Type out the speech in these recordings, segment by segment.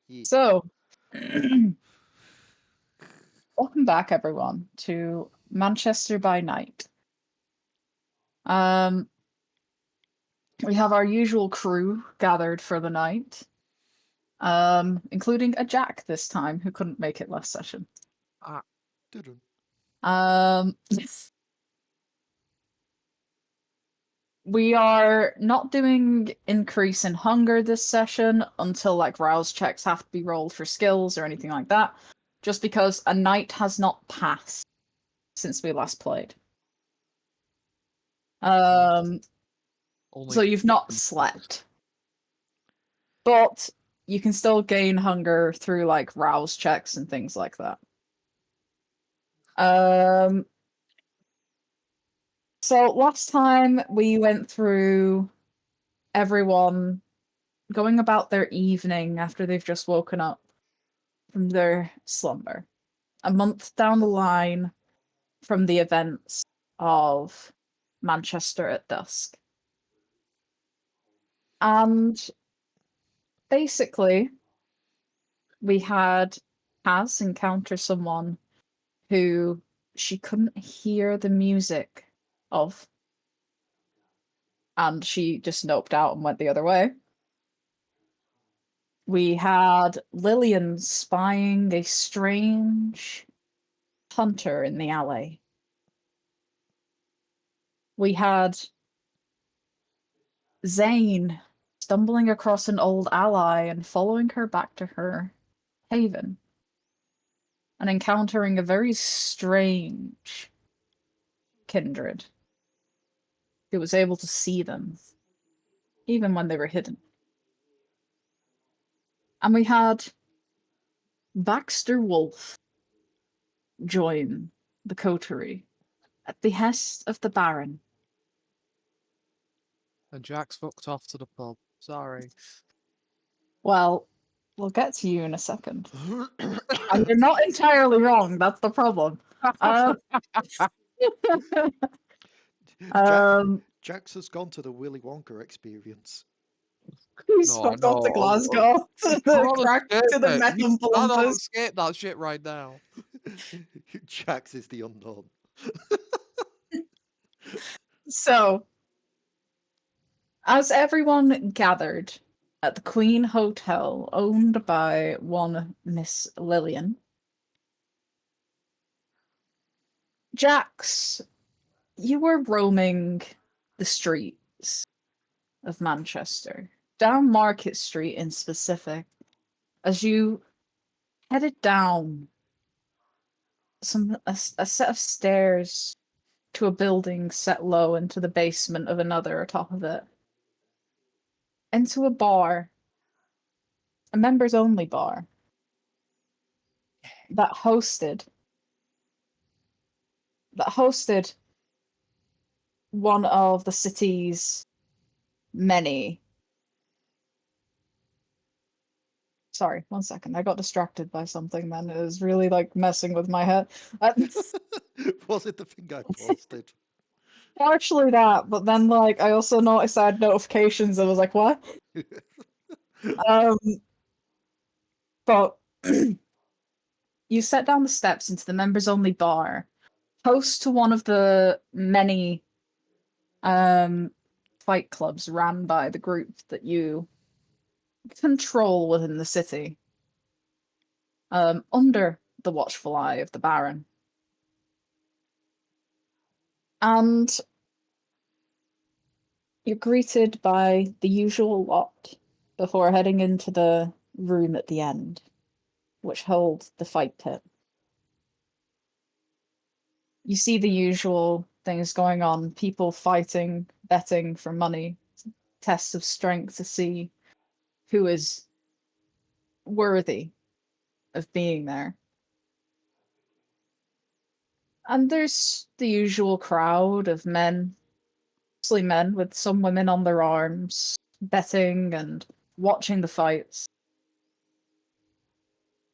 Ye- So, welcome back, everyone, to Manchester by Night. Um, we have our usual crew gathered for the night, including a Jack this time who couldn't make it last session. Ah, Dun-dun. Um, we are not doing increase in hunger this session until like rouse checks have to be rolled for skills or anything like that, just because a night has not passed since we last played. Um, only So you've not slept. But you can still gain hunger through like rouse checks and things like that. Um so last time we went through everyone going about their evening after they've just woken up from their slumber. A month down the line from the events of Manchester at dusk. And basically we had Kaz encounter someone who she couldn't hear the music of, and she just noped out and went the other way. We had Lillian spying a strange hunter in the alley. We had Zane stumbling across an old ally and following her back to her haven and encountering a very strange kindred who was able to see them even when they were hidden. And we had Baxter Wolf join the coterie at the behest of the Baron. and Jack's fucked off to the pub. Sorry. Well, we'll get to you in a second. And you're not entirely wrong, that's the problem. Um, um, Jax has gone to the Willy Wonka experience. he's No, I fucked off to know. Glasgow, to the crack, to the meth I don't Olympus. escape that shit right now. Jax is the unknown. So, as everyone gathered at the Queen Hotel, owned by one Miss Lillian, Jax, you were roaming the streets of Manchester, down Market Street in specific, as you headed down a set of stairs to a building set low into the basement of another atop of it, into a bar, a members only bar that hosted one of the city's many. Sorry, one second. I got distracted by something then. It was really like messing with my head. Was it the thing I posted? Partially that, but then like I also noticed I had notifications. I was like, what? Um, but you set down the steps into the members only bar, host to one of the many fight clubs ran by the group that you control within the city, under the watchful eye of the Baron. And you're greeted by the usual lot before heading into the room at the end, which holds the fight pit. You see the usual things going on, people fighting, betting for money, tests of strength to see who is worthy of being there. And there's the usual crowd of men, mostly men with some women on their arms, betting and watching the fights.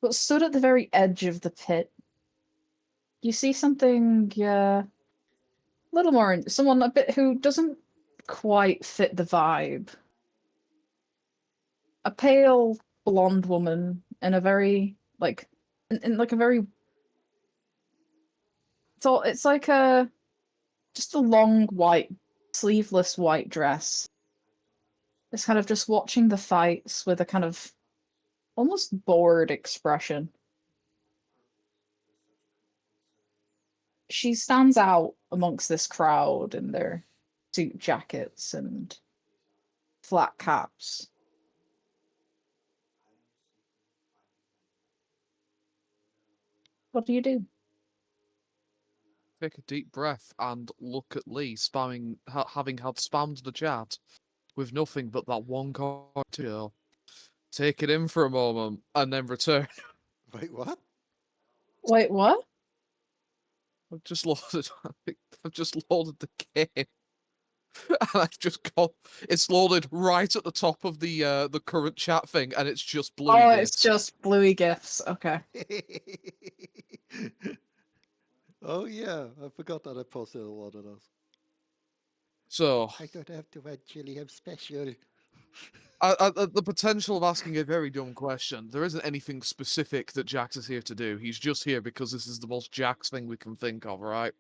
But stood at the very edge of the pit, you see something a little more, someone a bit who doesn't quite fit the vibe. A pale, blonde woman in a very like in like a very it's like a just a long white sleeveless white dress. It's kind of just watching the fights with a kind of almost bored expression. She stands out amongst this crowd in their suit jackets and flat caps. What do you do? Take a deep breath and look at Leigh, having had spammed the chat with nothing but that one card to go. Take it in for a moment and then return. Wait, what? Wait, what? I've just loaded. I've just loaded the game, and I've just got. It's loaded right at the top of the current chat thing, and it's just bluey Oh, gifts. it's just bluey gifts. Okay. Oh yeah, I forgot that I posted a lot of those. So I don't have to actually have special. at the potential of asking a very dumb question, there isn't anything specific that Jax is here to do. He's just here because this is the most Jax thing we can think of, right?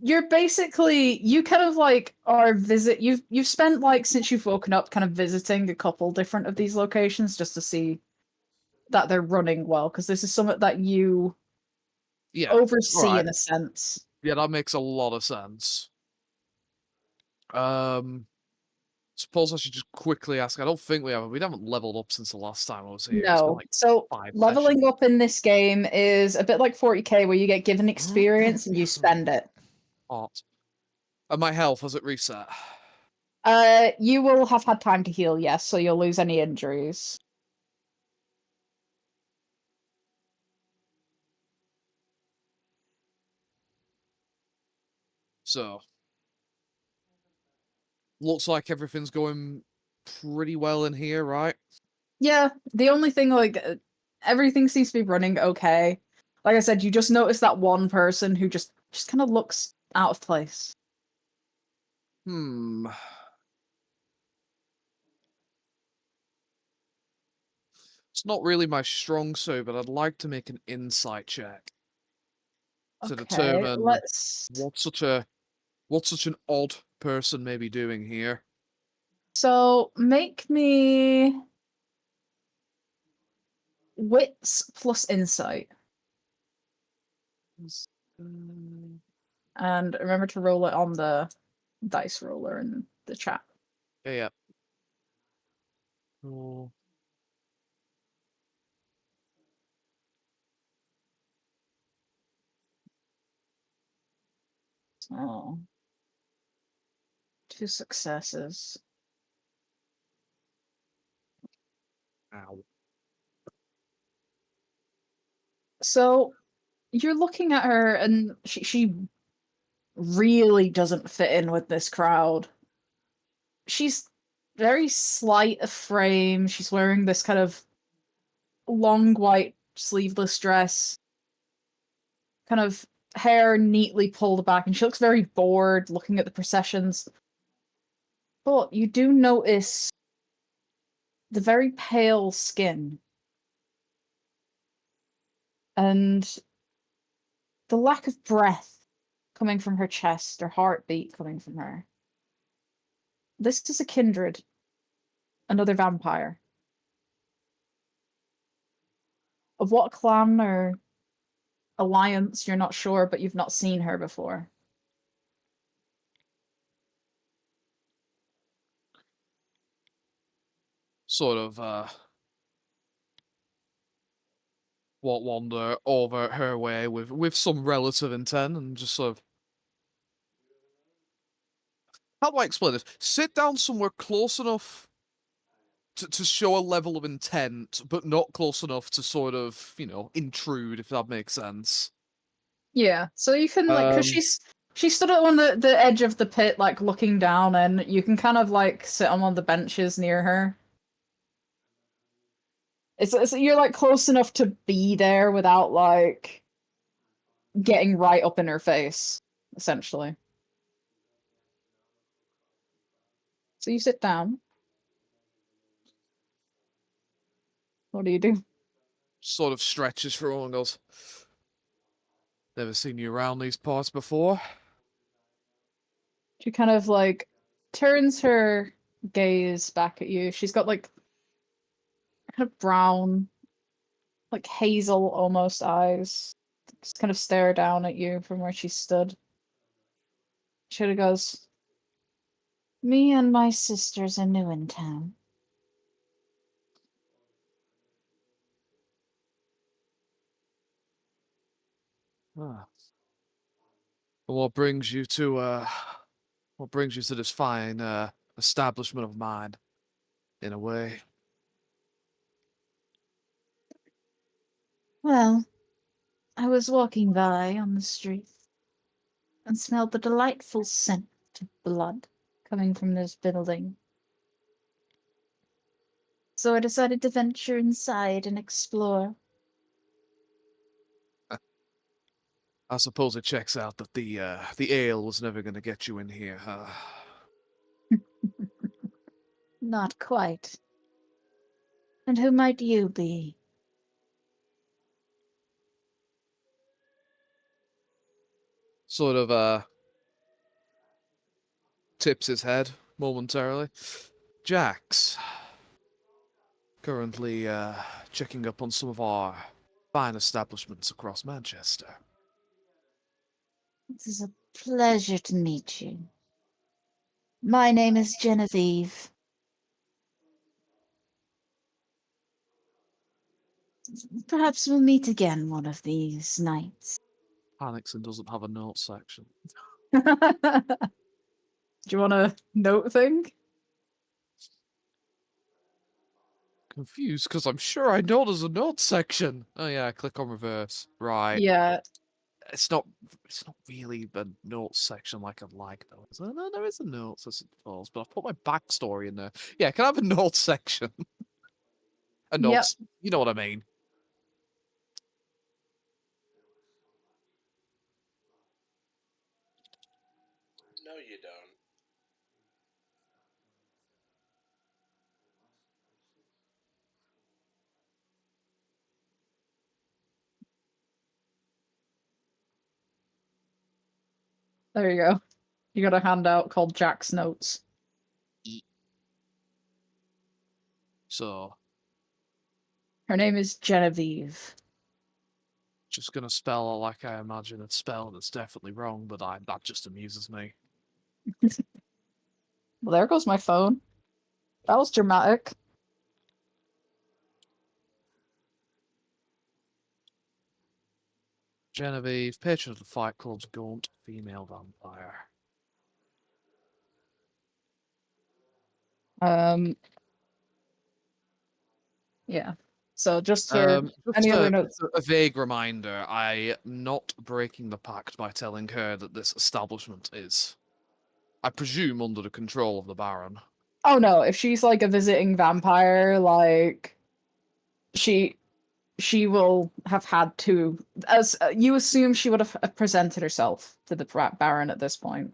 You're basically you kind of like are you've spent like since you've woken up kind of visiting a couple different of these locations just to see that they're running well, because this is something that you Yeah. oversee Alright. in a sense. Yeah, that makes a lot of sense. Suppose I should just quickly ask. I don't think we haven't leveled up since the last time I was here. It's been No. like So 5 leveling sessions. up in this game is a bit like 40k where you get given experience and you spend it. Hot. And my health, has it reset? You will have had time to heal, yes, so you'll lose any injuries. So, looks like everything's going pretty well in here, right? Yeah, the only thing everything seems to be running okay. Like I said, you just notice that one person who just kind of looks out of place. Hmm. It's not really my strong suit, but I'd like to make an insight check to Okay, determine let's. what such an odd person may be doing here. So make me wits plus insight, and remember to roll it on the dice roller in the chat. Yeah. Oh. Oh, 2 successes. Ow. So you're looking at her, and she really doesn't fit in with this crowd. She's very slight of frame. She's wearing this kind of long white sleeveless dress, kind of hair neatly pulled back, and she looks very bored looking at the processions. But you do notice the very pale skin and the lack of breath coming from her chest, or heartbeat coming from her. This is a kindred, another vampire. Of what clan or alliance, you're not sure, but you've not seen her before. Sort of wander over her way with some relative intent and just sort of, how do I explain this? Sit down somewhere close enough to show a level of intent, but not close enough to sort of, intrude, if that makes sense. Yeah, so you can like, because she stood on the edge of the pit, like looking down, and you can kind of like sit on one of the benches near her. It's you're like close enough to be there without like getting right up in her face, essentially. So you sit down. What do you do? Sort of stretches for all and goes, "Never seen you around these parts before." She kind of like turns her gaze back at you. She's got like kind of brown, like hazel almost eyes. Just kind of stare down at you from where she stood. She kind of goes, "Me and my sisters are new in town." Ah. What brings you to this fine establishment of mine, in a way? Well, I was walking by on the street and smelled the delightful scent of blood coming from this building. So I decided to venture inside and explore. I suppose it checks out that the ale was never going to get you in here, huh? Not quite. And who might you be? Sort of tips his head momentarily. Jax, currently checking up on some of our fine establishments across Manchester. It is a pleasure to meet you. My name is Genevieve. Perhaps we'll meet again one of these nights. Panics and doesn't have a notes section. Do you want a note thing? Confused because I'm sure I know there's a notes section. Oh yeah, click on reverse. Right. Yeah. It's not really a notes section like I'd like though. Is there? No, there is a notes, I suppose, but I've put my backstory in there. Yeah, can I have a notes section? A Yep. notes, you know what I mean. No, you don't. There you go. You got a handout called Jack's Notes. So, Her name is Genevieve. just gonna spell it like I imagine it's spelled. It's definitely wrong, but that just amuses me. Well, there goes my phone. That was dramatic. Genevieve, patron of the Fight Club's gaunt female vampire. Yeah. So just for any other notes. A vague reminder, I'm not breaking the pact by telling her that this establishment is, I presume, under the control of the Baron. Oh no, if she's like a visiting vampire, like she will have had to, as you assume, she would have presented herself to the Baron at this point.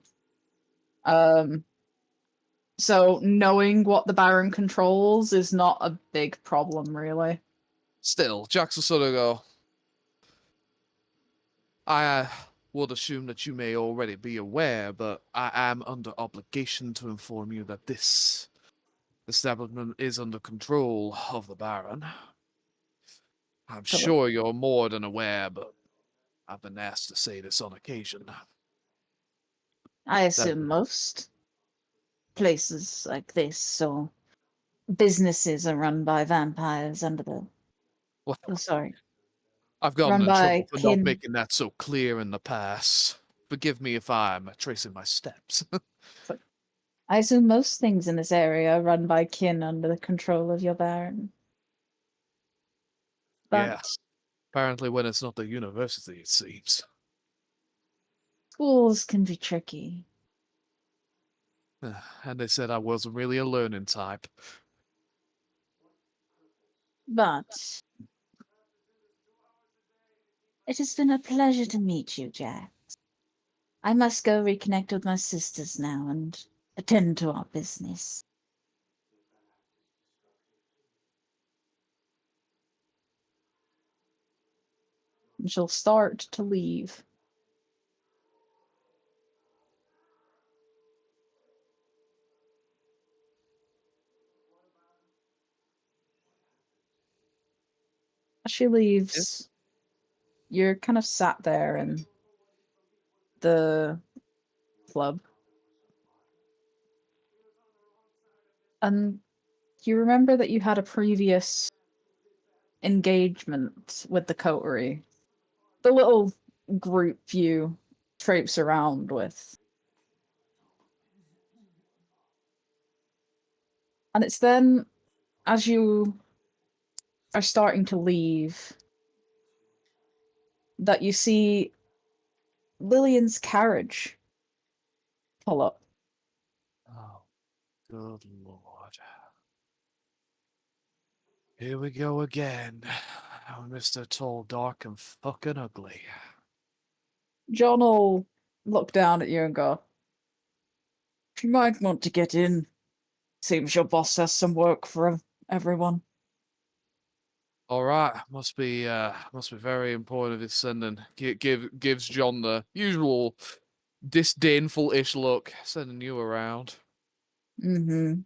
So knowing what the Baron controls is not a big problem, really. Still, Jax will sort of go, I would assume that you may already be aware, but I am under obligation to inform you that this establishment is under control of the Baron. I'm So, sure you're more than aware, but I've been asked to say this on occasion. I assume most places like this or businesses are run by vampires under the. Well, Oh, sorry. I've gotten Run in trouble by for not kin. making that so clear in the past. Forgive me if I'm tracing my steps. I assume most things in this area are run by kin under the control of your Baron. Yeah. But Apparently, when it's not the university, it seems. schools can be tricky. And they said I wasn't really a learning type. But it has been a pleasure to meet you, Jack. I must go reconnect with my sisters now and attend to our business. and she'll start to leave. As she leaves, you're kind of sat there in the club. And you remember that you had a previous engagement with the coterie. The little group you traipse around with. And it's then, as you are starting to leave, that you see Lillian's carriage pull up. Oh, good lord. Here we go again. Oh, Mr. Tall, Dark, and fucking ugly. John will look down at you and go, "You might want to get in. Seems your boss has some work for everyone." All right, must be very important if it's sending. Gives John the usual disdainful-ish look, sending you around. Mm-hmm.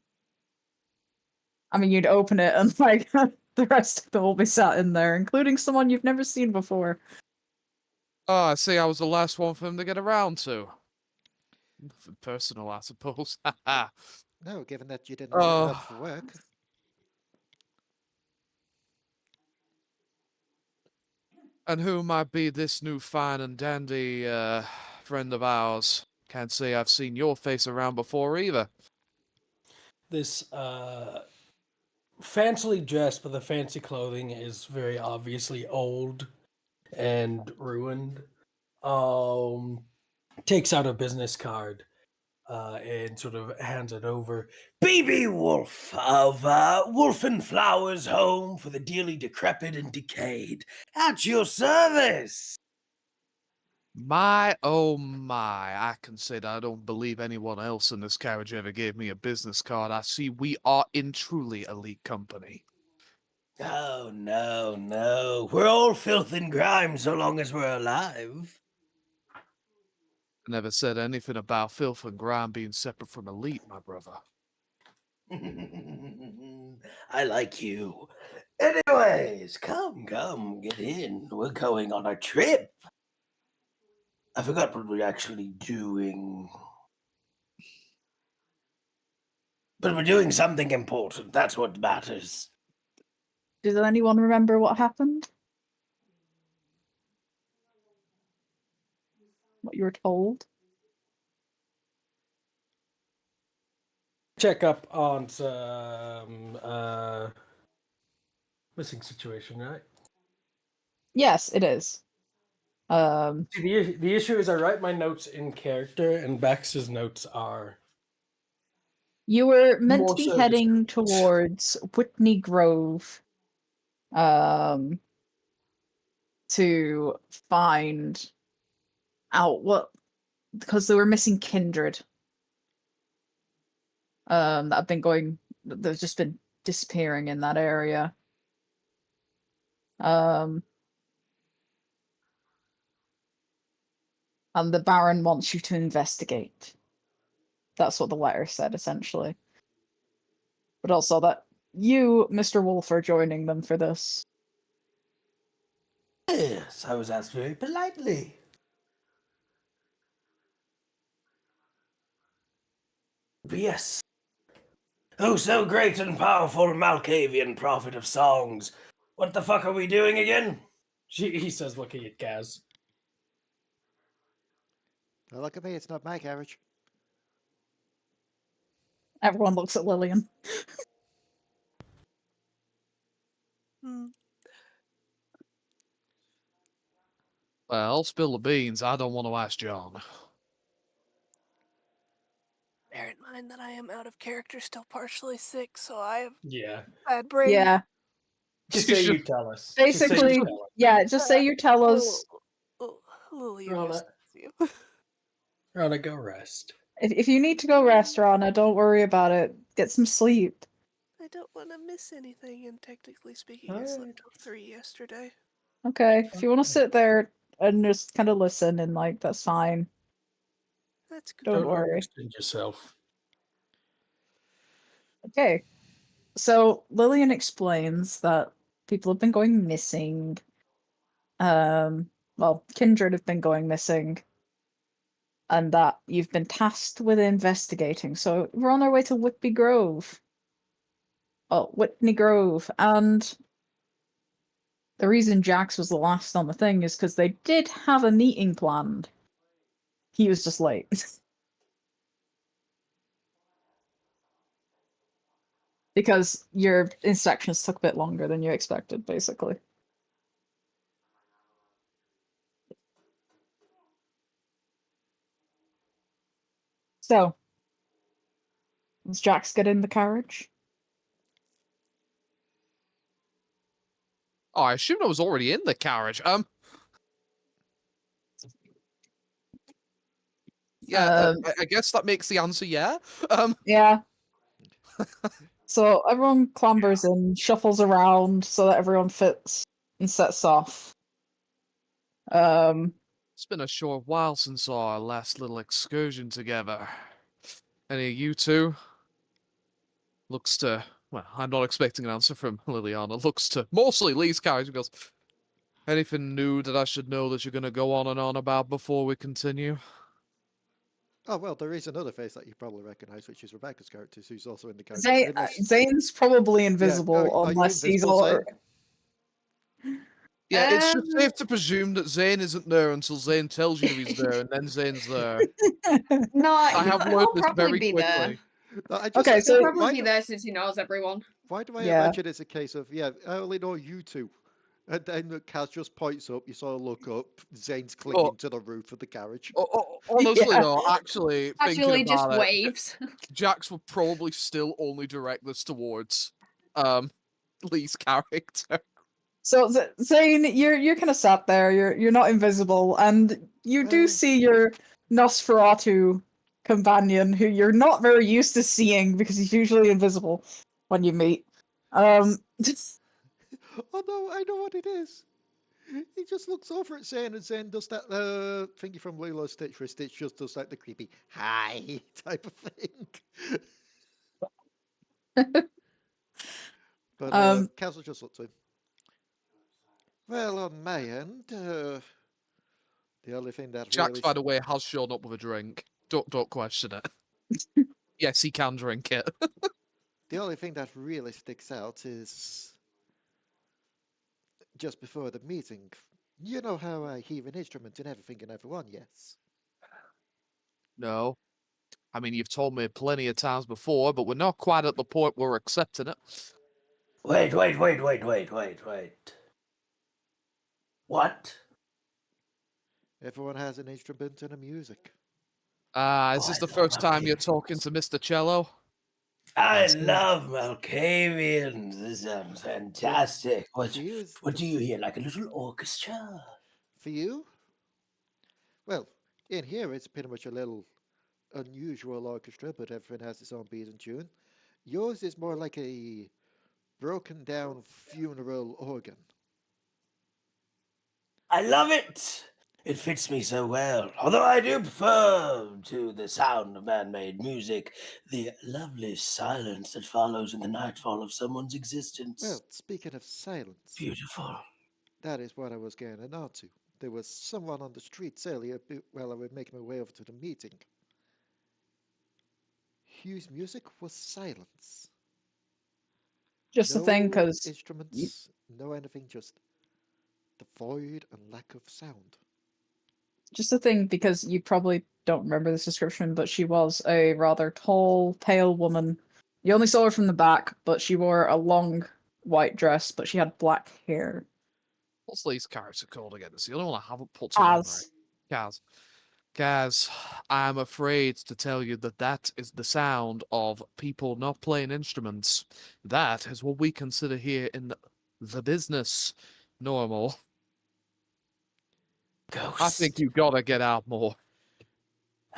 I mean, you'd open it and, like, the rest of them will be sat in there, including someone you've never seen before. Oh, I see. I was the last one for him to get around to. Nothing personal, I suppose. No, given that you didn't turn Oh. up for work. And who might be this new fine and dandy friend of ours? Can't say I've seen your face around before either. This fancily dressed, but the fancy clothing is very obviously old and ruined. Takes out a business card and sort of hands it over. BB Wolf of Wolf and Flowers Home for the dearly decrepit and decayed. At your service. My, oh my, I can say that I don't believe anyone else in this carriage ever gave me a business card. I see we are in truly elite company. Oh, no, no. We're all filth and grime so long as we're alive. I never said anything about filth and grime being separate from elite, my brother. I like you. Anyways, come, get in. We're going on a trip. I forgot what we're actually doing. But we're doing something important. That's what matters. Does anyone remember what happened? What you were told? Check up on some missing situation, right? Yes, it is. See, the issue is I write my notes in character, and Baxter's notes are You were meant more to be so heading towards Whitney Grove, to find out what, because they were missing kindred. That have been going. They've just been disappearing in that area. And the Baron wants you to investigate. That's what the letter said, essentially. But also that you, Mr. Wolf, are joining them for this. Yes, I was asked very politely. But yes. Oh, so great and powerful Malkavian prophet of songs. What the fuck are we doing again? He says, looking at Gaz. Well, look at me, it's not my carriage. Everyone looks at Lillian. Well, spill the beans. I don't want to ask John. Bear in mind that I am out of character, still partially sick, so I have Yeah. bad brain. Yeah. Just say you tell us. Basically, yeah, just say you tell us. Lillian Ranna. just you. Ranna, go rest. If you need to go rest, Ranna, don't worry about it. Get some sleep. I don't want to miss anything, and technically speaking, I Alright. slept till 3 yesterday. Okay, if you want to sit there and just kind of listen, and like that's fine. That's good. Don't worry. Overextend yourself. Okay, so Lillian explains that people have been going missing. Well, kindred have been going missing, and that you've been tasked with investigating. So we're on our way to Whitby Grove. Oh, Whitney Grove, and the reason Jax was the last on the thing is because they did have a meeting planned. He was just late. Because your inspections took a bit longer than you expected, basically. So, does Jax get in the carriage? Oh, I assumed I was already in the carriage. Yeah, I guess that makes the answer yeah. Yeah. So everyone clambers in, shuffles around so that everyone fits and sets off. It's been a short while since our last little excursion together. Any of you two? Looks to... Well, I'm not expecting an answer from Liliana. Looks to... Mostly Leigh's character goes... Anything new that I should know that you're going to go on and on about before we continue? Oh, well, there is another face that you probably recognise, which is Rebecca's character, who's also in the character. Zane, Zane's probably invisible are you unless he's invisible, all. Zane? Yeah, it's just safe to presume that Zane isn't there until Zane tells you he's there, and then Zane's there. No, I have learned he'll this probably very be quickly. there. I just, Okay, so He'll probably why be do, there since he knows everyone. why do I Yeah. imagine it's a case of, yeah, I only know you two. And then Kaz just points up, you sort of look up, Zane's clinging to the roof of the carriage. Honestly, Yeah. though, actually Actually, thinking just about it, waves. Jax would probably still only direct this towards Leigh's character. So Zane, you're kind of sat there. You're not invisible, and you do Well- see your Nosferatu companion, who you're not very used to seeing because he's usually invisible when you meet. Oh no, I know what it is. He just looks over at Zane, and Zane does that thingy from Lilo's Stitch, where Stitch just does like the creepy hi type of thing. But Kaz will just look to him. Well, on my end, the only thing that Jax, really by the way, has shown up with a drink. Don't question it. Yes, he can drink it. the only thing that really sticks out is just before the meeting. You know how I hear an instrument and everything and everyone, yes? No. I mean, you've told me plenty of times before, but we're not quite at the point where we're accepting it. Wait. What? Everyone has an instrument and a music. Is this the first time you're talking to Mr. Cello? I love Malkavians. This sounds fantastic. What do you hear? Like a little orchestra? For you? Well, in here it's pretty much a little unusual orchestra, but everyone has its own beat and tune. Yours is more like a broken down funeral organ. I love it. It fits me so well. Although I do prefer to the sound of man-made music, the lovely silence that follows in the nightfall of someone's existence. Well, speaking of silence, Beautiful. that is what I was getting on to. There was someone on the streets earlier while I was making my way over to the meeting. Hugh's music was silence. just the thing, because instruments, no anything, just the void and lack of sound. you probably don't remember this description, but she was a rather tall, pale woman. You only saw her from the back, but she wore a long white dress, but she had black hair. What's Leigh's character called again? It's the only one I haven't put to memory. As Kaz, I'm afraid to tell you that is the sound of people not playing instruments. That is what we consider here in the business normal. Ghost. I think you gotta get out more.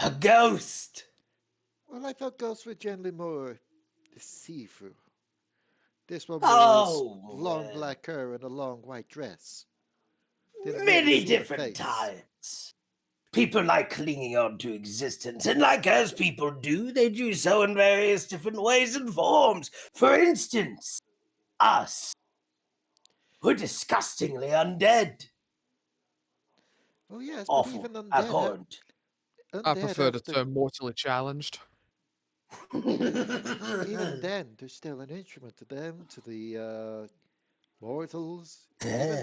A ghost. Well, I thought ghosts were generally more see-through. This one was long black hair and a long white dress. Didn't really Many see the different face. types. People like clinging on to existence, and like as people do, they do so in various different ways and forms. For instance, us. We're disgustingly undead. Oh yes, but even Awful. Abhorrent. I undead prefer the have the term mortally challenged. even then there's still an instrument to them, to the mortals, Yeah.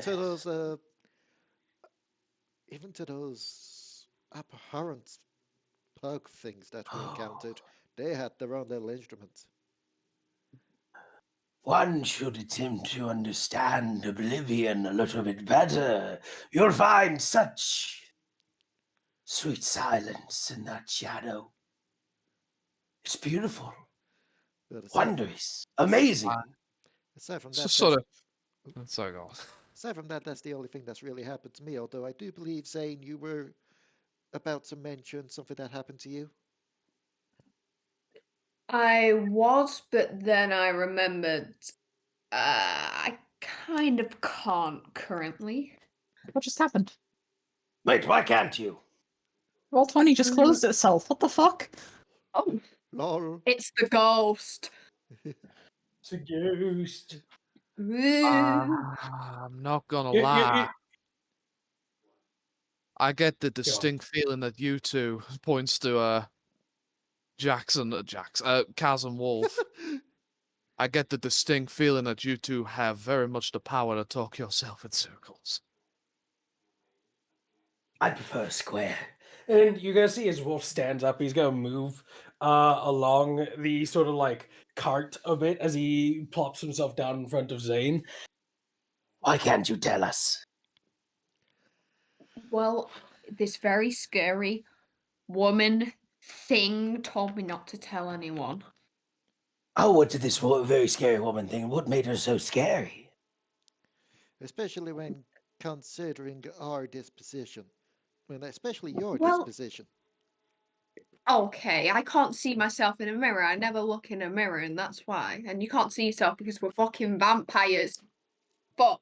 even to those abhorrent pug things that we encountered. They had their own little instruments. One should attempt to understand Oblivion a little bit better. You'll find such sweet silence in that shadow. It's beautiful, But wondrous, amazing. aside from It's that, just that's sort of. Sorry, go on. aside from that, that's the only thing that's really happened to me. Although I do believe, Zane, you were about to mention something that happened to you. I was, but then I remembered. I kind of can't currently. What just happened? Wait, why can't you? Roll20 just closed itself. What the fuck? Oh, Lol. it's the ghost. It's a ghost. I'm not gonna lie. I get the distinct feeling that you two points to Kaz and Wolf. I get the distinct feeling that you two have very much the power to talk yourself in circles. I prefer square. And you guys see as Wolf stands up, he's gonna move along the sort of like cart a bit as he plops himself down in front of Zane. Why can't you tell us? Well, this very scary woman thing told me not to tell anyone. Oh, what did this very scary woman think? What made her so scary? Especially when considering our disposition. When especially your Well, disposition. okay, I can't see myself in a mirror. I never look in a mirror, and that's why. And you can't see yourself because we're fucking vampires. Fuck.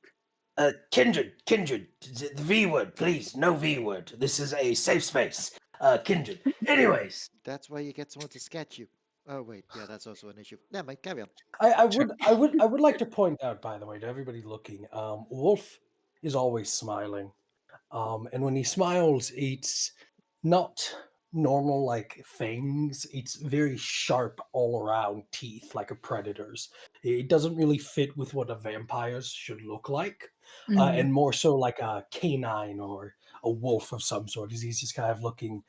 Kindred, the V word, please, no V word. This is a safe space. Kindred. Anyways, That's why you get someone to sketch you. Oh wait, yeah, that's also an issue. Never mind, carry on. I would like to point out, by the way, to everybody looking, Wolf is always smiling. And when he smiles, it's not normal like fangs. It's very sharp all around teeth like a predator's. It doesn't really fit with what a vampire's should look like, and more so like a canine or a wolf of some sort. He's just kind of looking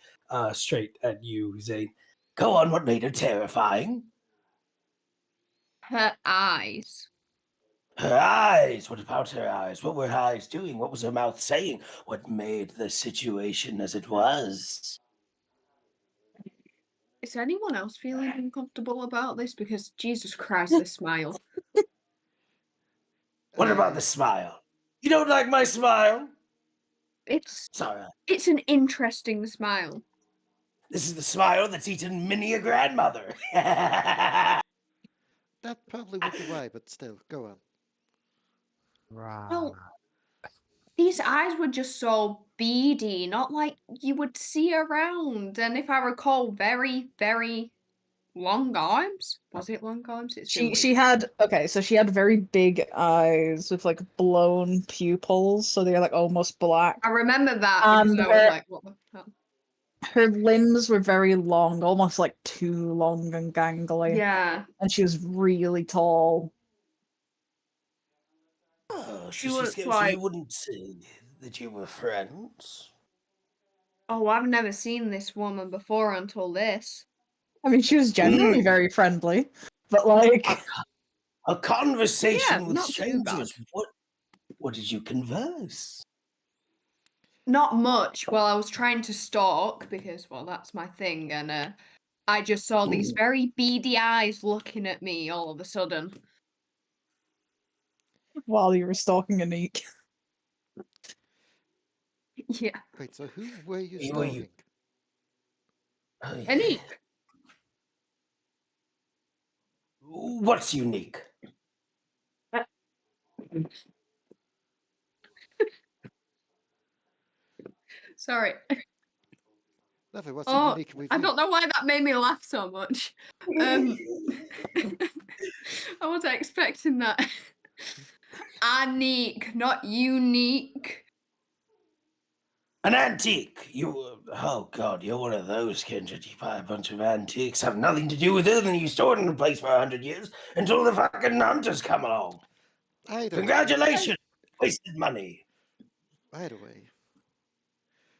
straight at you, Zane. Go on, what made her terrifying? Her eyes. Her eyes. What about her eyes? What were her eyes doing? What was her mouth saying? What made the situation as it was? Is anyone else feeling uncomfortable about this? Because Jesus Christ, this smile. What about the smile? You don't like my smile? It's Sorry. it's an interesting smile. This is the smile that's eaten many a grandmother. That probably would be why, but still, go on. Right. Well, these eyes were just so beady, not like you would see around. And if I recall, very, very long arms. Was it long arms? It's been She weeks. had so she had very big eyes with like blown pupils, so they're like almost black. I remember that because And I was like, what the hell? her limbs were very long, almost like too long and gangly. Yeah. And she was really tall. Oh, She so looks you like, wouldn't say that you were friends? oh, I've never seen this woman before until this. I mean, she was generally very friendly, but like A conversation Yeah, with not too bad. strangers. What did you converse? Not much. Well, I was trying to stalk because, well, that's my thing, and I just saw these very beady eyes looking at me all of a sudden. while you were stalking Anik. Yeah. Wait, so who were you Who were you? stalking? Oh, yeah. Anik. What's unique? Sorry. Lovely. What's so Oh, unique with I you? don't know why that made me laugh so much. I wasn't expecting that. Unique, not unique. An antique. Oh God, you're one of those, Kendra. You buy a bunch of antiques, have nothing to do with it, and you store it in a place for 100 years until the fucking hunters come along. Either way, Congratulations! Wasted money. either way.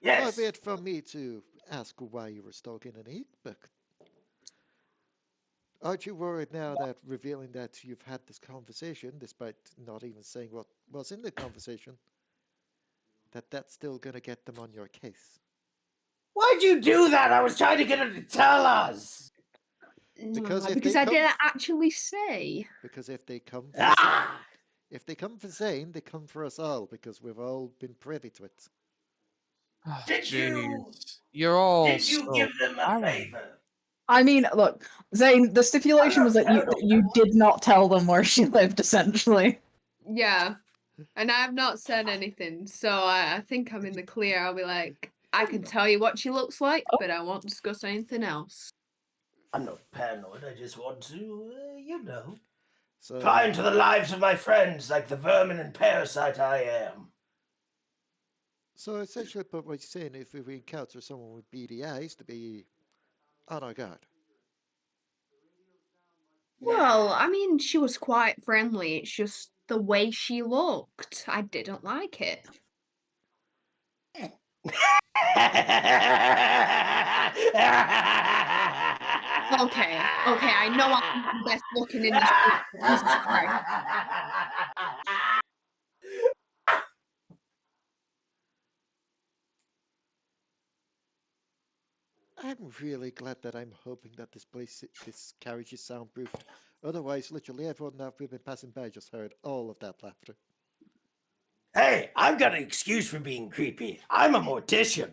Yes. Far be it from me to ask why you were stalking an eat, but aren't you worried now that revealing that you've had this conversation, despite not even saying what was in the conversation, that that's still gonna get them on your case? Why'd you do that? I was trying to get her to tell us. Because if Because they I come, didn't actually say. because if they come for Ah! if they come for Zane, they come for us all because we've all been privy to it. Oh, Did you- jeez. You're all Did you so give them a paranoid. favor? I mean, look, Zane, the stipulation was that you did not tell them where she lived, essentially. Yeah. And I've not said anything, so I think I'm in the clear. I'll be like, I can tell you what she looks like, but I won't discuss anything else. I'm not paranoid. I just want to, So, pry into the lives of my friends like the vermin and parasite I am. so essentially, but what you're saying, if we encounter someone with beady eyes, to be on our guard. Well, I mean, she was quite friendly. It's just the way she looked. I didn't like it. Okay, I know I'm the best looking in this group, but Jesus Christ. I'm really glad that I'm hoping that this carriage is soundproofed. Otherwise, literally everyone that we've been passing by just heard all of that laughter. Hey, I've got an excuse for being creepy. I'm a mortician.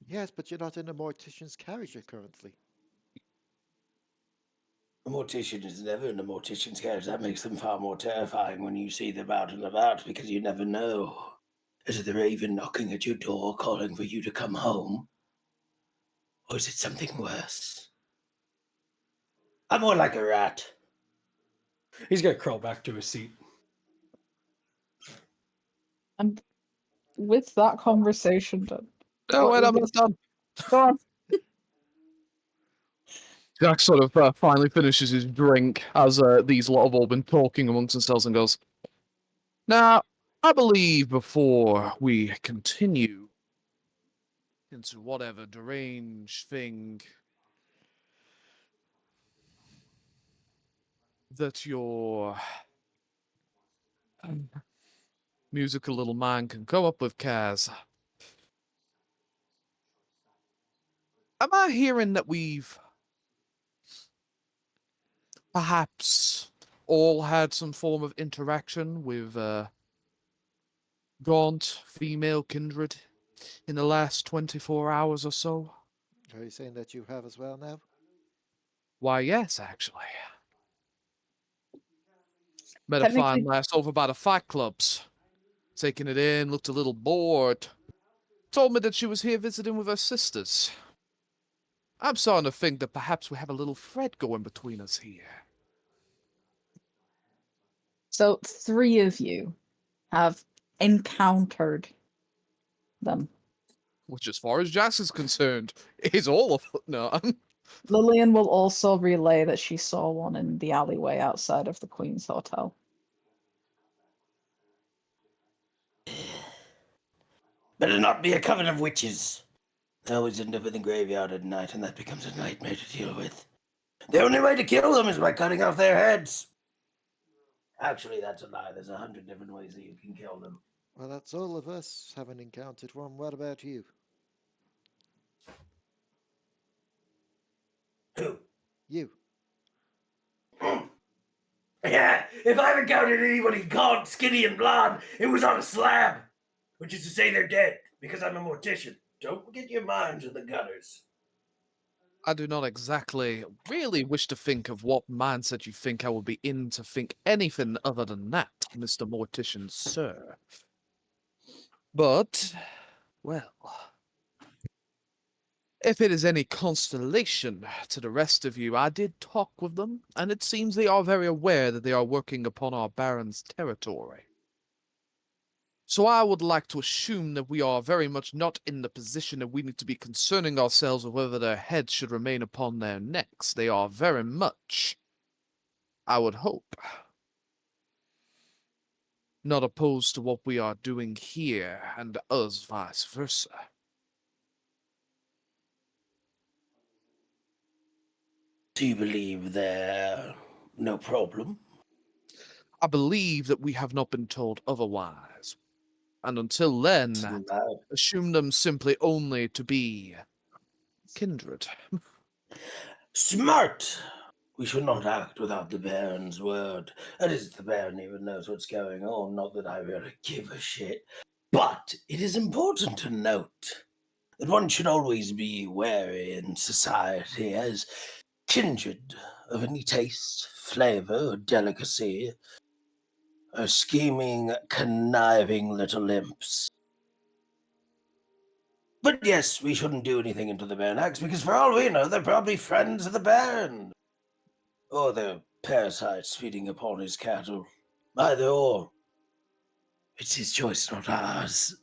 Yes, but you're not in a mortician's carriage currently. A mortician is never in a mortician's carriage. That makes them far more terrifying when you see them out and about because you never know. Is it the raven knocking at your door calling for you to come home? Or is it something worse? I'm more like a rat. He's gonna crawl back to his seat. And with that conversation done, No, what wait, we I'm do- not done. Go on. Jack sort of finally finishes his drink as these lot have all been talking amongst themselves and goes, "Now, I believe before we continue into whatever deranged thing that your musical little man can come up with, Kaz. Am I hearing that we've perhaps all had some form of interaction with gaunt female kindred in the last 24 hours or so? Are you saying that you have as well now? Why, yes, actually. Met a fine Technically, lass over by the fight clubs. Taking it in, looked a little bored. Told me that she was here visiting with her sisters. I'm starting to think that perhaps we have a little thread going between us here. so 3 of you have encountered them. Which, as far as Jax is concerned, is all of it. No. Lillian will also relay that she saw one in the alleyway outside of the Queen's Hotel. Better not be a coven of witches. They always end up in the graveyard at night, and that becomes a nightmare to deal with. The only way to kill them is by cutting off their heads. Actually, that's a lie. There's 100 different ways that you can kill them. Well, that's all of us haven't encountered one. What about you? Who? You. Yeah, if I've encountered anybody gaunt, skinny, and blonde, it was on a slab. Which is to say they're dead, because I'm a mortician. Don't get your minds in the gutters. I do not exactly really wish to think of what mindset you think I would be in to think anything other than that, Mr. Mortician, sir. But, well, if it is any consolation to the rest of you, I did talk with them, and it seems they are very aware that they are working upon our Baron's territory. So I would like to assume that we are very much not in the position that we need to be concerning ourselves with whether their heads should remain upon their necks. They are very much, I would hope, not opposed to what we are doing here, and us vice versa. Do you believe they're no problem? I believe that we have not been told otherwise, and until then, assume them simply only to be kindred. Smart! We should not act without the Baron's word. That is, the Baron even knows what's going on. Not that I really give a shit. But it is important to note that one should always be wary in society, as kindred of any taste, flavor, or delicacy are scheming, conniving little imps. But yes, we shouldn't do anything into the Baron because for all we know, they're probably friends of the Baron. Or they're parasites feeding upon his cattle. Either or. It's his choice, not ours.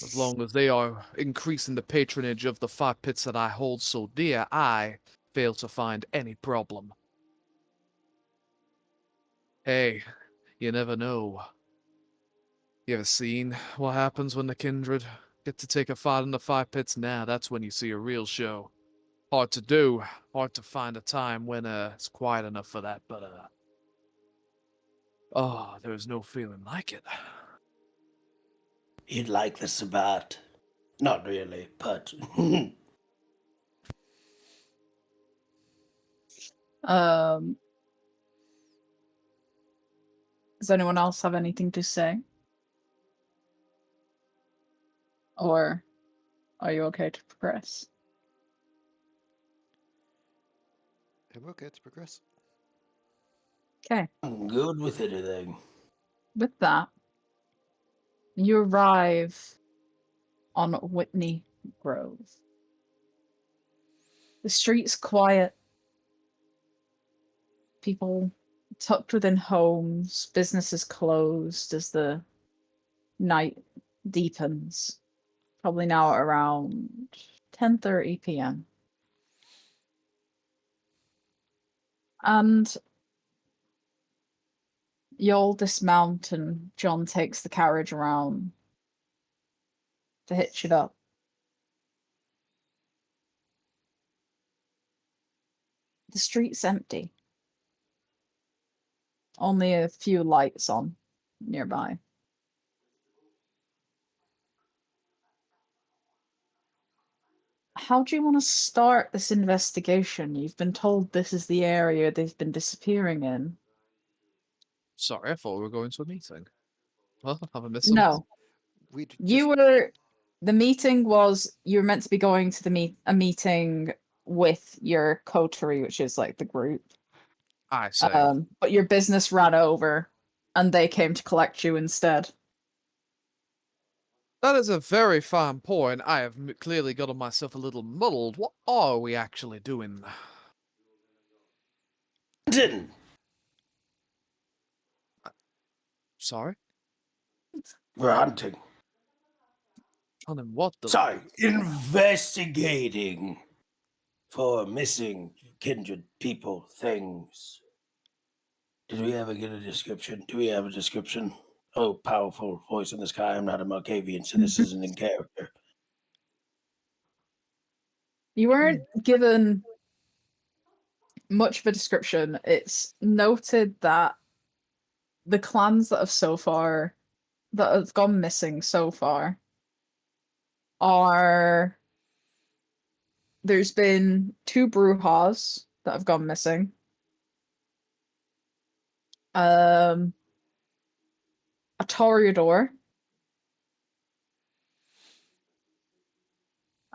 As long as they are increasing the patronage of the fire pits that I hold so dear, I fail to find any problem. Hey, you never know. You ever seen what happens when the kindred get to take a fight in the fire pits? Now, that's when you see a real show. Hard to do, hard to find a time when it's quiet enough for that, but oh, there's no feeling like it. You'd like the Sabbat. Not really, but Um, does anyone else have anything to say? Or are you okay to progress? I'm okay to progress. Okay. I'm good with anything. With that, you arrive on Whitney Grove. The street's quiet. People tucked within homes, businesses closed as the night deepens. Probably now at around 10:30 p.m. And you'll dismount and John takes the carriage around to hitch it up. The street's empty. Only a few lights on nearby. How do you want to start this investigation? You've been told this is the area they've been disappearing in. Sorry, I thought we were going to a meeting. Well, have I missed something? No, We'd you were. The meeting was you were meant to be going to a meeting with your coterie, which is like the group. I say. But your business ran over, and they came to collect you instead. That is a very fine point. I have clearly gotten myself a little muddled. What are we actually doing? London! Sorry? We're hunting. Hunting what? Sorry, investigating for missing kindred people, things. Did we ever get a description? Do we have a description? Oh, powerful voice in the sky. I'm not a Malkavian, so this isn't in character. You weren't given much of a description. It's noted that the clans that have gone missing so far are there's been 2 Brujas that have gone missing. A Toreador.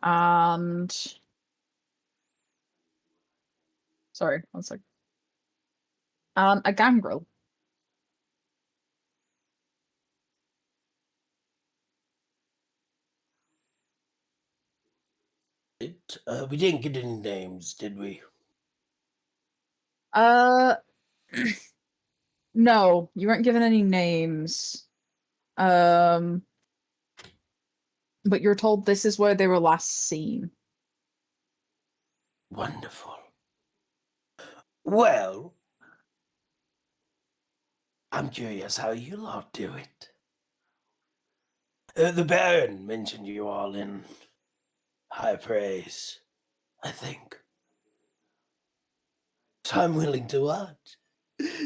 And sorry, one sec. And a Gangrel. We didn't get any names, did we? No, you weren't given any names. But you're told this is where they were last seen. Wonderful. Well, I'm curious how you lot do it. The Baron mentioned you all in high praise, I think. So I'm willing to watch.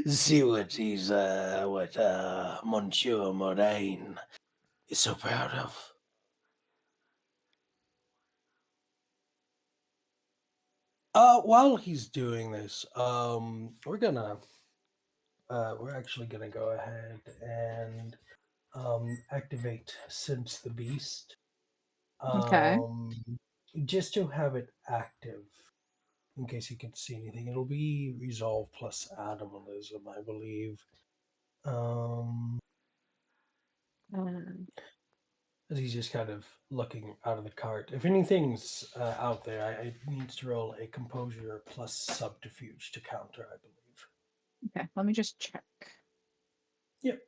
See what Monsieur Moraine is so proud of. While he's doing this, we're actually gonna go ahead and activate Sense the Beast. Okay. Just to have it active in case you can see anything. It'll be Resolve plus Animalism, I believe. As he's just kind of looking out of the cart. If anything's out there, I need to roll a Composure plus Subterfuge to counter, I believe. Okay, let me just check. Yep.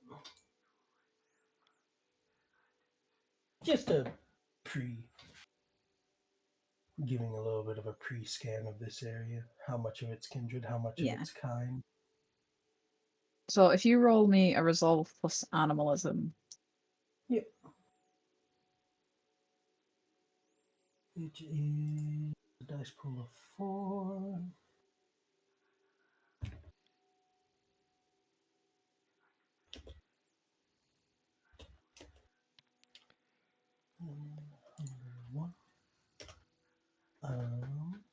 Just a giving a little bit of a pre-scan of this area. How much of it's kindred, how much of Yeah. it's kind. So if you roll me a Resolve plus Animalism. Yep. Which is a dice pool of 4. One.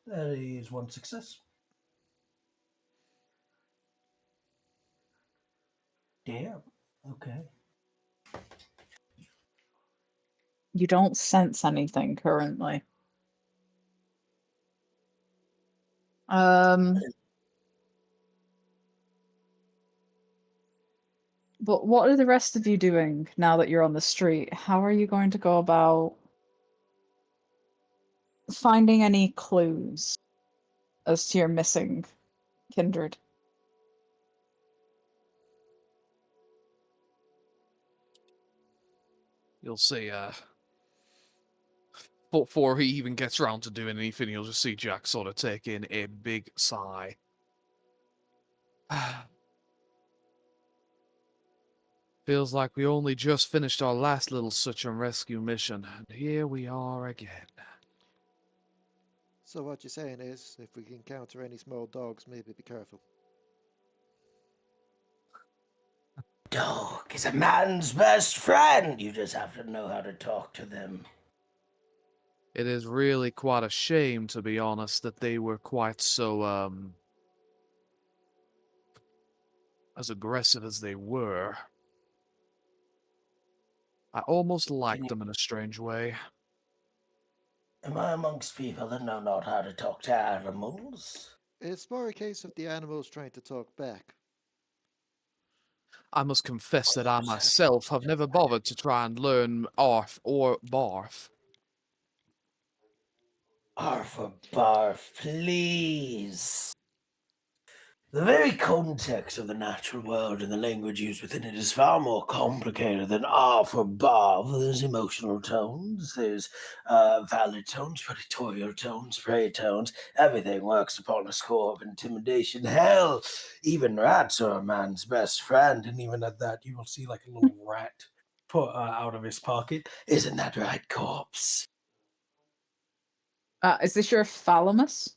That is 1 success. Damn. Okay. You don't sense anything currently. But what are the rest of you doing now that you're on the street? How are you going to go about finding any clues as to your missing kindred? You'll see, before he even gets around to doing anything, you'll just see Jack sort of take in a big sigh. Feels like we only just finished our last little search and rescue mission, and here we are again. So what you're saying is, if we encounter any small dogs, maybe be careful. Dog is a man's best friend. You just have to know how to talk to them. It is really quite a shame, to be honest, that they were quite so, as aggressive as they were. I almost liked them in a strange way. Am I amongst people that know not how to talk to animals? It's more a case of the animals trying to talk back. I must confess that I myself have never bothered to try and learn Arf or Barf. Arf or barf, please. The very context of the natural world and the language used within it is far more complicated than arf or barf. There's emotional tones, there's valid tones, predatorial tones, prey tones. Everything works upon a score of intimidation. Hell, even rats are a man's best friend, and even at that, you will see like a little rat put out of his pocket. Isn't that right, corpse? Is this your Thalamus?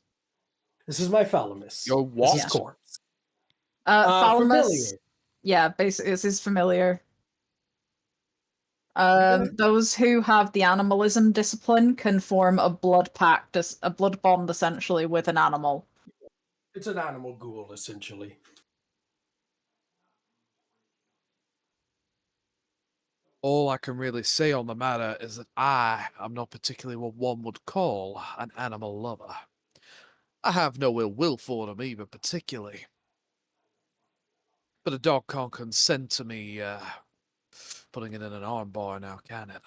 This is my Thalamus. Your This what? is corpse. Thalamus. Familiar. Yeah, basically, this is familiar. Okay. Those who have the animalism discipline can form a blood pact, a blood bond, essentially, with an animal. It's an animal ghoul, essentially. All I can really say on the matter is that I am not particularly what one would call an animal lover. I have no ill will for them either, particularly. But a dog can't consent to me, putting it in an armbar now, can it?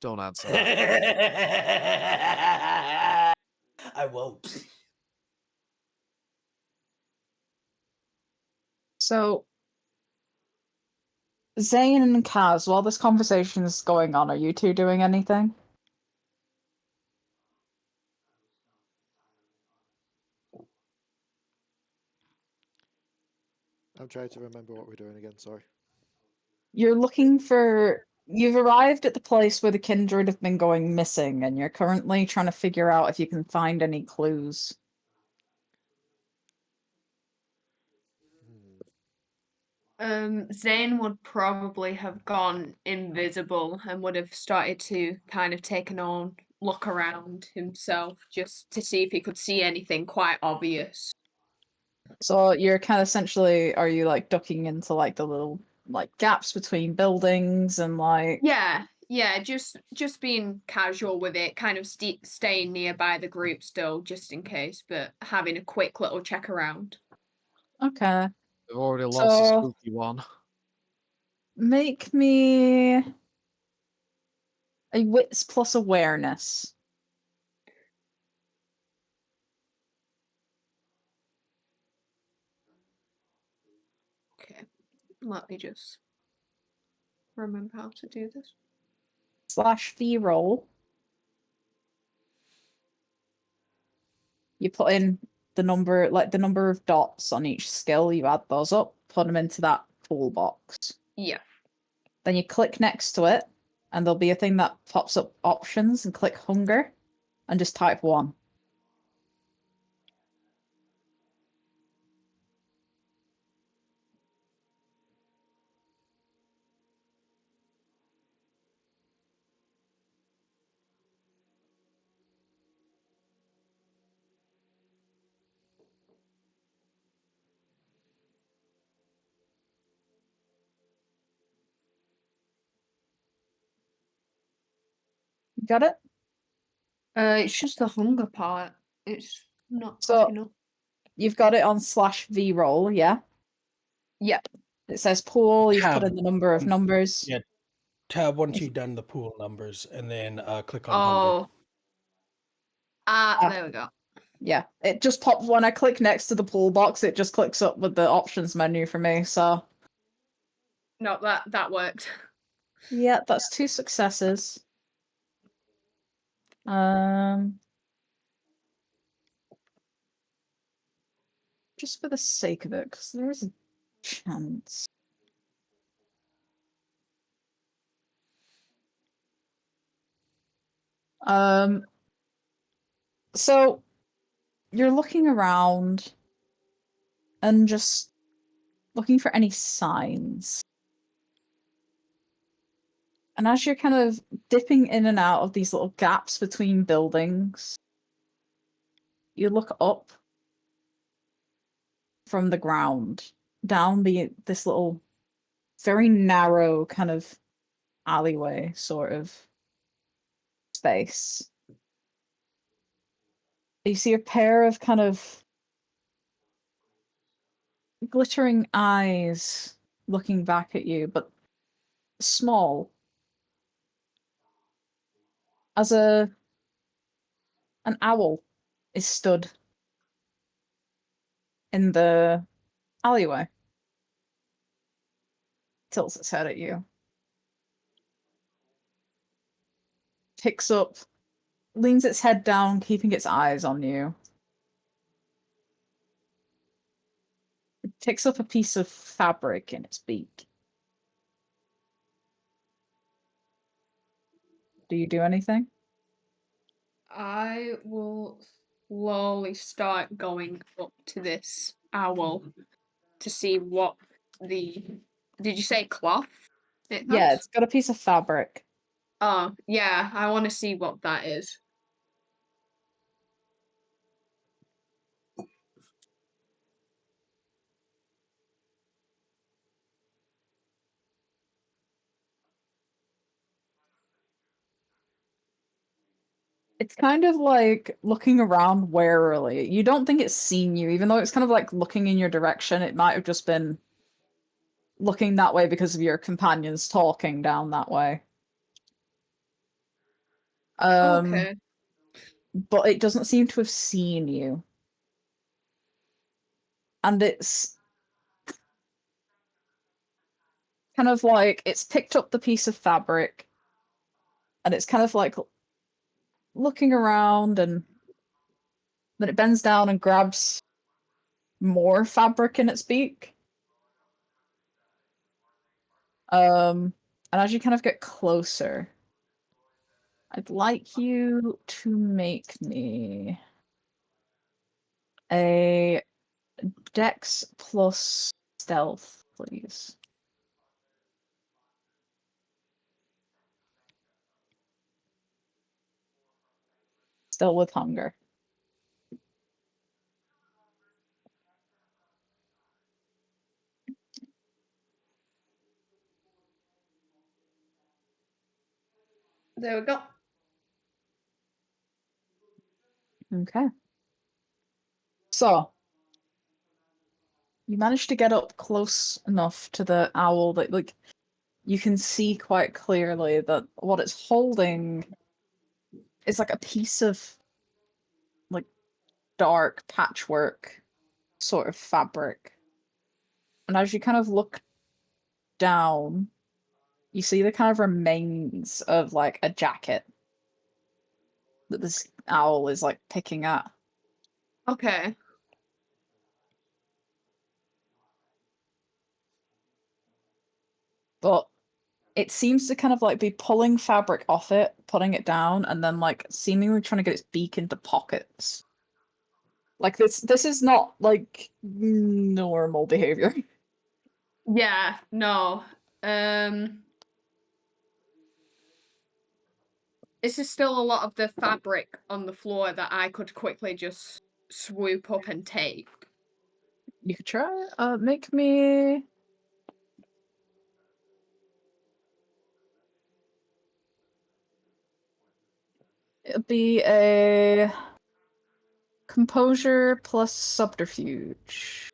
Don't answer that. I won't. So, Zane and Kaz, while this conversation is going on, are you two doing anything? I'm trying to remember what we're doing again, sorry. You're looking for. You've arrived at the place where the kindred have been going missing, and you're currently trying to figure out if you can find any clues. Zane would probably have gone invisible and would have started to kind of take an on look around himself just to see if he could see anything quite obvious. So you're kind of essentially, are you like ducking into like the little like gaps between buildings and like? Yeah, just being casual with it, kind of staying nearby the group still, just in case, but having a quick little check around. Okay. We've already lost a So spooky one. make me a wits plus awareness. Okay, let me just remember how to do this. / V roll. You put in the number, like the number of dots on each skill, you add those up, put them into that toolbox. Yeah. Then you click next to it, and there'll be a thing that pops up options, and click hunger, and just type 1. You got it? It's just the hunger part. It's not So popping up. you've got it on / V roll, yeah? Yep. It says pool, you've put Tab. in the number of numbers. Yeah. Tab once If- you've done the pool numbers, and then click on hunger. Oh. Ah. There we go. Yeah, it just pops when I click next to the pool box, it just clicks up with the options menu for me, so. No, that worked. Yeah, that's 2 successes. Just for the sake of it, because there is a chance. So you're looking around and just looking for any signs. And as you're kind of dipping in and out of these little gaps between buildings, you look up from the ground down this little very narrow kind of alleyway sort of space. You see a pair of kind of glittering eyes looking back at you, but small. As an owl is stood in the alleyway. Tilts its head at you. Picks up, leans its head down, keeping its eyes on you. It picks up a piece of fabric in its beak. Do you do anything? I will slowly start going up to this owl to see what the. Did you say cloth? Yeah, it's got a piece of fabric. Oh, yeah, I want to see what that is. It's kind of like looking around warily. You don't think it's seen you, even though it's kind of like looking in your direction. It might have just been looking that way because of your companions talking down that way. Okay. But it doesn't seem to have seen you. And it's kind of like it's picked up the piece of fabric and it's kind of like looking around, and then it bends down and grabs more fabric in its beak. And as you kind of get closer, I'd like you to make me a Dex plus stealth, please. Still with hunger. There we go. Okay. So, you managed to get up close enough to the owl that, like, you can see quite clearly that what it's holding is like a piece of, like, dark patchwork sort of fabric. And as you kind of look down, you see the kind of remains of, like, a jacket that this owl is, like, picking at. Okay. But it seems to kind of like be pulling fabric off it, putting it down, and then like seemingly trying to get its beak into pockets. Like this is not like normal behavior. Yeah, no. This is still a lot of the fabric on the floor that I could quickly just swoop up and take. You could try. Make me. It'll be a composure plus subterfuge.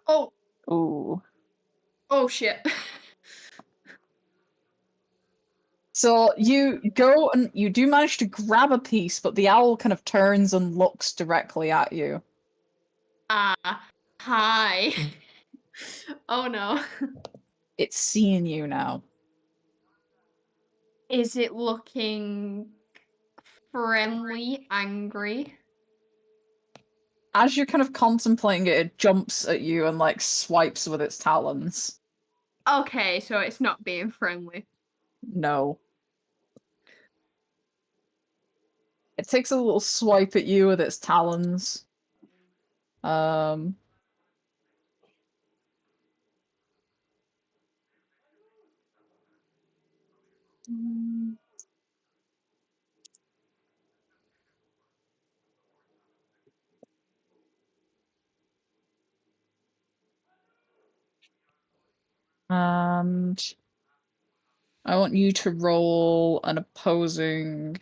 Oh, Ooh. oh shit. So you go and you do manage to grab a piece, but the owl kind of turns and looks directly at you. Hi. Oh no. It's seeing you now. Is it looking friendly, angry? As you're kind of contemplating it, it jumps at you and like swipes with its talons. Okay, so it's not being friendly. No. It takes a little swipe at you with its talons. Um. And I want you to roll an opposing.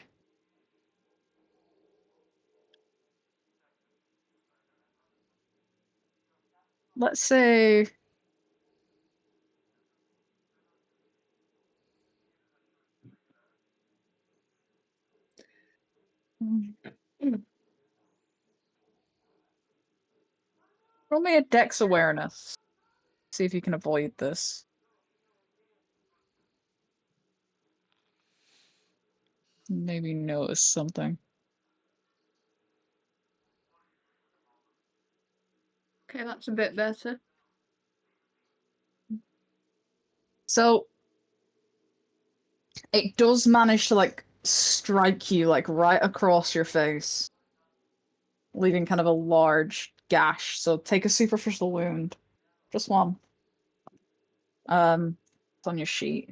Let's say. Roll me a dex awareness. See if you can avoid this. Maybe notice something. Okay, that's a bit better. So it does manage to like strike you like right across your face, leaving kind of a large gash. So take a superficial wound. Just one. It's on your sheet.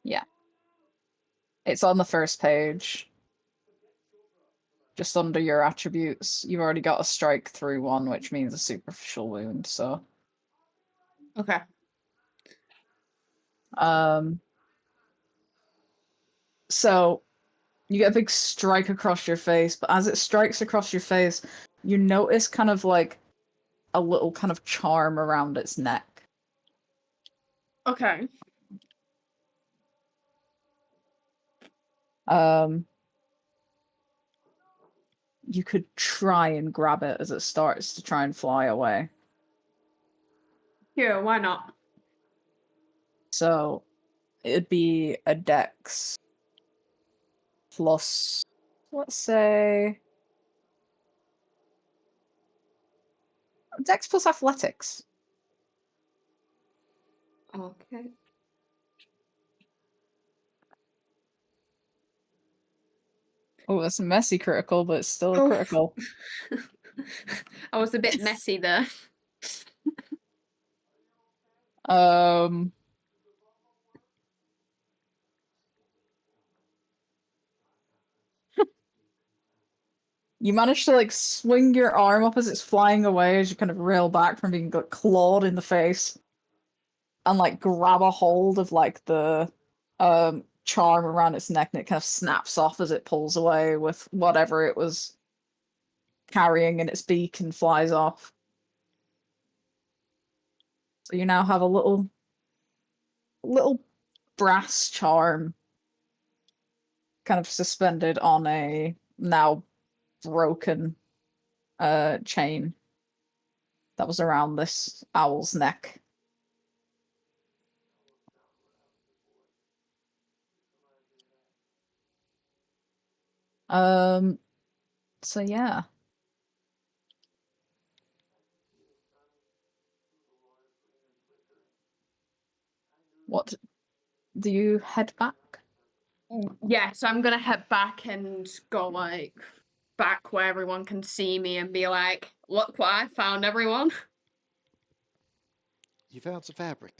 Yeah. It's on the first page. Just under your attributes. You've already got a strike through one, which means a superficial wound, so. Okay. So You get a big strike across your face, but as it strikes across your face, you notice kind of like a little kind of charm around its neck. Okay. You could try and grab it as it starts to try and fly away. Yeah, why not? So it'd be a dex plus, let's say, dex plus athletics. Okay. Oh, that's a messy critical, but it's still a Oh. critical. I was a bit messy there. Um, you manage to like swing your arm up as it's flying away as you kind of reel back from being like, clawed in the face, and like grab a hold of like the charm around its neck, and it kind of snaps off as it pulls away with whatever it was carrying in its beak and flies off. So you now have a little brass charm kind of suspended on a now broken chain that was around this owl's neck. So yeah. What do you head back? Yeah, so I'm gonna head back and go like back where everyone can see me and be like, look what I found, everyone. You found some fabric.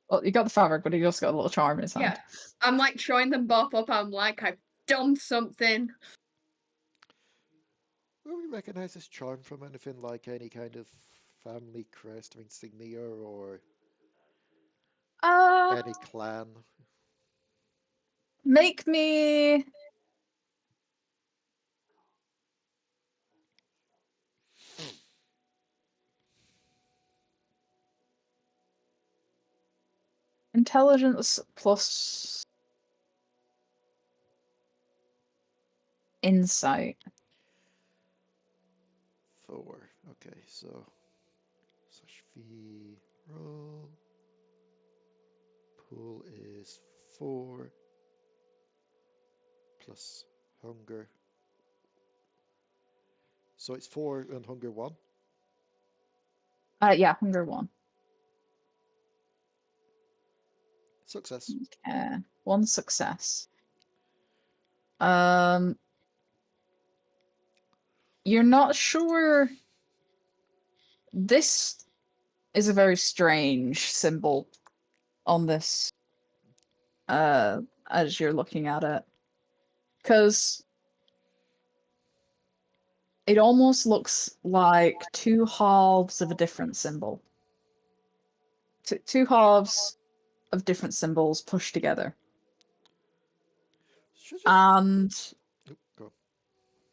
Well, you got the fabric, but he just got a little charm in his hand. Yeah. I'm like showing them both up. I'm like, I've done something. Will we recognize this charm from anything like any kind of family crest or insignia or any clan? Make me intelligence plus insight. 4. Okay, so slash V roll. Pool is 4 plus hunger. So it's 4 and hunger 1. Yeah, hunger 1. Success. Okay, 1 success. You're not sure. This is a very strange symbol on this as you're looking at it. Because it almost looks like two halves of a different symbol. Two halves of different symbols pushed together. Should just... And Oop, go.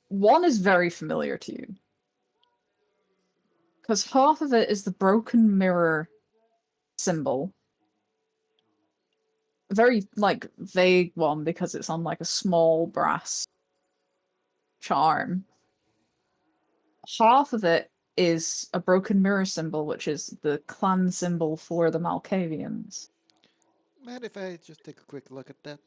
one is very familiar to you. Because half of it is the broken mirror symbol. A very, like, vague one because it's on, like, a small brass charm. Half of it is a broken mirror symbol, which is the clan symbol for the Malkavians. Mind if I just take a quick look at that?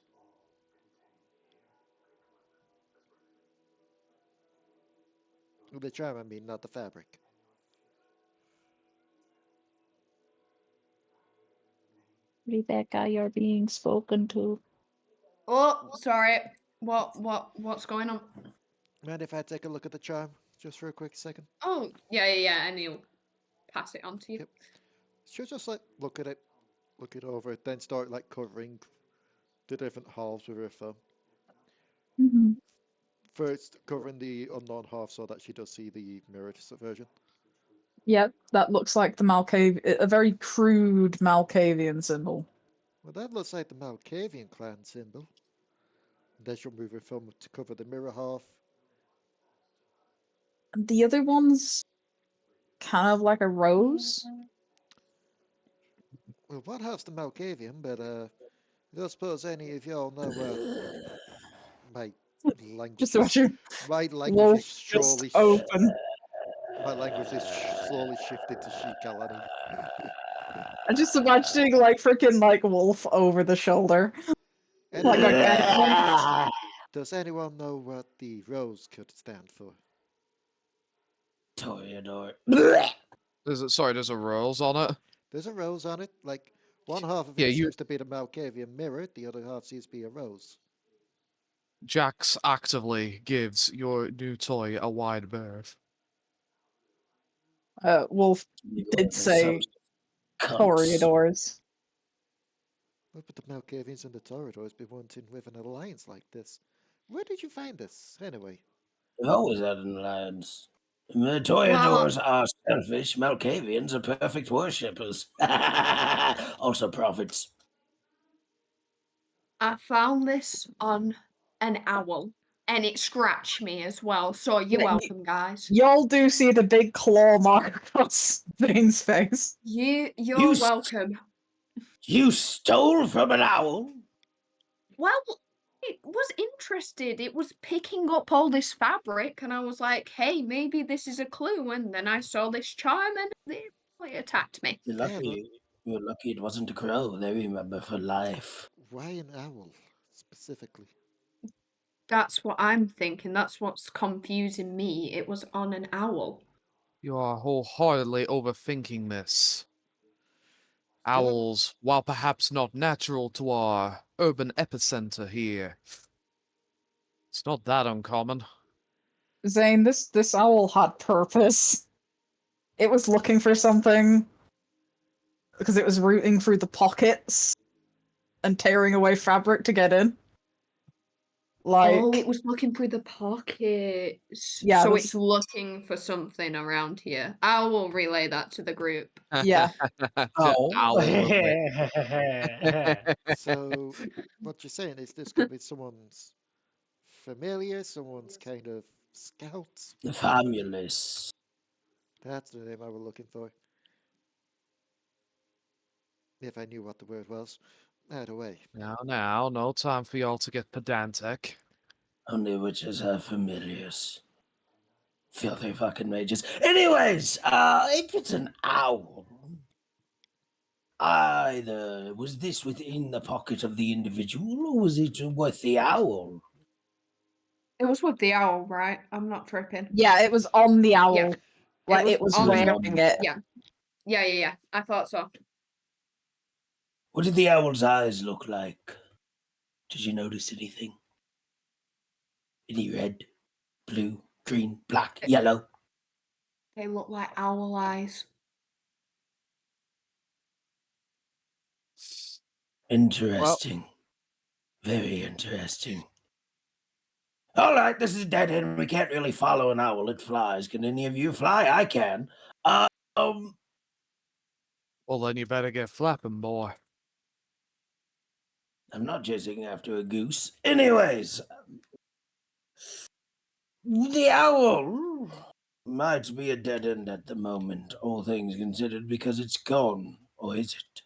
The charm, I mean, not the fabric. Rebecca, you're being spoken to. Oh, sorry. What's going on? Mind if I take a look at the charm just for a quick second? Oh, yeah, and he'll pass it on to you. Yep. Should just like look at it, look it over, then start like covering the different halves with her thumb. Mm-hmm. First, covering the unknown half so that she does see the mirrored version. Yep, that looks like the a very crude Malkavian symbol. Well, that looks like the Malkavian clan symbol. Then she'll move her thumb to cover the mirror half. The other one's kind of like a rose. Well, one half's the Malkavian, but I don't suppose any of y'all know my language Just is imagine my language Wolf is just surely open. my language is slowly shifted to Shikalani. I'm just imagining like freaking like Wolf over the shoulder. Like Anyone, a does anyone know what the rose could stand for? Toreador. There's a rose on it. There's a rose on it. Like one half of Yeah, it you seems to be the Malkavian mirror, the other half seems to be a rose. Jax actively gives your new toy a wide berth. Wolf You did are say cunts. Toreadors. Well, but the Malkavians and the Toreadors be wanting with an alliance like this. Where did you find this, anyway? We've always had an alliance. The Well, Toreadors are selfish. Malkavians are perfect worshippers. Also prophets. I found this on an owl, and it scratched me as well. So you're Yeah, welcome, guys. Y'all do see the big claw mark across Zane's face. You're You s- welcome. You stole from an owl? Well, it was interested. It was picking up all this fabric, and I was like, "Hey, maybe this is a clue." And then I saw this charm, and it attacked me. You're Yeah, but lucky. You're lucky it wasn't a crow. They remember for life. why an owl, specifically? That's what I'm thinking. That's what's confusing me. It was on an owl. You are wholeheartedly overthinking this. Still, Owls, while perhaps not natural to our urban epicenter here, it's not that uncommon. Zane, this owl had purpose. It was looking for something because it was rooting through the pockets and tearing away fabric to get in. Like, Oh, it was looking through the pockets. Yeah, So that's- it's looking for something around here. I will relay that to the group. Yeah. Oh. so what you're saying is this could be someone's familiar, someone's kind of scouts. Famulous. That's the name I was looking for. If I knew what the word was. Either way. Now, no time for y'all to get pedantic. Only witches have familiars. Filthy fucking mages. Anyways, if it's an owl, either was this within the pocket of the individual or was it with the owl? It was with the owl, right? I'm not tripping. Yeah, it was on the owl. Yeah. Like, it was on the- wearing it. Yeah. Yeah. I thought so. What did the owl's eyes look like? Did you notice anything? Any red, blue, green, black, yellow? They look like owl eyes. Interesting. Very interesting. All right, this is a dead end. We can't really follow an owl. It flies. Can any of you fly? I can. Well, then you better get flapping, boy. I'm not chasing after a goose. Anyways, the owl might be a dead end at the moment, all things considered, because it's gone. Or is it?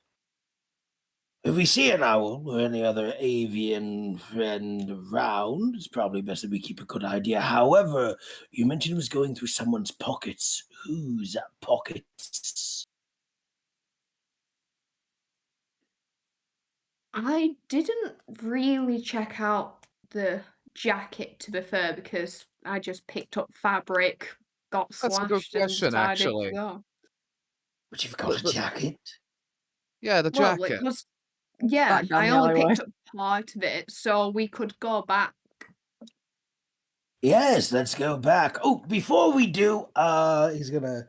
If we see an owl or any other avian friend around, it's probably best that we keep a good idea. However, you mentioned it was going through someone's pockets. Whose pockets? I didn't really check out the jacket, to be fair, because I just picked up fabric, got That's a good slashed, and question, decided actually. to go. But you've got a jacket. Yeah, the Well, jacket. it was. Yeah, Back down I the only alleyway. picked up part of it, so we could go back. Yes, let's go back. Oh, before we do, he's gonna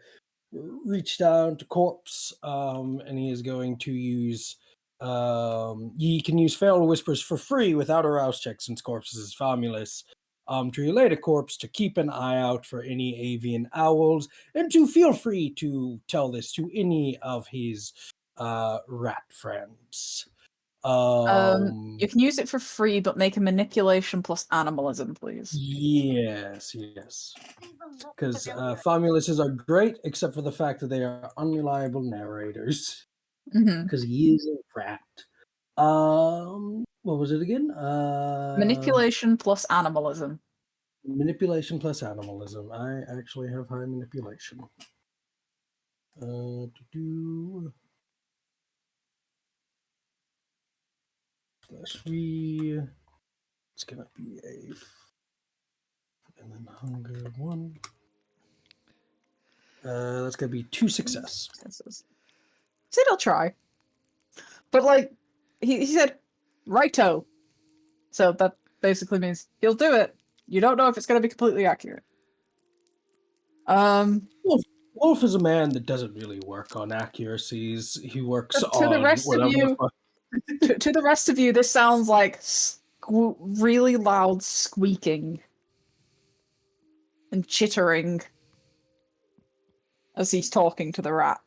reach down to corpse, and he is going to use. He can use Feral Whispers for free without a rouse check since corpse is famulous. To relate a corpse to keep an eye out for any avian owls, and to feel free to tell this to any of his rat friends. You can use it for free, but make a manipulation plus animalism, please. Yes. Because Famuluses are great, except for the fact that they are unreliable narrators. Mm-hmm. Because he is a rat. What was it again? Manipulation plus animalism. Manipulation plus animalism. I actually have high manipulation. /3. It's gonna be a, and then hunger 1. That's gonna be 2 success. Said he'll try, but like he said, righto. So that basically means he'll do it. You don't know if it's going to be completely accurate. Wolf is a man that doesn't really work on accuracies. He works to on the rest of you. To the rest of you, this sounds like really loud squeaking and chittering as he's talking to the rat.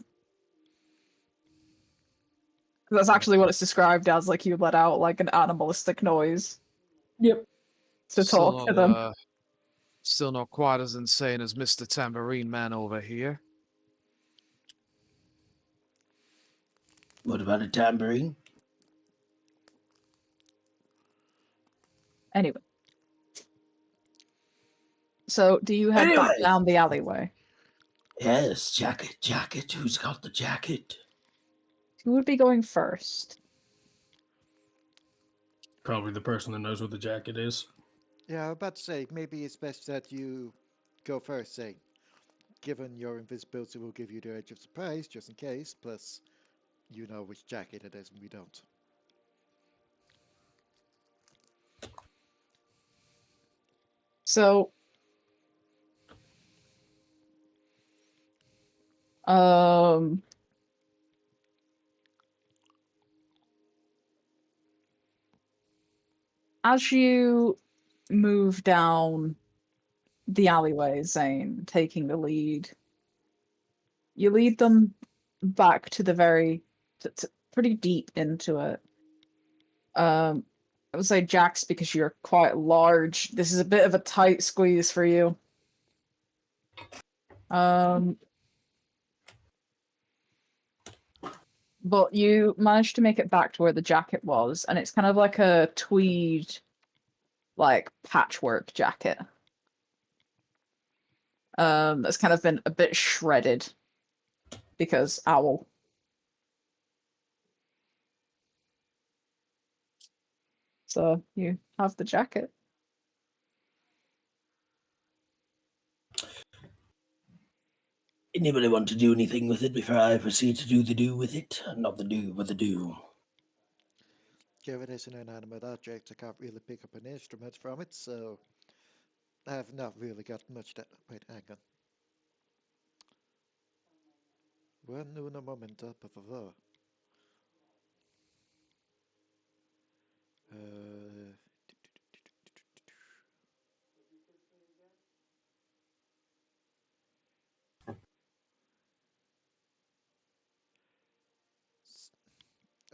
That's actually what it's described as. Like you let out like an animalistic noise. Yep. To talk to them. Still not quite as insane as Mr. Tambourine Man over here. What about a tambourine? Anyway. So, do you head back down the alleyway? Yes, jacket. Who's got the jacket? Who would be going first? Probably the person that knows what the jacket is. Yeah, I was about to say, maybe it's best that you go first, Zane. Given your invisibility will give you the edge of surprise, just in case, plus you know which jacket it is and we don't. So, as you move down the alleyway, Zane, taking the lead, you lead them back to the pretty deep into it. I would say Jax, because you're quite large, this is a bit of a tight squeeze for you. But you managed to make it back to where the jacket was, and it's kind of like a tweed, like patchwork jacket. That's kind of been a bit shredded because owl. So you have the jacket. Anybody want to do anything with it before I proceed to do the do with it? Not the do, but the do. Given it's an inanimate object, I can't really pick up an instrument from it, so I have not really got much that. Wait, hang on. One una momento, por favor.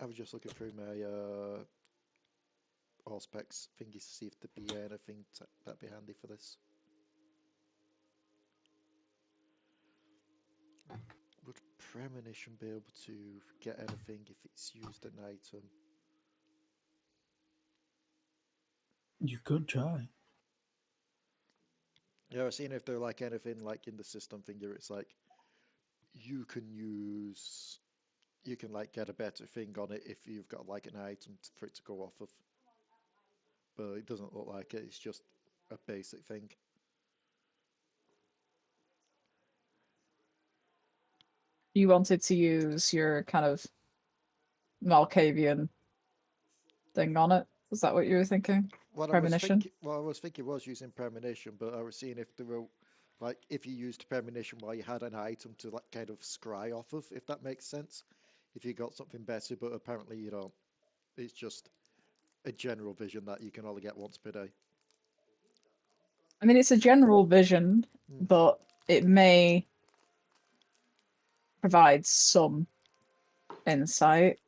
I was just looking through my all specs thingies to see if there'd be anything that'd be handy for this. Would premonition be able to get anything if it's used an item? You could try. Yeah, I've seen if they're like anything like in the system thing here, it's like you can like get a better thing on it if you've got like an item for it to go off of. But it doesn't look like it, it's just a basic thing. You wanted to use your kind of Malkavian thing on it? Is that what you were thinking? Premonition? What I was thinking was using premonition, but I was seeing if there were like if you used premonition while you had an item to like kind of scry off of, if that makes sense. If you got something better, but apparently you don't. It's just a general vision that you can only get once per day. I mean, it's a general vision, but it may provide some insight.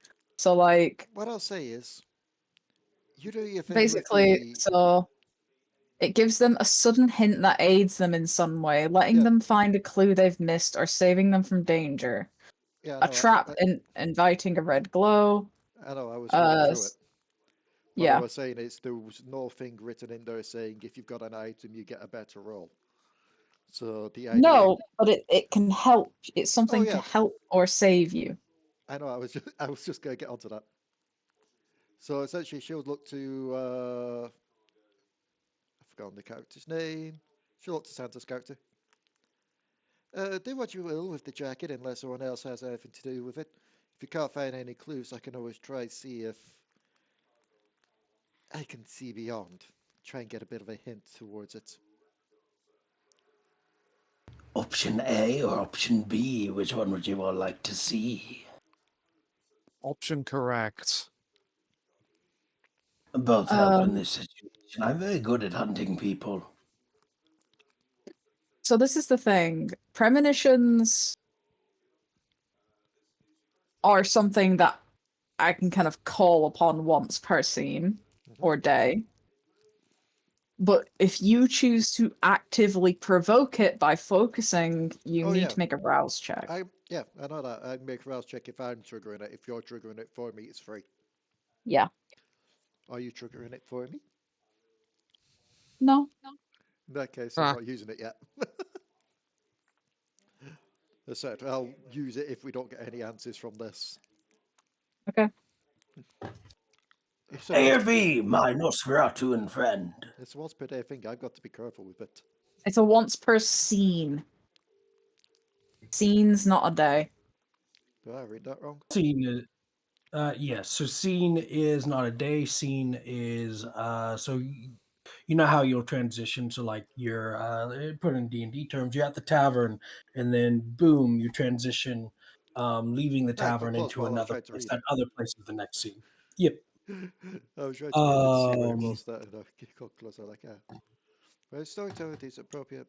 So like What I'll say is, you do your thing with basically, the. so it gives them a sudden hint that aids them in some way, letting Yeah, them find a clue they've missed or saving them from danger. yeah, A trap inviting a red glow. I know. I was reading through it. What I Yeah. was saying is there was nothing written in there saying if you've got an item you get a better roll. So the idea. No, but it can help. It's Oh something to yeah, help or save you. I know. I was just gonna get onto that. So essentially, she'll look to. I've forgotten the character's name. She'll look to Santa's character. Do what you will with the jacket unless someone else has anything to do with it. If you can't find any clues, I can always try see if I can see beyond. Try and get a bit of a hint towards it. Option A or option B? Which one would you all like to see? Option correct. Both help in Um, this situation. I'm very good at hunting people. so this is the thing. Premonitions are something that I can kind of call upon once per scene Mhm. or day. But if you choose to actively provoke it by focusing, you Oh need yeah, to make a rouse check. I know that. I make a rouse check if I'm triggering it. If you're triggering it for me, it's free. Yeah. Are you triggering it for me? No. In that case, I'm Ah, not using it yet. That's it. I'll use it if we don't get any answers from this. Okay. So A or B, my Nosferatu and friend. it's a once per day thing. I've got to be careful with it. It's a once per scene. Scene's not a day. Did I read that wrong? Scene is, yes. So scene is not a day. Scene is you know how you'll transition to like your put in D&D terms. You're at the tavern, and then boom, you transition, leaving the Right, but tavern close into while I was another trying to place. read That it. other place is the next scene. Yep. I was trying to read it to see where it Um, was that and I got closer like where storytelling is appropriate.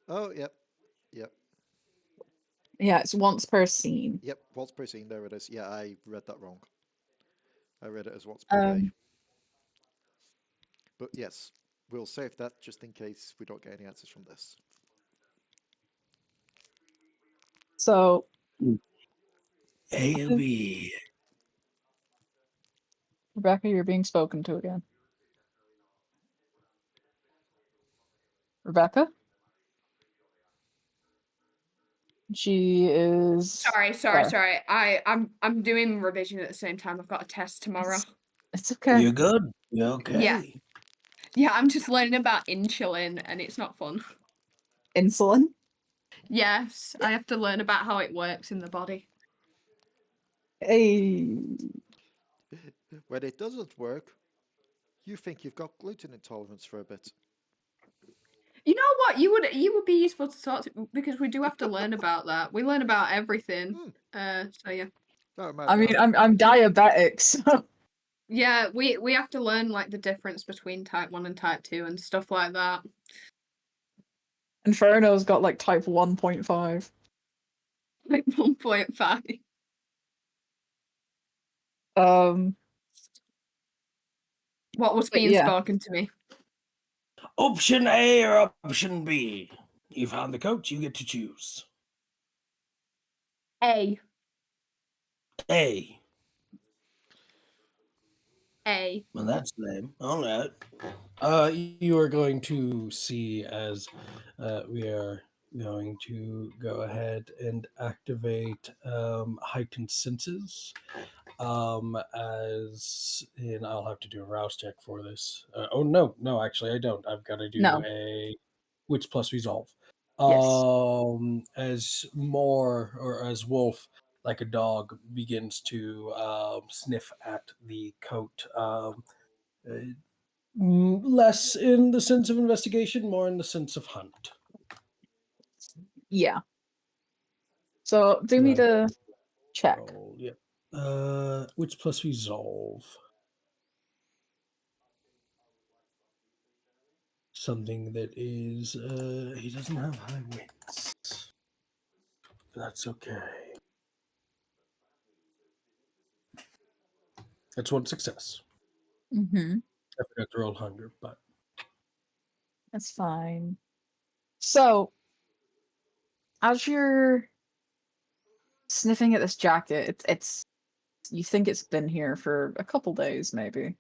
Oh yep, yep, Yeah, it's once per scene. yep. Once per scene, there it is. Yeah, I read that wrong. I read it as once per day. Um, But yes, we'll save that just in case we don't get any answers from this. so A or B. Rebecca, you're being spoken to again. Rebecca? She is Sorry. I'm doing revision at the same time. I've got a test tomorrow. It's okay. You're good. You're okay. Yeah. Yeah, I'm just learning about insulin and it's not fun. Insulin? Yes, I have to learn about how it works in the body. Hey. When it doesn't work, you think you've got gluten intolerance for a bit. You know what? You would be useful to talk to because we do have to learn about that. We learn about everything. So yeah. That I reminds me, mean, I'm diabetic, so Yeah, we have to learn like the difference between type 1 and type 2 and stuff like that. Inferno's got like type 1.5. Like 1.5. What was But being yeah. spoken to me? Option A or option B? You found the coach, you get to choose. A. A. A. Well, that's lame. All right. You are going to see as we are going to go ahead and activate heightened senses. As and I'll have to do a rouse check for this. Oh no, actually I don't. I've got to do No. a wits plus resolve. Yes. As more or as Wolf, like a dog, begins to sniff at the coat. Uh, Less in the sense of investigation, more in the sense of hunt. Yeah. So do me Right. the check. Roll, yep. Wits plus resolve. Something that is he doesn't have high wits. That's okay. That's one success. Mm-hmm. I forgot to roll hunger, but That's fine. So, as you're sniffing at this jacket, it's you think it's been here for a couple days, maybe.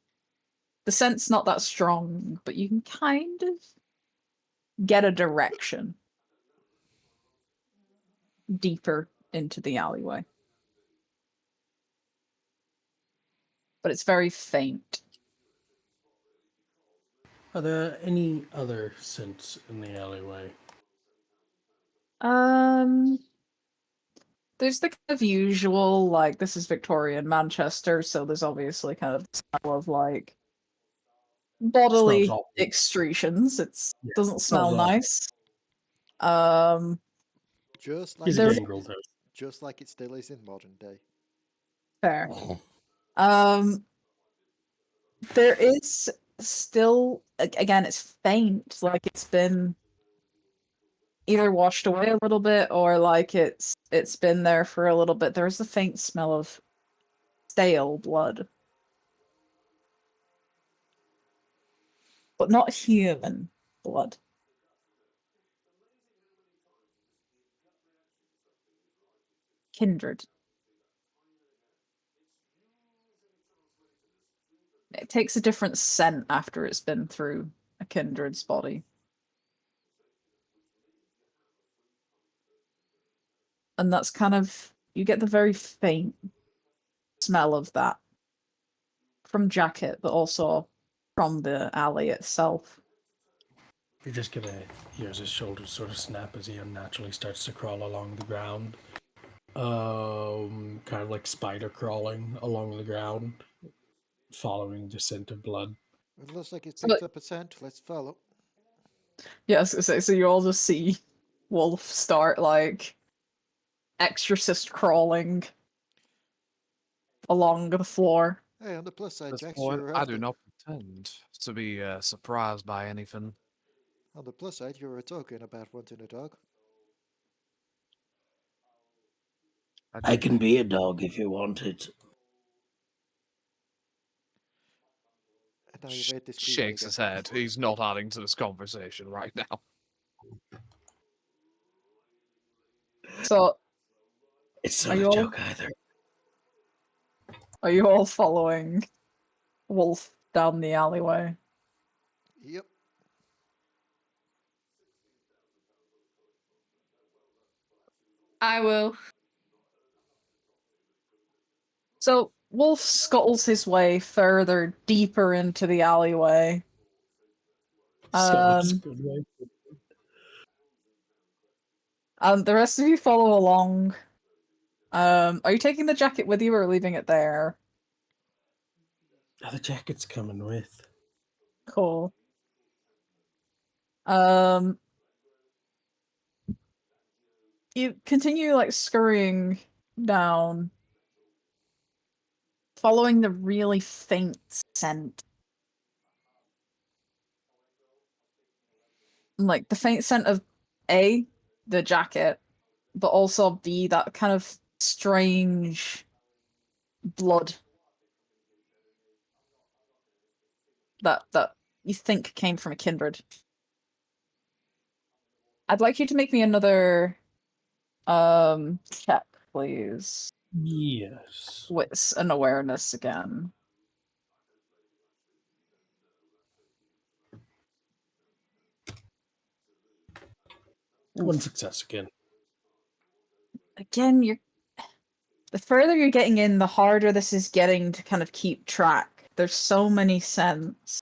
The scent's not that strong, but you can kind of get a direction deeper into the alleyway. But it's very faint. are there any other scents in the alleyway? There's the kind of usual, like, this is Victorian Manchester, so there's obviously kind of the smell of, like, Smells bodily awful. excretions. It Yeah, doesn't smells smell awful. nice. Um, Just like He's a There- gangrel, though. just like it still is in modern day. fair. Um, there is still, again, it's faint, like it's been either washed away a little bit or like it's been there for a little bit. There's a faint smell of stale blood. But not human blood. Kindred. It takes a different scent after it's been through a kindred's body. And that's kind of, you get the very faint smell of that from Jacket, but also from the alley itself. You're just gonna hear his shoulders sort of snap as he unnaturally starts to crawl along the ground. Kind of like spider crawling along the ground, following the scent of blood. It looks like it's So, picked up a scent. Let's follow. yeah, so you all just see Wolf start, like, exorcist crawling along the floor. Hey, on the plus side, At this Jax, point, you're I of do the, not pretend to be surprised by anything. on the plus side, you're a token about wanting a dog. I can be a dog if you want it. And now you wait discreetly Shakes again. his head. He's not adding to this conversation right now. So, It's Are not a you all- joke either. are you all following Wolf down the alleyway? Yep. I will. So Wolf scuttles his way further deeper into the alleyway. Scott's Um, good way. and the rest of you follow along. Are you taking the jacket with you or leaving it there? Oh, the jacket's coming with. Cool. Um, you continue like scurrying down, following the really faint scent. Like the faint scent of A, the jacket, but also B, that kind of strange blood that you think came from a kindred. I'd like you to make me another check, please. Yes. Wits and awareness again. One success again. Again, you're the further you're getting in, the harder this is getting to kind of keep track. There's so many scents.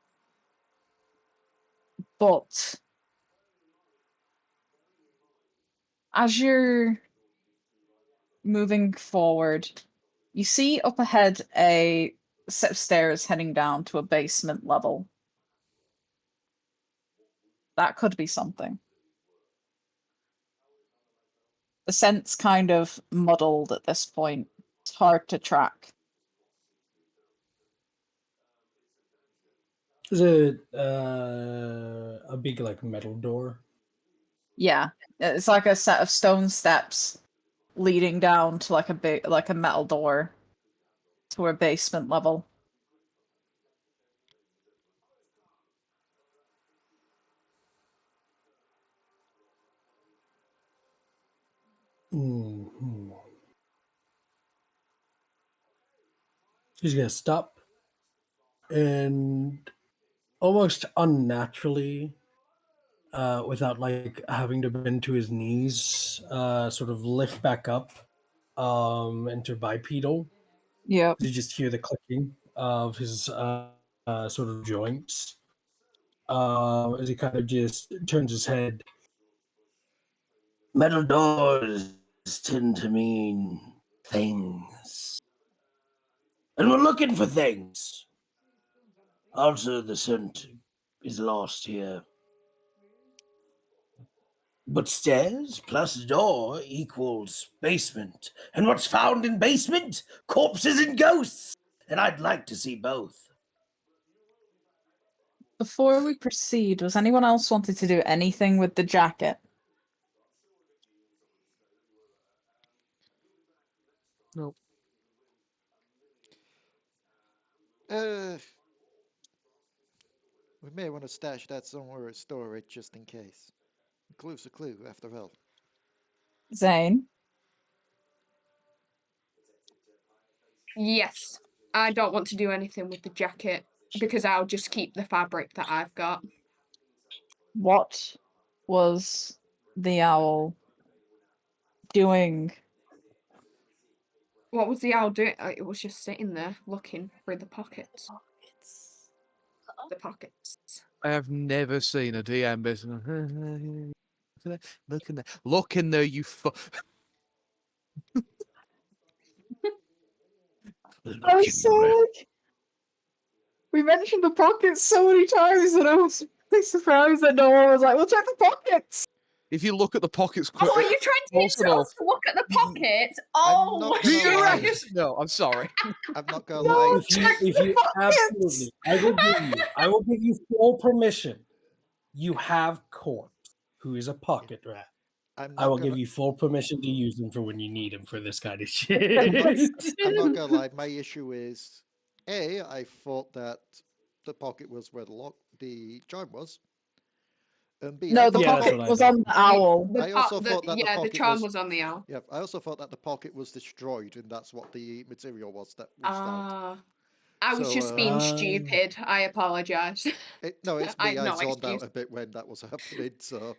But as you're moving forward, you see up ahead a set of stairs heading down to a basement level. That could be something. The scent's kind of muddled at this point. It's hard to track. Is it a big like metal door? Yeah, it's like a set of stone steps leading down to like a metal door to a basement level. Mhm. He's gonna stop and almost unnaturally, without like having to bend to his knees, sort of lift back up, into bipedal. Yep. You just hear the clicking of his sort of joints as he kind of just turns his head. Metal doors tend to mean things, and we're looking for things. Also, the scent is lost here. But stairs plus door equals basement. And what's found in basement? Corpses and ghosts. And I'd like to see both. Before we proceed, was anyone else wanted to do anything with the jacket? Nope. We may want to stash that somewhere or store it just in case. A clue's a clue, after all. Zane? Yes. I don't want to do anything with the jacket because I'll just keep the fabric that I've got. What was the owl doing? What was the owl doing? It was just sitting there looking through the pockets. The pockets. I have never seen a DM business. Look in there, you I said we mentioned the pockets so many times that I was really surprised that no one was like, "We'll check the pockets." If you look at the pockets Oh, you're trying to close get us enough, to look at the you- pockets? I'm Oh, not do gonna you lie. reckon? No, I'm sorry. I'm not gonna No, lie. check If the you pockets! absolutely, I will give you full permission. You have Corpse, who is a pocket rat. I'm I not will give gonna. you full permission to use them for when you need them for this kind of I'm not shit. gonna lie. My issue is, I thought that the pocket was where the charm was, and B, I No, the thought Yeah, the that's pocket what I was thought. on the owl. I also thought that the yeah, the pocket charm was. was on the owl. Yeah, I also thought that the pocket was destroyed, and that's what the material was that was found. Ah, I was So, just being stupid. I apologize. no, it's I me. have I no zoned out excuse. a bit when that was happening. So,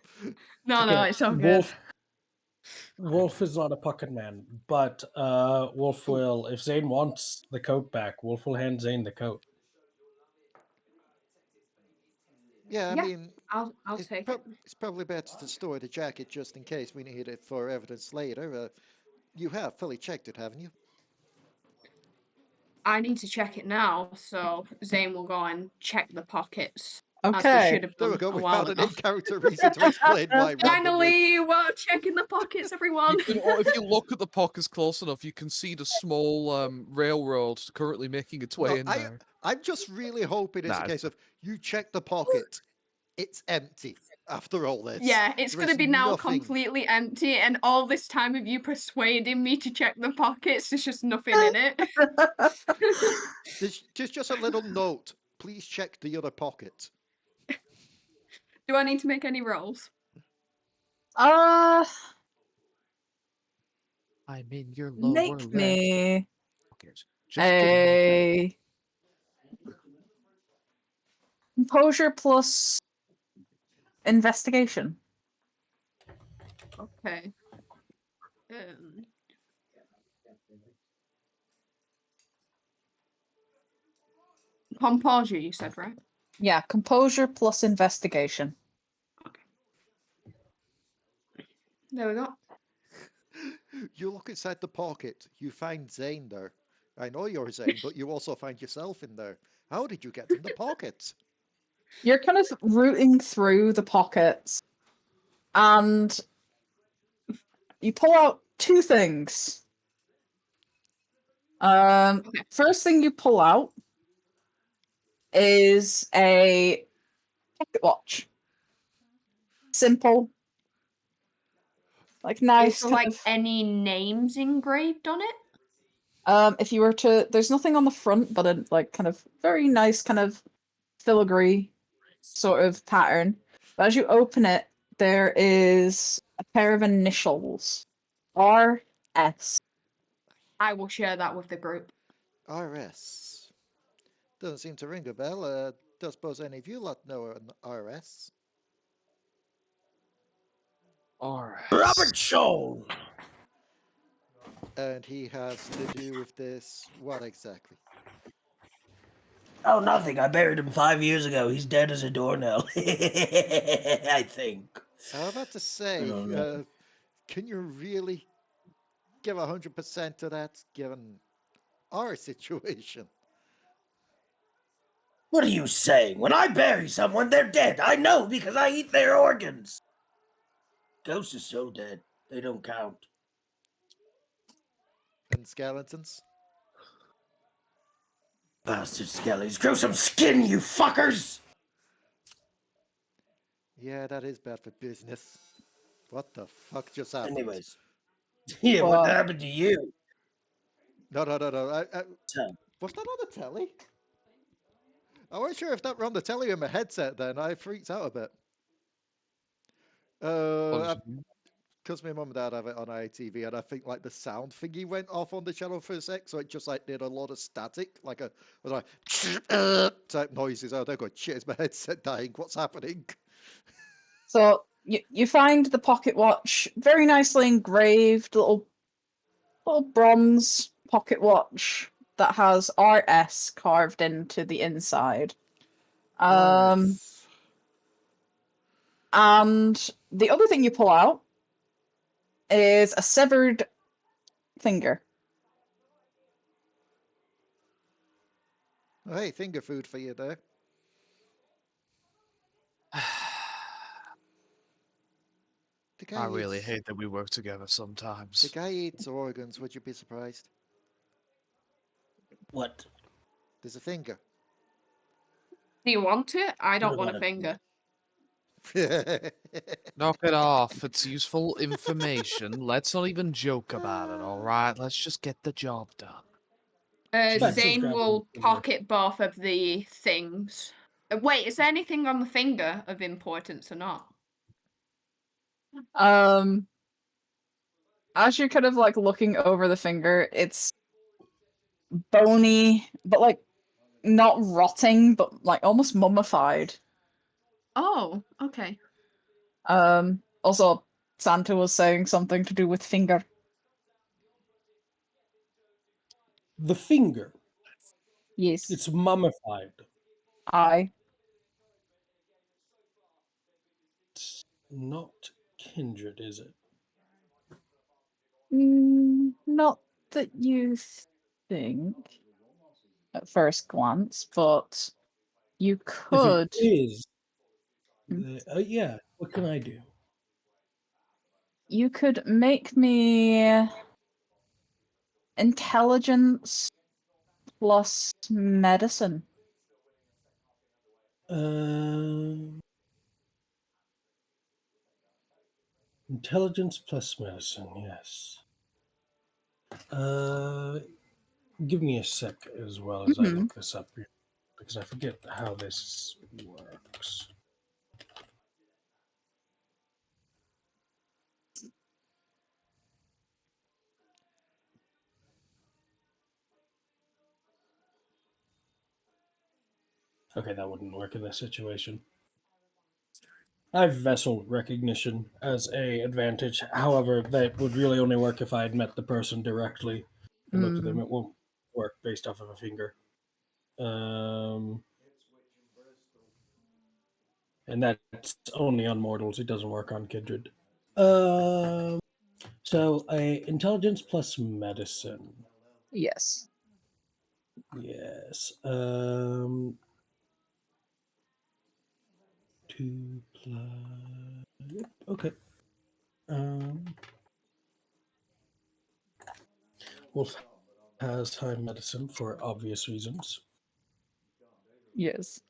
No, no, Okay, it's all good. Wolf is not a pocket man, but Wolf will, if Zane wants the coat back, Wolf will hand Zane the coat. yeah, I Yeah, mean, I'll take it. it's probably better to store the jacket just in case we need it for evidence later. You have fully checked it, haven't you? I need to check it now, so Zane will go and check the pockets. As we Okay. should have There we done go. a We while found an ago. in-character reason to explain why randomly. Finally, we're checking the pockets, everyone. If you look at the pockets close enough, you can see the small railroad currently making its way No, in there. I'm just really hoping it's a Nah, case of you check the pocket, it's empty after all this. Yeah, it's There going to is be now nothing. completely empty, and all this time of you persuading me to check the pockets, there's just nothing in it. There's just a little note. Please check the other pocket. Do I need to make any rolls? I'm in your lower Make left me pocket. Just kidding. a composure plus investigation. Okay. Composure, you said, right? Yeah, composure plus investigation. There we go. You look inside the pocket. You find Zane there. I know you're Zane, but you also find yourself in there. How did you get in the pocket? You're kind of rooting through the pockets, and you pull out two things. First thing you pull out is a pocket watch. Simple. Like Is nice there kind like any names engraved on it? if you were to, there's nothing on the front, but a like kind of very nice kind of filigree sort of pattern. But as you open it, there is a pair of initials, RS. I will share that with the group. RS. Doesn't seem to ring a bell. Don't suppose any of you lot know an RS? Alright. Robert Shaw. And he has to do with this, what exactly? Oh, nothing. I buried him 5 years ago. He's dead as a doornail. I think. I was about to I say, don't know. can you really give 100% to that, given our situation? What are you saying? When I bury someone, they're dead. I know because I eat their organs. Ghosts are so dead. They don't count. And skeletons? Bastard skellies. Grow some skin, you fuckers! Yeah, that is bad for business. What the fuck just happened? Anyways. Yeah, what But happened to you? No, no, no, no. Tell Was that on the telly? I wasn't sure if that were on the telly in my headset then. I freaked out a bit. Because my mum and dad have it on ITV, and I think like the sound thingy went off on the channel for a sec, so it just like did a lot of static, like a like type noises. Oh, they're going, shit, is my headset dying? What's happening? so you find the pocket watch, very nicely engraved, little bronze pocket watch that has RS carved into the inside. RS. And the other thing you pull out is a severed finger. Oh, hey, finger food for you there. The guy I really eats. hate that we work together The sometimes. guy eats organs. Would you be surprised? what? There's a finger. Do you want it? I don't What want about a a finger. Knock it off. It's useful information. Let's not even joke about it, alright? Let's just get the job done. Baxter's Zane grabbing will the finger. pocket both of the things. Wait, is there anything on the finger of importance or not? As you're kind of like looking over the finger, it's bony, but like not rotting, but like almost mummified. Oh, okay. Also, Santa was saying something to do with finger. The finger. Yes. It's mummified. I. It's not kindred, is it? Not that you think at first glance, but you If it could. is, yeah. What can I do? You could make me intelligence plus medicine. Intelligence plus medicine. Yes. Give me a sec as well as I Mhm. look this up here, because I forget how this works. Okay, that wouldn't work in this situation. I have vessel recognition as a advantage. However, that would really only work if I had met the person directly and looked at them. It won't work based off of a finger. And that's only on mortals. It doesn't work on kindred. So a intelligence plus medicine. Yes. Yes. 2 plus. Yep. Okay. Wolf has high medicine for obvious reasons. Yes.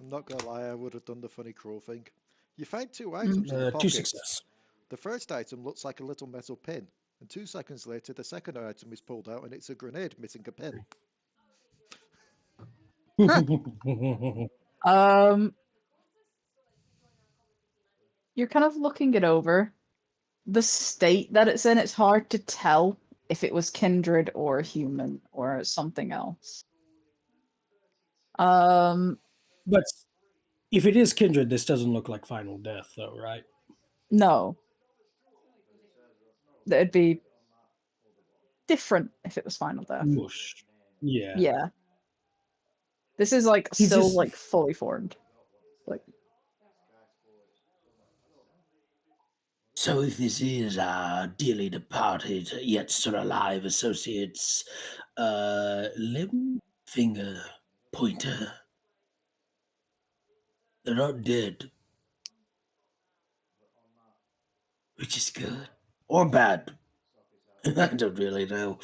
I'm not gonna lie, I would have done the funny crow thing. You find two items in the 2 pockets. success. The first item looks like a little metal pin, and 2 seconds later, the second item is pulled out and it's a grenade missing a pin. You're kind of looking it over. The state that it's in, it's hard to tell if it was kindred or human or something else. But if it is kindred, this doesn't look like final death, though, right? No. It'd be different if it was final death. Mush. Yeah. Yeah. This is like He's still just- like fully formed. Like So if this is our dearly departed yet still alive associate's limb, finger, pointer, they're not dead. Which is good. Or bad. I don't really know.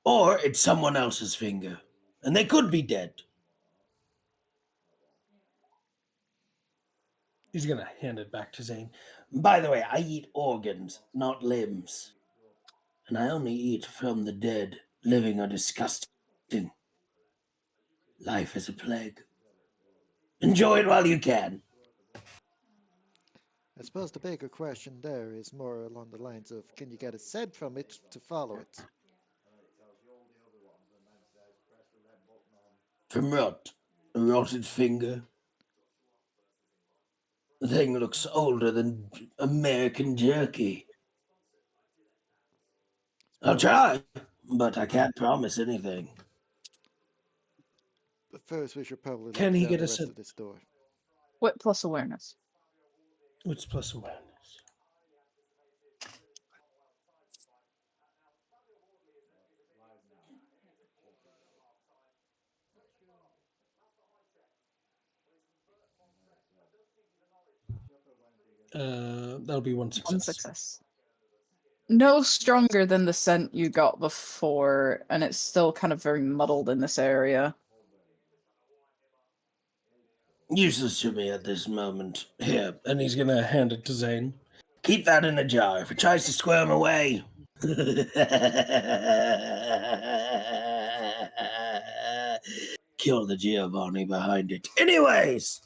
Or it's someone else's finger. And they could be dead. He's gonna hand it back to Zane. By the way, I eat organs, not limbs. And I only eat from the dead. Living are disgusting. Life is a plague. Enjoy it while you can. I suppose the bigger question there is more along the lines of, can you get a scent from it to follow it? From rot. A rotted finger. The thing looks older than American jerky. I'll try, but I can't promise anything. But first, we should probably Can lock he down get the a rest scent? of this door. wit plus awareness. What's plus awareness? That'll be one success. One success. No stronger than the scent you got before, and it's still kind of very muddled in this area. Useless to me at this moment. Here, and he's gonna hand it to Zane. Keep that in a jar. If it tries to squirm away. Kill the Giovanni behind it. Anyways!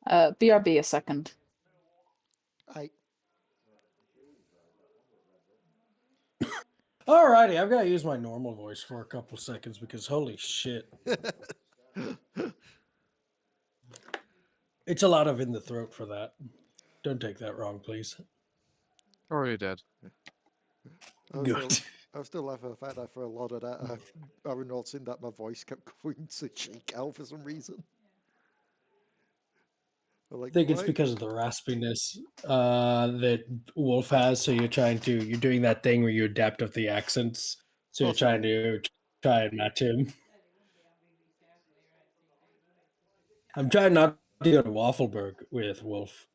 BRB a second. Alrighty, I've got to use my normal voice for a couple seconds because holy shit. It's a lot of in the throat for that. Don't take that wrong, please. Or are you dead? Good. I was still laughing at the fact that for a lot of that, I was noticing that my voice kept going to cheek out for some reason. I think it's because of the raspiness that Wolf has. So you're doing that thing where you adapt of the accents. So you're trying to and match him. I'm trying not to go to Waffleberg with Wolf.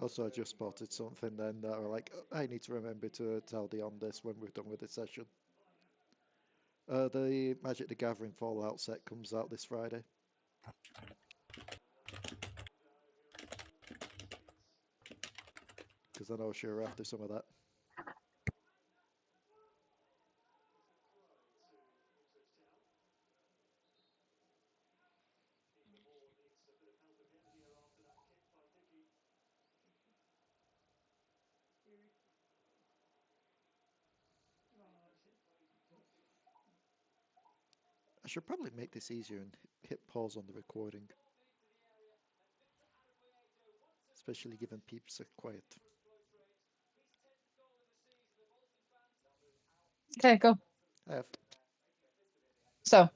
Also, I just spotted something then that I like, I need to remember to tell Dion this when we're done with this session. The Magic the Gathering Fallout set comes out this Friday. Because I know you're after some of that. I should probably make this easier and hit pause on the recording. Especially given peeps are quiet. Okay, go. I have. So,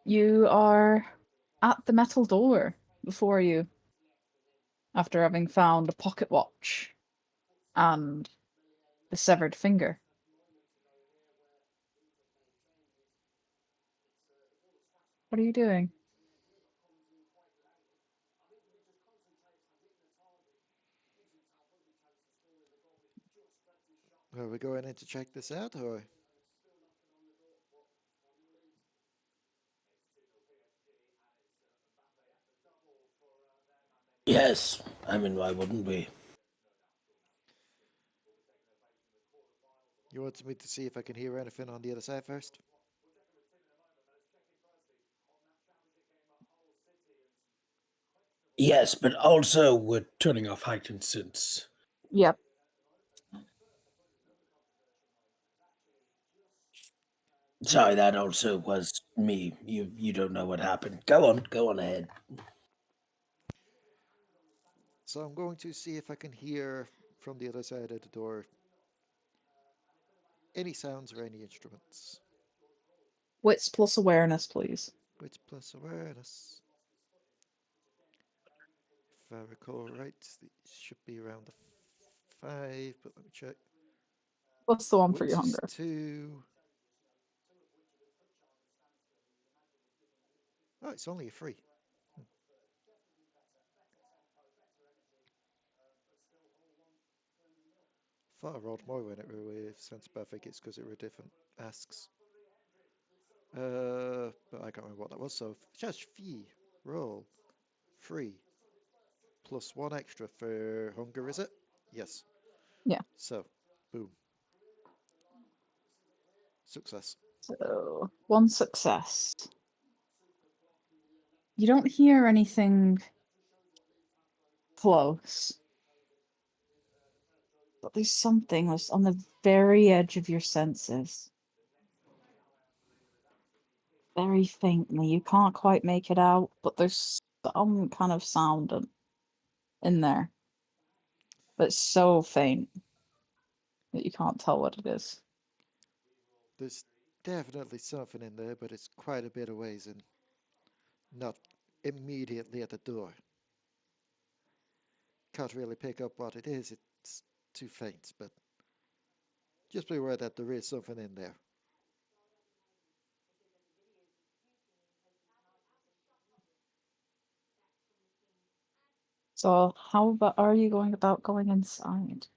you are at the metal door before you, after having found a pocket watch and the severed finger. What are you doing? Are we going in to check this out, or? Yes, I mean, why wouldn't we? You want me to see if I can hear anything on the other side first? Yes, but also we're turning off heightened sense. Yep. Sorry, that also was me. You don't know what happened. Go on ahead. So I'm going to see if I can hear from the other side of the door any sounds or any instruments. Wits plus awareness, please. Wits plus awareness. If I recall right, it should be around the 5, but let me check. What's the one for Wits your is hunger? 2. Oh, it's only a 3. Thought I rolled more when it were with sense, but I think it's because it were different asks. But I can't remember what that was. So just fee roll 3 plus 1 extra for hunger, is it? Yes. Yeah. So, boom. Success. So, one success. You don't hear anything close. But there's something that's on the very edge of your senses. Very faintly. You can't quite make it out, but there's some kind of sound in there. But it's so faint that you can't tell what it is. There's definitely something in there, but it's quite a bit of ways and not immediately at the door. Can't really pick up what it is, it's too faint, but just be aware that there is something in there. So how about are you going about going inside?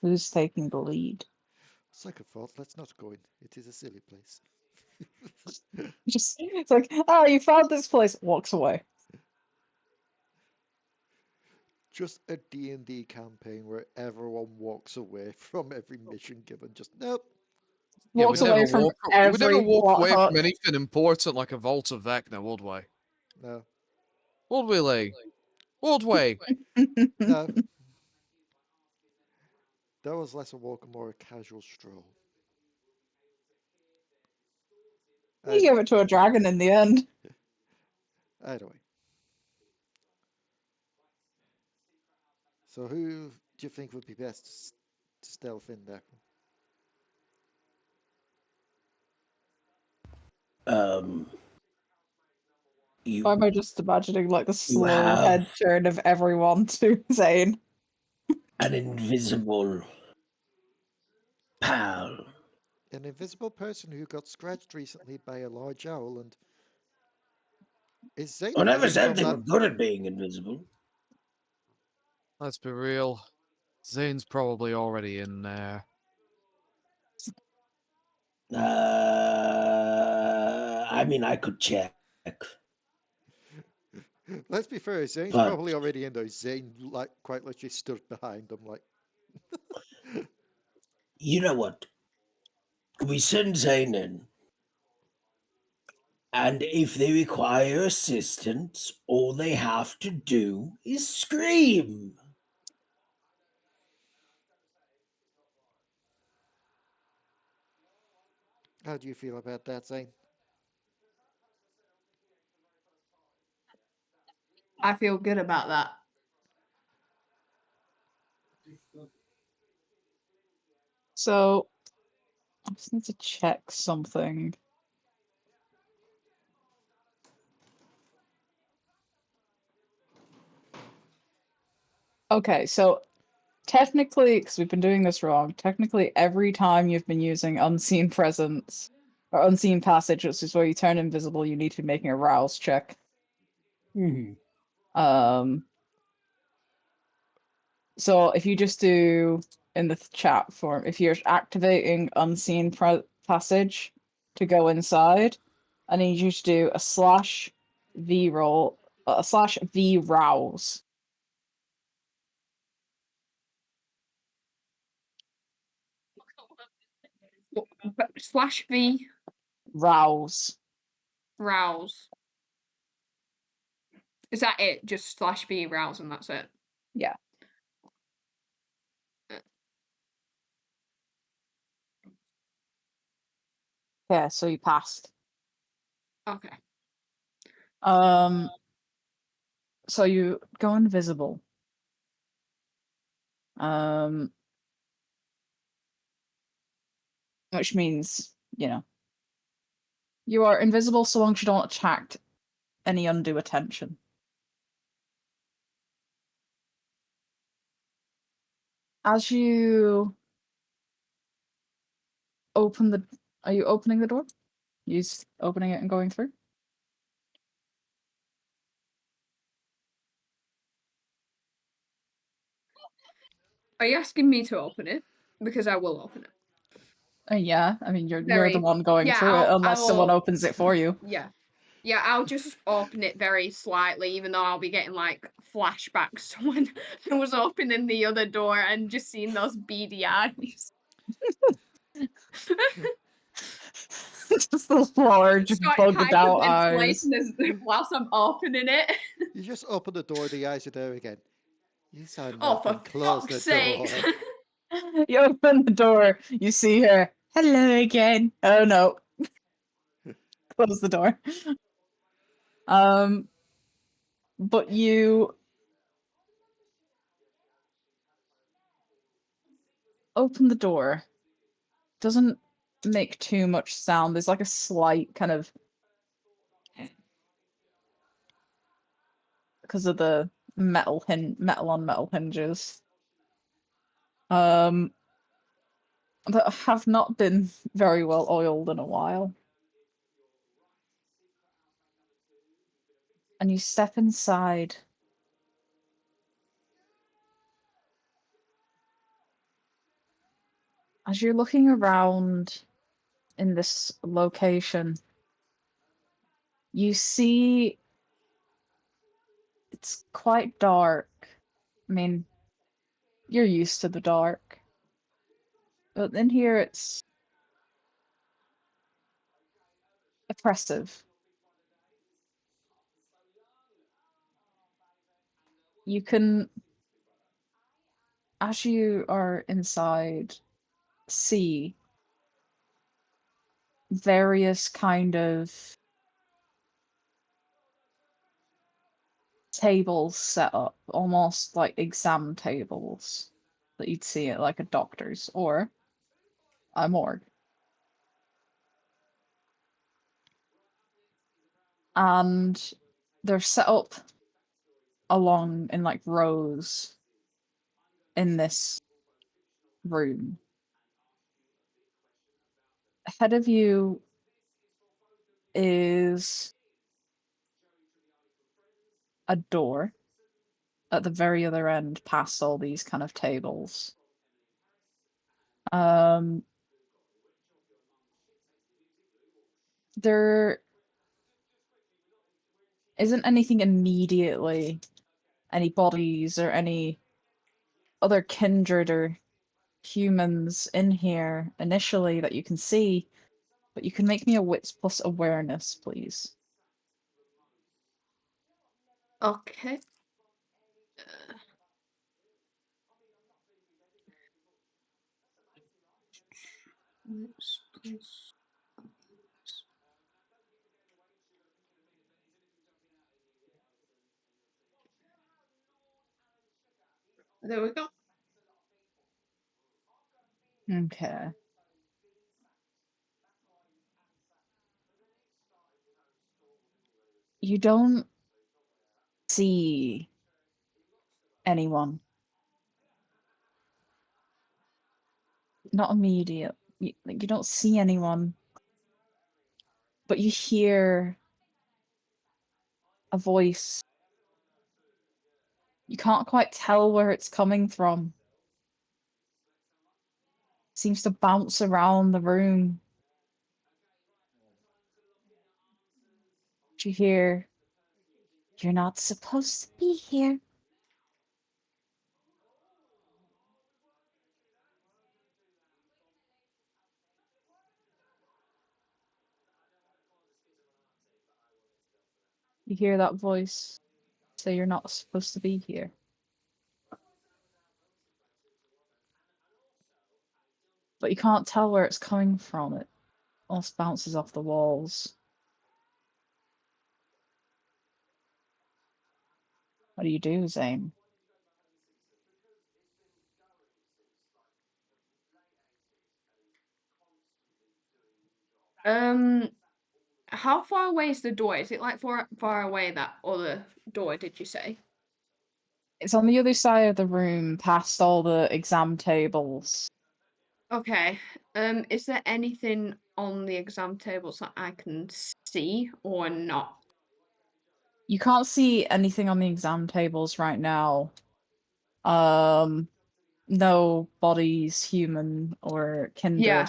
Who's taking the lead? Second thought, let's not go in. It is a silly place. Just it's like, oh, you found this place. Walks away. Just a D&D campaign where everyone walks away from every mission given. Just nope. Yeah, Walks away from we'd never every walk plot away hook. from anything important like a vault of Vecna, would we? No. Would we, Leigh? Would we? No. That was less a walk and more a casual stroll. You give it to a dragon in the end. Anyway. So who do you think would be best to stealth in there? You Why am I just imagining like the you slow head have turn of everyone to Zane? an invisible pal. An invisible person who got scratched recently by a large owl and is Zane I never running said from they that? were good at being invisible. Let's be real. Zane's probably already in there. I mean, I could check, Let's be fair, Zane's but probably already in there. Zane like quite literally stood behind them like you know what? We send Zane in, and if they require assistance, all they have to do is scream. how do you feel about that, Zane? I feel good about that. So I just need to check something. Okay, so technically, because we've been doing this wrong, technically every time you've been using unseen presence, or unseen passage, which is where you turn invisible. You need to be making a rouse check. Hmm. So if you just do in the chat form, if you're activating unseen passage to go inside, I need you to do a /v roll, a /v rouse. /V Rouse. rouse. Is that it? Just /V rouse and that's it? Yeah. Yeah, so you passed. Okay. So you go invisible. Which means, you know, you are invisible so long as you don't attract any undue attention. As you open the, are you opening the door? You opening it and going through? Are you asking me to open it? Because I will open it. Yeah, I mean you're the Very. one going Yeah, through it I unless someone will. opens it for you. Yeah. Yeah, I'll just open it very slightly, even though I'll be getting like flashbacks to when I was opening the other door and just seeing those beady eyes. Just the large, Start bugged out eyes. hyperventilating whilst I'm opening it. You just open the door, the eyes are there again. You saw Oh, for nothing. Close fuck's the sake! door. You open the door, you see her. Hello again. Oh no. Close the door. But you open the door. Doesn't make too much sound. There's like a slight kind of, because of the metal on metal hinges. That have not been very well oiled in a while. And you step inside. As you're looking around in this location, you see it's quite dark. I mean, you're used to the dark. But in here it's oppressive. You can, as you are inside, see various kind of tables set up, almost like exam tables that you'd see at like a doctor's or a morgue. And they're set up along in like rows in this room. Ahead of you is a door at the very other end past all these kind of tables. There isn't anything immediately, any bodies or any other kindred or humans in here initially that you can see, but you can make me a wits plus awareness, please. Okay. There we go. Okay. You don't see anyone. Not immediate. You don't see anyone. but you hear a voice. You can't quite tell where it's coming from. It seems to bounce around the room. You hear, "You're not supposed to be here." You hear that voice say you're not supposed to be here. But you can't tell where it's coming from. It almost bounces off the walls. What do you do, Zane? How far away is the door? Is it like far away, that other door, did you say? It's on the other side of the room, past all the exam tables. Okay. Is there anything on the exam tables that I can see or not? You can't see anything on the exam tables right now. No bodies, human or kindred.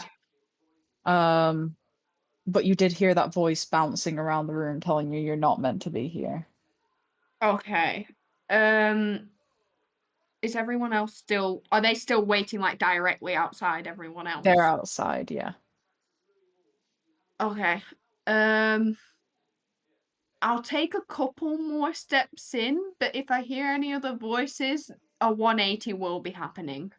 Yeah. But you did hear that voice bouncing around the room telling you you're not meant to be here. Okay. Is everyone else still? Are they still waiting like directly outside everyone else? They're outside, yeah. Okay. I'll take a couple more steps in, but if I hear any other voices, a 180 will be happening.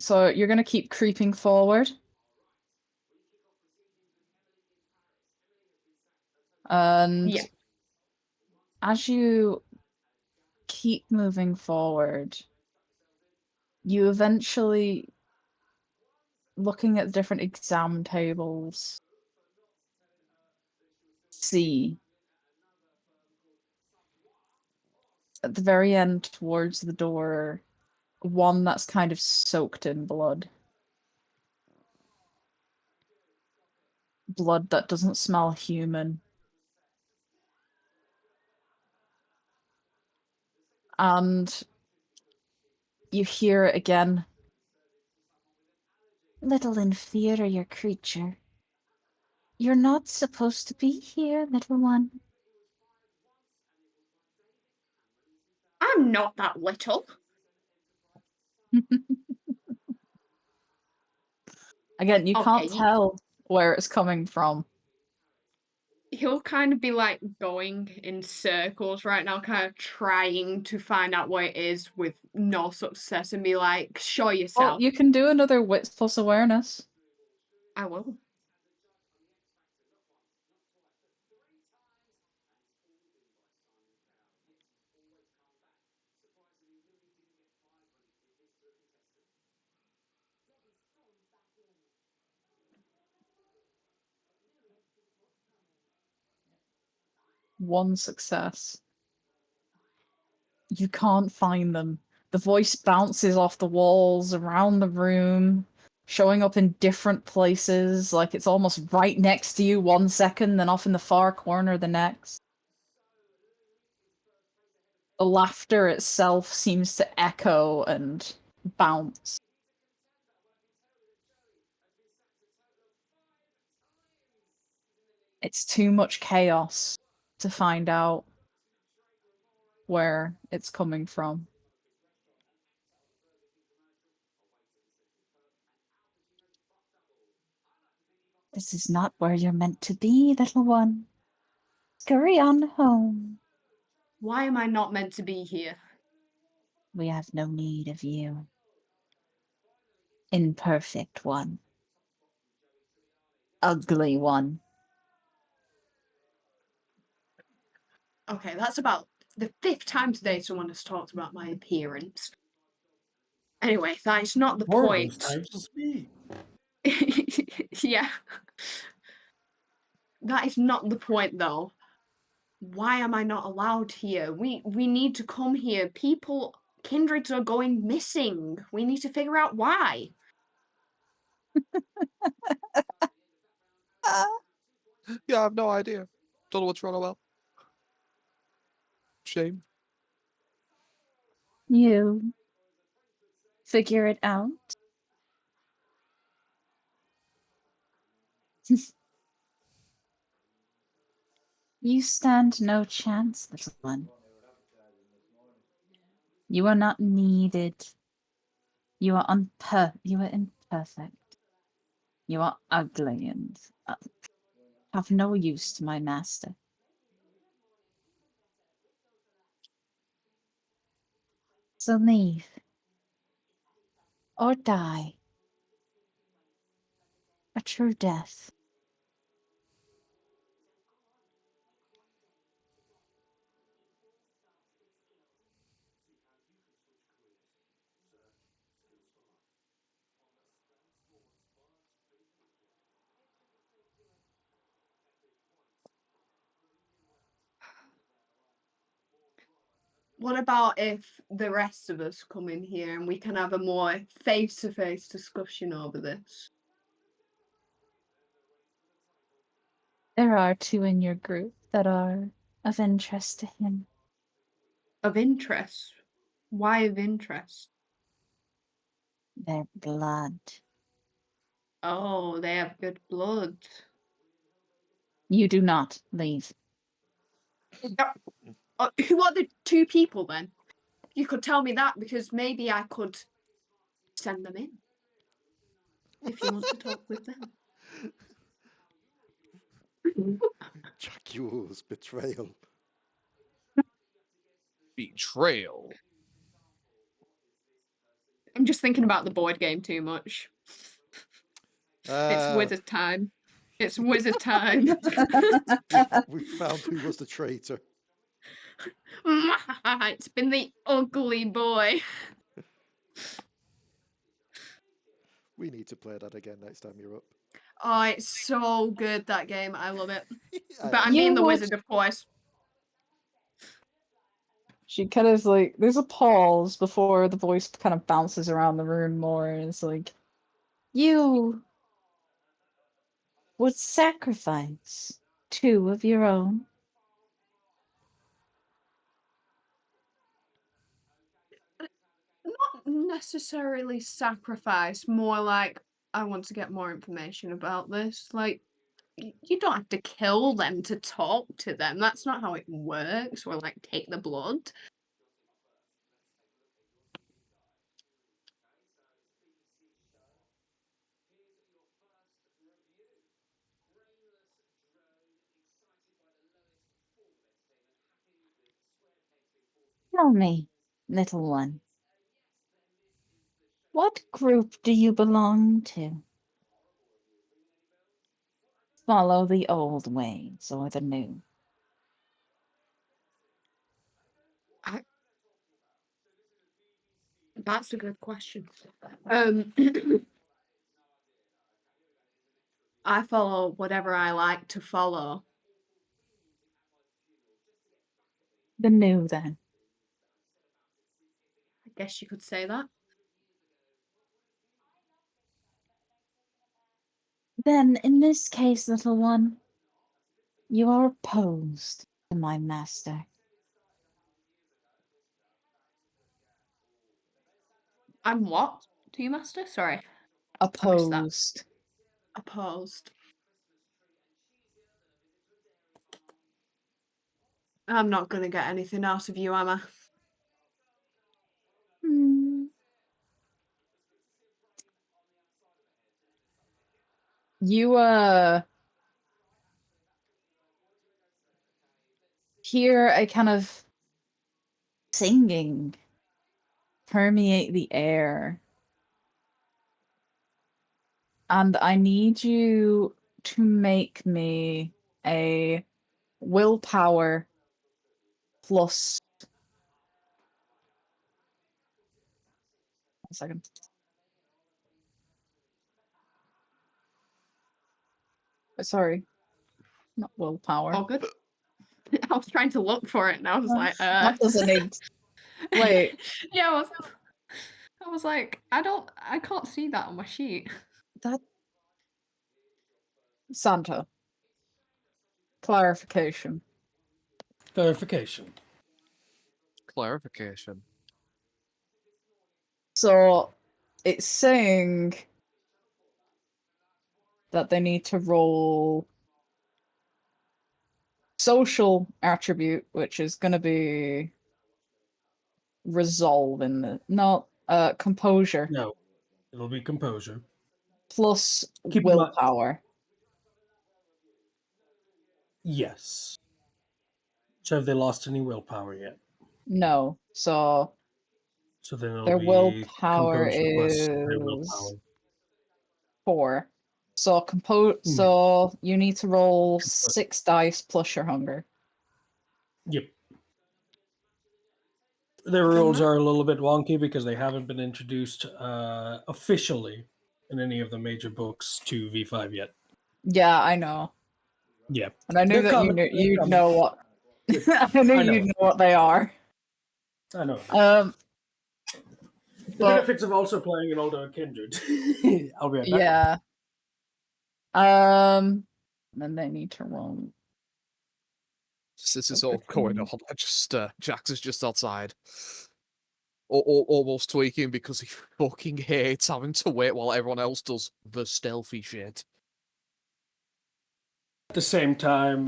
So you're gonna keep creeping forward. And Yeah. as you keep moving forward, you eventually, looking at different exam tables, see at the very end towards the door one that's kind of soaked in blood. Blood that doesn't smell human. And you hear it again. "Little inferior creature. You're not supposed to be here, little one." I'm not that little. Again, you can't Okay. tell where it's coming from. He'll kind of be like going in circles right now, kind of trying to find out what it is with no success, and be like, "Show Well, yourself." you can do another wits plus awareness. I will. One success. You can't find them. The voice bounces off the walls around the room, showing up in different places, like it's almost right next to you one second, then off in the far corner the next. The laughter itself seems to echo and bounce. It's too much chaos to find out where it's coming from. "This is not where you're meant to be, little one. Scurry on home. Why am I not meant to be here? We have no need of you. Imperfect one. Ugly one." Okay, that's about the 5th time today someone has talked about my appearance. Anyway, that is not the More of those point. times to speak. Yeah. That is not the point, though. Why am I not allowed here? We need to come here. People kindreds are going missing. We need to figure out why. Yeah, I have no idea. Don't know what's wrong about. Shame. You figure it out. You stand no chance, little one. You are not needed. You are imperfect. You are ugly and have no use to my master. So leave. Or die. A true death. What about if the rest of us come in here and we can have a more face-to-face discussion over this? There are 2 in your group that are of interest to him. Of interest? Why of interest? Their blood. Oh, they have good blood. You do not leave. Who are the 2 people then? You could tell me that because maybe I could send them in if you want to talk with them. Jacule's betrayal. Betrayal. I'm just thinking about the board game too much. It's wizard time. It's wizard time. We found who was the traitor. It's been the ugly boy. We need to play that again next time you're up. Oh, it's so good, that game. I love it. I But I'm You being the would- wizard, of course. She kind of like, there's a pause before the voice kind of bounces around the room more, and it's like, you would sacrifice 2 of your own. Not necessarily sacrifice, more like I want to get more information about this. Like, you don't have to kill them to talk to them. That's not how it works. Or like take the blood. Tell me, little one, what group do you belong to? Follow the old ways or the new? That's a good question. I follow whatever I like to follow. The new, then. I guess you could say that. Then, in this case, little one, you are opposed to my master. I'm what? To you, master? Sorry. I missed that. Opposed. Opposed. I'm not gonna get anything out of you, am I? Hmm. You, hear a kind of singing permeate the air. And I need you to make me a willpower plus. 1 second. Sorry, not willpower. Oh, good. I was trying to look for it and I was like, That doesn't exist. Wait. Yeah, I was like, I can't see that on my sheet. That Santa. Clarification. Clarification. Clarification. So it's saying that they need to roll social attribute, which is going to be resolve in the not composure No, it'll be composure. plus Keep in mind. willpower. Yes. So have they lost any willpower yet? No, so So then it'll their be willpower composure plus their is willpower. 4. So so you need to roll 6 dice plus your hunger. Yep. Their rules are a little bit wonky because they haven't been introduced officially in any of the major books to V5 yet. Yeah, I know. Yeah. And I knew They're that coming, they're you'd coming. know what I knew I know you'd it. know what they are. I know. Um The but benefits of also playing an older kindred. I'll be right back. yeah. Then they need to roll. This is all going on. I just Jax is just outside. Almost tweaking because he fucking hates having to wait while everyone else does the stealthy shit. At the same time,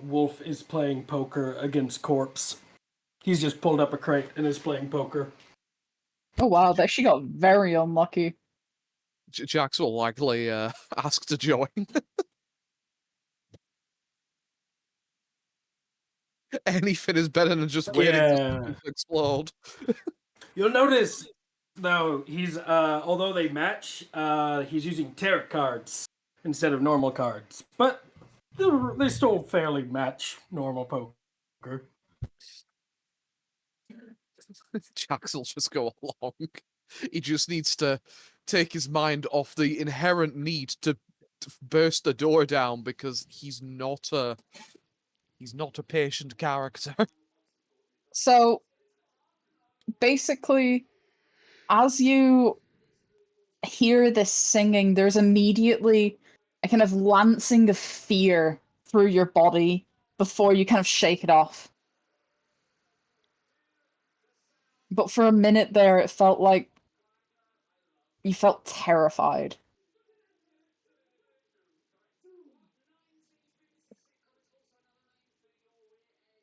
Wolf is playing poker against Corpse. He's just pulled up a crate and is playing poker. Oh wow, she got very unlucky. Jax will likely ask to join. Anything is better than just waiting for something to explode. You'll notice, though, he's although they match, he's using tarot cards instead of normal cards. But they still fairly match normal poker. Jax will just go along. He just needs to take his mind off the inherent need to burst the door down because he's not a patient character. So basically, as you hear this singing, there's immediately a kind of lancing of fear through your body before you kind of shake it off. But for a minute there, it felt like you felt terrified.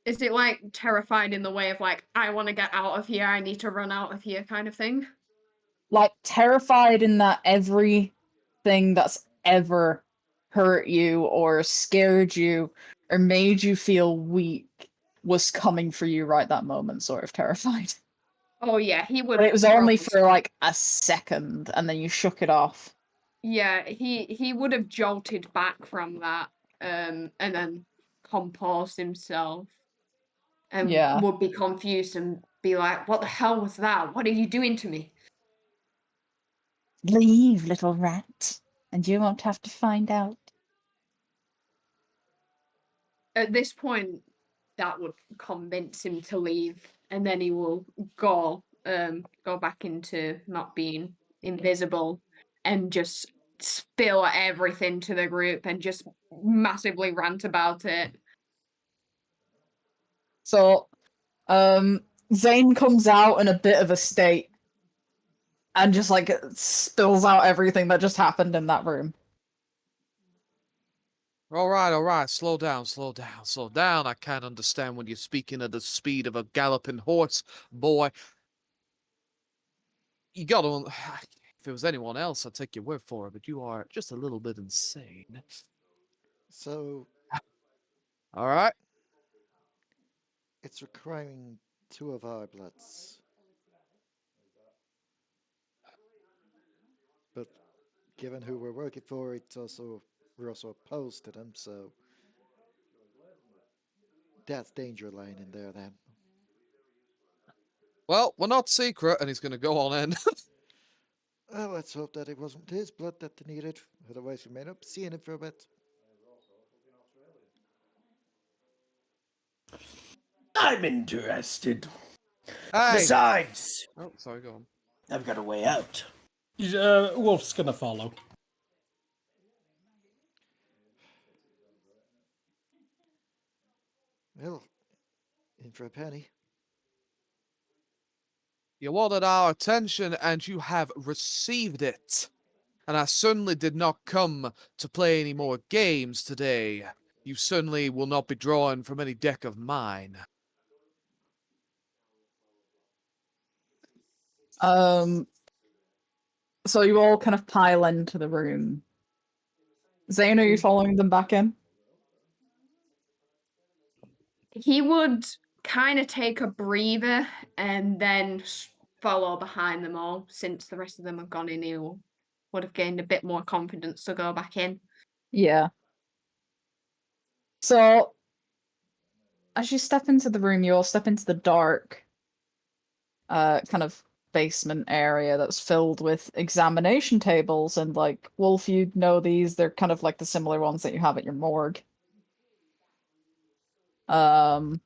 Is it like terrified in the way of like, I want to get out of here, I need to run out of here kind of thing? Like terrified in that everything that's ever hurt you or scared you or made you feel weak was coming for you right that moment, sort of terrified. Oh yeah, he would. But it was only probably- for like a second and then you shook it off. Yeah, he would have jolted back from that, and then composed himself, and Yeah. would be confused and be like, "What the hell was that? What are you doing to me?" Leave, little rat, and you won't have to find out. At this point, that would convince him to leave, and then he will go back into not being invisible and just spill everything to the group and just massively rant about it. So, Zane comes out in a bit of a state and just like spills out everything that just happened in that room. All right, slow down. I can't understand when you're speaking at the speed of a galloping horse, boy. You gotta. If it was anyone else, I'd take your word for it, but you are just a little bit insane. So All right. it's requiring 2 of our bloods. But given who we're working for, we're also opposed to them, so that's danger line in there then. Well, we're not secret, and he's gonna go on in. Well, let's hope that it wasn't his blood that they needed. Otherwise, we may not be seeing him for a bit. I'm interested. Hey! Besides, Oh, sorry, go on. I've got a way out. Wolf's gonna follow. Well, in for a penny. You wanted our attention, and you have received it. And I certainly did not come to play any more games today. You certainly will not be drawing from any deck of mine. So you all kind of pile into the room. Zane, are you following them back in? He would kind of take a breather and then follow behind them all. Since the rest of them have gone in, he would have gained a bit more confidence to go back in. Yeah. So as you step into the room, you all step into the dark, kind of basement area that's filled with examination tables, and like Wolf, you know these, they're kind of like the similar ones that you have at your morgue. And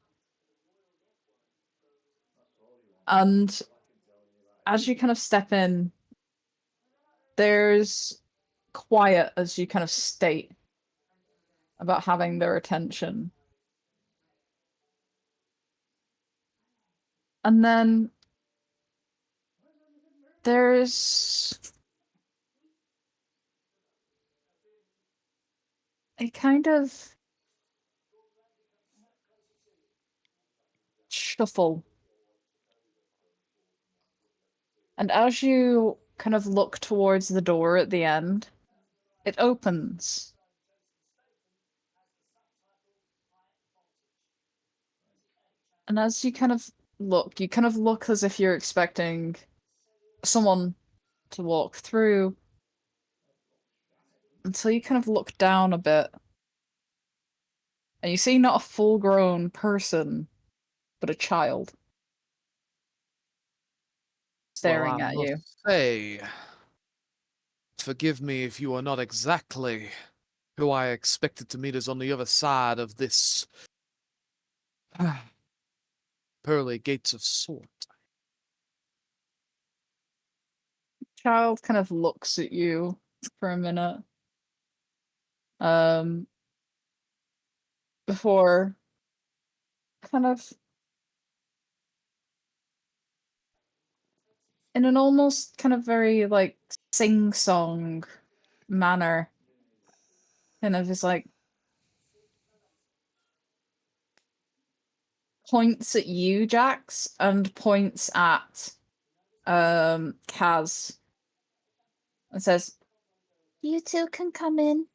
as you kind of step in, there's quiet as you kind of state about having their attention. And then there's a kind of shuffle. And as you kind of look towards the door at the end, it opens. And as you kind of look as if you're expecting someone to walk through until you kind of look down a bit. And you see not a full-grown person, but a child staring Well, I at you. must say, forgive me if you are not exactly who I expected to meet us on the other side of this pearly gates of sort. Child kind of looks at you for a minute. Before kind of in an almost kind of very like sing-song manner, kind of is like points at you, Jax, and points at Kaz and says, "You two can come in."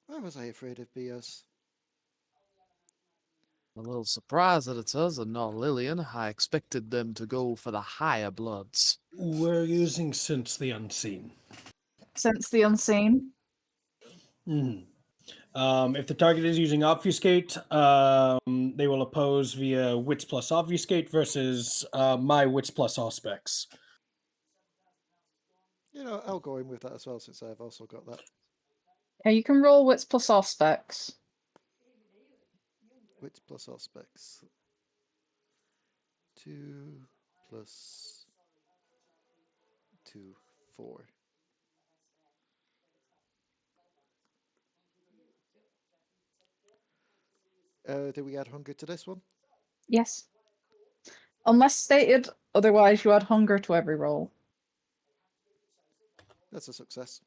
Why was I afraid of BS? A little surprised that it's us and not Lillian. I expected them to go for the higher bloods. We're using Sense the Unseen. Sense the unseen. If the target is using Obfuscate, they will oppose via Wits plus Obfuscate versus my Wits plus Auspex. I'll go in with that as well since I've also got that. Yeah, you can roll wits plus off specs. Wits plus all specs. 2 plus 2, 4. Did we add hunger to this one? Yes. Unless stated otherwise, you add hunger to every roll. That's a success.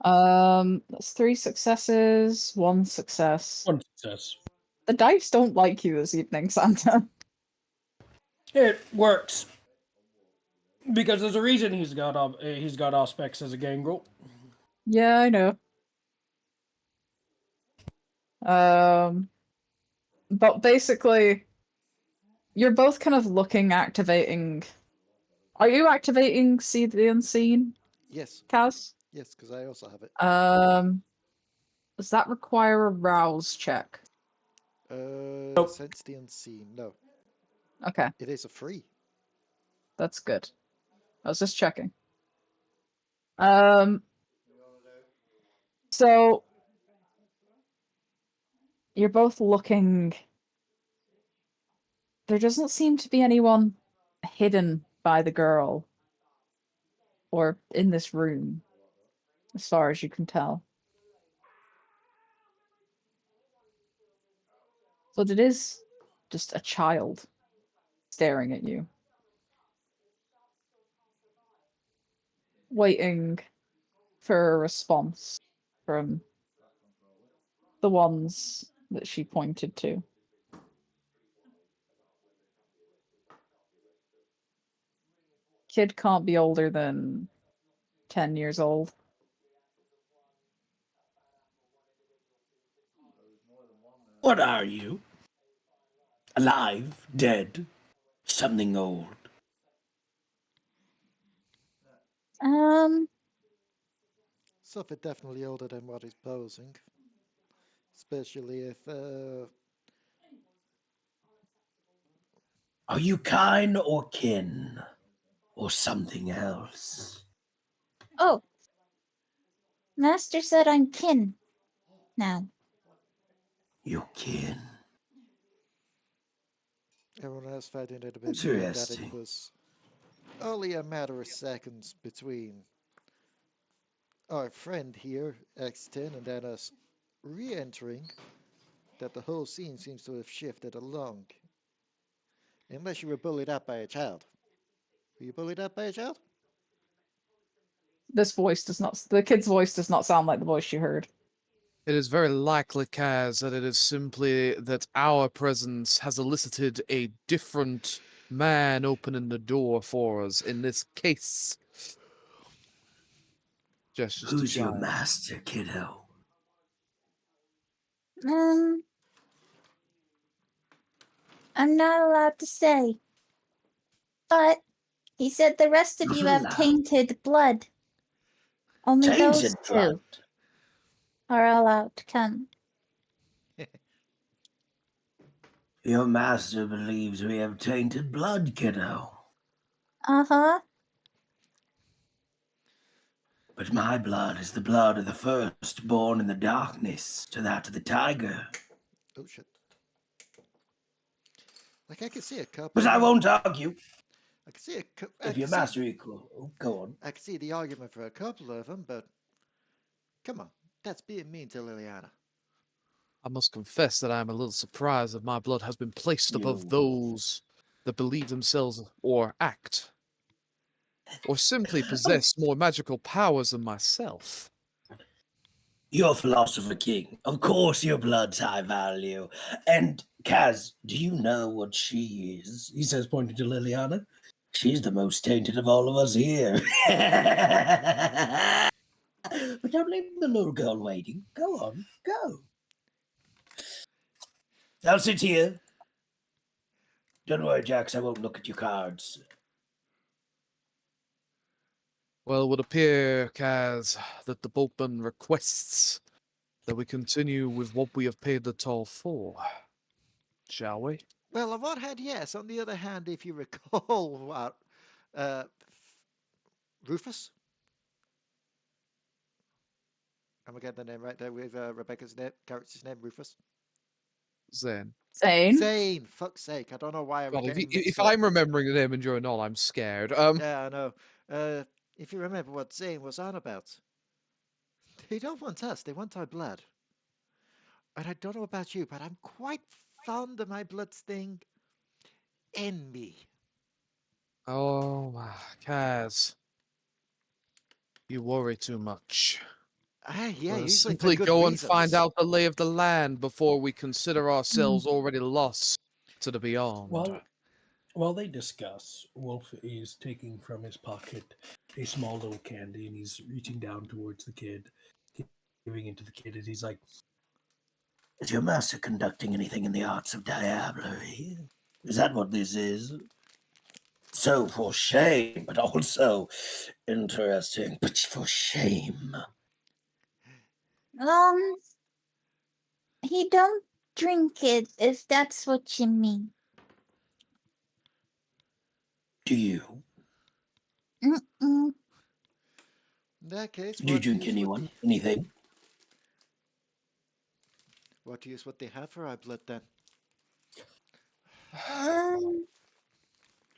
That's 3 successes, 1 success. One success. The dice don't like you this evening, Santa. It works because there's a reason he's got Auspex as a gangrel. Yeah, I know. But basically, you're both kind of looking, activating. Are you activating See the Unseen, Yes, Kaz? yes, because I also have it. Does that require a rouse check? Sense the unseen. No, Okay, it is a free. that's good. I was just checking. So you're both looking There doesn't seem to be anyone hidden by the girl or in this room, as far as you can tell. But it is just a child staring at you, waiting for a response from the ones that she pointed to. Kid can't be older than 10 years old. What are you? Alive? Dead? Something old? Something definitely older than what he's posing. Especially if, Are you kind or kin? Or something else? Oh, Master said I'm kin now. Your kin. everyone else finding it a bit weird that it Interesting. was only a matter of seconds between our friend here, X10, and then us re-entering, that the whole scene seems to have shifted along. Unless you were bullied up by a child. Were you bullied up by a child? This voice does not, the kid's voice does not sound like the voice you heard. It is very likely, Kaz, that it is simply that our presence has elicited a different man opening the door for us. In this case, gestures to Who's your Giles. master, kiddo? I'm not allowed to say. But he said the rest of Not you have allowed. tainted blood. Only those Tainted two blood. are allowed to come. Your master believes we have tainted blood, kiddo. Uh-huh. But my blood is the blood of the first, born in the darkness, to that of the tiger. Oh shit. Like I can see a couple But of I them. won't argue. I can see If your master equal, go on. I can see the argument for a couple of them, but come on, that's being mean to Liliana. I must confess that I am a little surprised that my blood has been placed above You- those that believe themselves or act, or simply possess more magical powers than myself. You're philosopher king. Of course your blood's high value. And Kaz, do you know what she is? He says, pointing to Liliana. She's the most tainted of all of us here. But don't leave the little girl waiting. Go on, go. I'll sit here. Don't worry, Jax, I won't look at your cards. Well, it would appear, Kaz, that the boatman requests that we continue with what we have paid the toll for. Shall we? Well, on one hand, yes. On the other hand, if you recall what Rufus, I'm gonna get the name right there with Rebecca's name, character's name, Rufus. Zane. Zane? Zane, fuck's sake! I don't know why I was God, getting if mixed up. I'm remembering the name and you're not, I'm scared. Yeah, I know. If you remember what Zane was on about, they don't want us; they want our blood. And I don't know about you, but I'm quite fond of my bloodstained enemy. Oh, Kaz, you worry too much. Yeah, Let us usually for simply good go and find reasons. out the lay of the land before we consider ourselves already lost to the beyond. While they discuss, Wolf is taking from his pocket a small little candy and he's reaching down towards the kid, giving it to the kid, and he's like, is your master conducting anything in the arts of diablerie? Is that what this is? So for shame, but also interesting, but for shame. He don't drink it, if that's what you mean. Do you? Mm-mm. In that case, Do you drink anything? what use would they have for our blood then?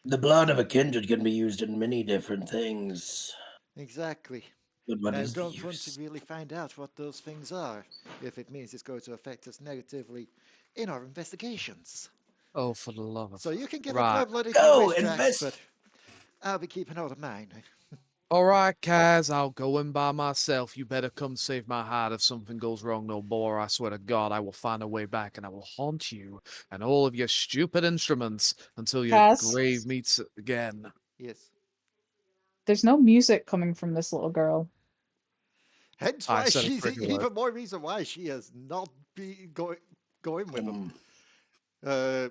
The blood of a kindred can be used in many different things. Exactly. But what I is the don't want to use? really find out what those things are, if it means it's going to affect us negatively in our investigations. Oh, for the love So of... you can give up Right. my blood if you Go wish, Jax, but invest. I'll be keeping out of mine. All right, Kaz, I'll go in by myself. You better come save my hide if something goes wrong, no more. I swear to God, I will find a way back and I will haunt you and all of your stupid instruments until your Kaz, grave meets again. Yes. there's no music coming from this little girl. Hence I why said a she's trigger word. even more reason why she has not been going with them. Mm.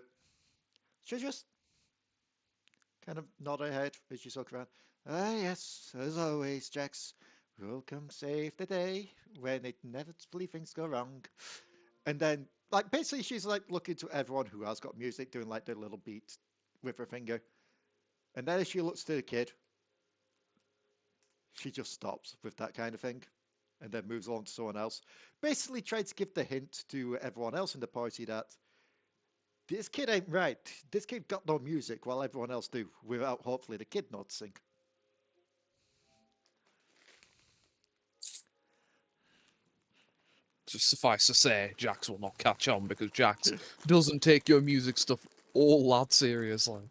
She just kind of nod her head as she looks around. Ah, yes, as always, Jax. We'll come save the day when inevitably things go wrong. And then, like, basically, she's like looking to everyone who has got music, doing like their little beat with her finger. And then as she looks to the kid, she just stops with that kind of thing and then moves on to someone else. Basically, trying to give the hint to everyone else in the party that this kid ain't right. This kid got no music while everyone else do, without hopefully the kid noticing. Just suffice to say, Jax will not catch on because Jax doesn't take your music stuff all that seriously.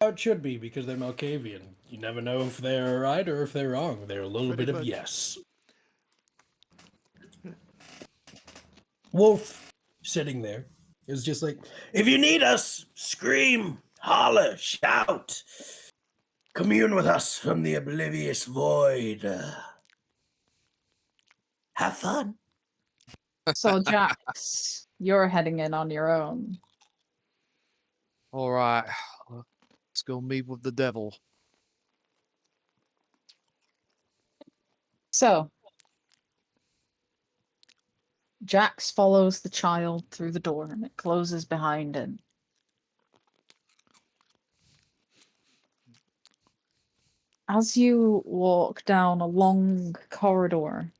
How it should be, because they're Malkavian. You never know if they're right or if they're wrong. They're a little Pretty bit of much. yes. Wolf, sitting there, is just like, if you need us, scream, holler, shout. Commune with us from the oblivious void. Have fun. So, Jax, you're heading in on your own. All right, let's go meet with the devil. So, Jax follows the child through the door and it closes behind him. As you walk down a long corridor,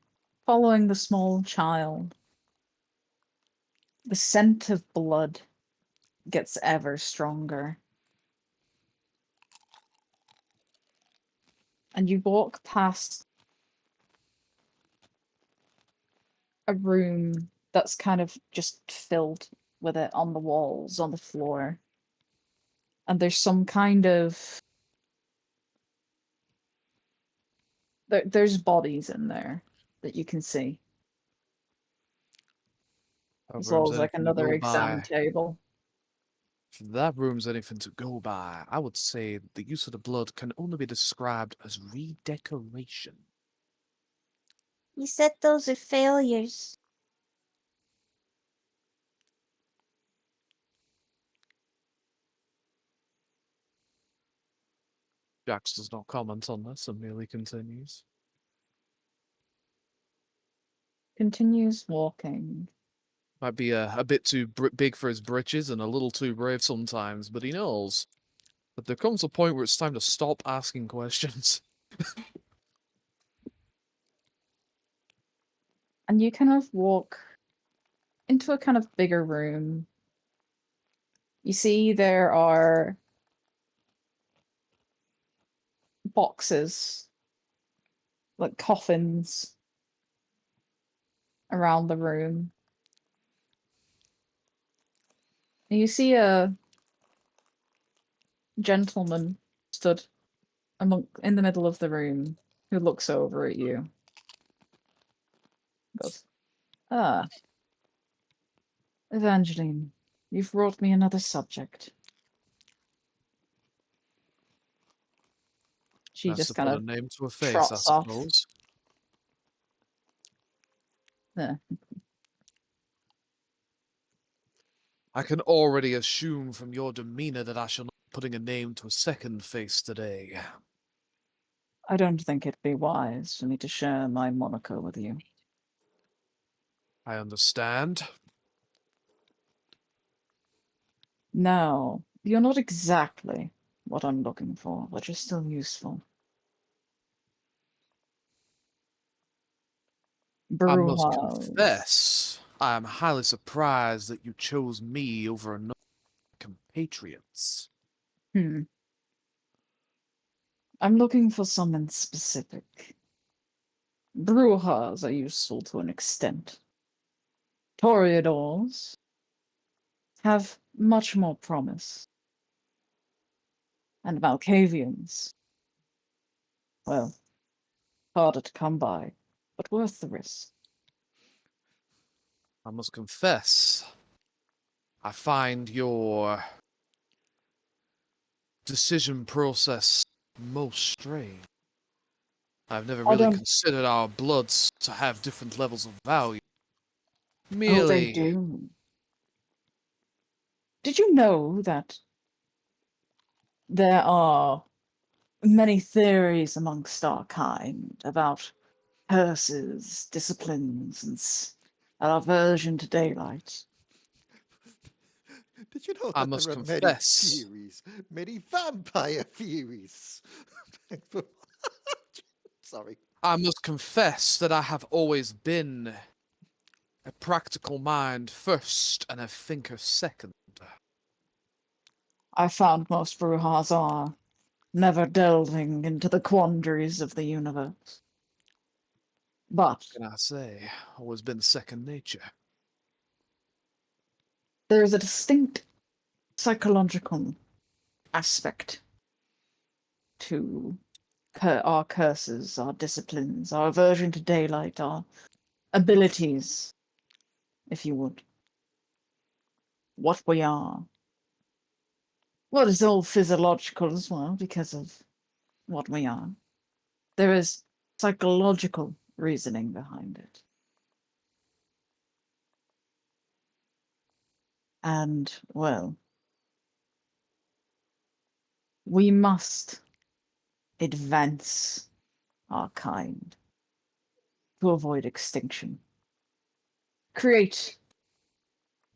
following the small child, the scent of blood gets ever stronger. And you walk past a room that's kind of just filled with it on the walls, on the floor. And there's some kind of there's bodies in there that you can see, That as well room's as like anything to another go exam by. table. If that room's anything to go by, I would say the use of the blood can only be described as redecoration. You said those are failures. Jax does not comment on this and merely continues. Continues walking. Might be a bit too big for his britches and a little too brave sometimes, but he knows that there comes a point where it's time to stop asking questions. And you kind of walk into a kind of bigger room. You see there are boxes, like coffins, around the room. And you see a gentleman stood in the middle of the room who looks over at you. Goes, ah, Evangeline, you've brought me another subject. She Has just to kind put a of name to a face, I trots off. suppose. Yeah. I can already assume from your demeanor that I shall not be putting a name to a second face today. I don't think it'd be wise for me to share my moniker with you. I understand. No, you're not exactly what I'm looking for, but you're still useful. I must Bruja. confess, I am highly surprised that you chose me over another compatriots. Hmm. I'm looking for someone specific. Brujas are useful to an extent. Toreadors have much more promise. And Malkavians, well, harder to come by, but worth the risk. I must confess, I find your decision process most strange. I've never I really don't. considered our bloods to have different levels of value. Oh, they Merely, do. Did you know that there are many theories amongst our kind about curses, disciplines, and aversion to daylight? Did you know I that must there are many confess, theories, many vampire theories? Sorry. that I have always been a practical mind first and a thinker second. I found most Brujas are never delving into the quandaries of the universe. But Can I say, always been second nature. there is a distinct psychological aspect to our curses, our disciplines, our aversion to daylight, our abilities, if you would. What we are. Well, it's all physiological as well because of what we are. There is psychological reasoning behind it. And, well, we must advance our kind to avoid extinction. Create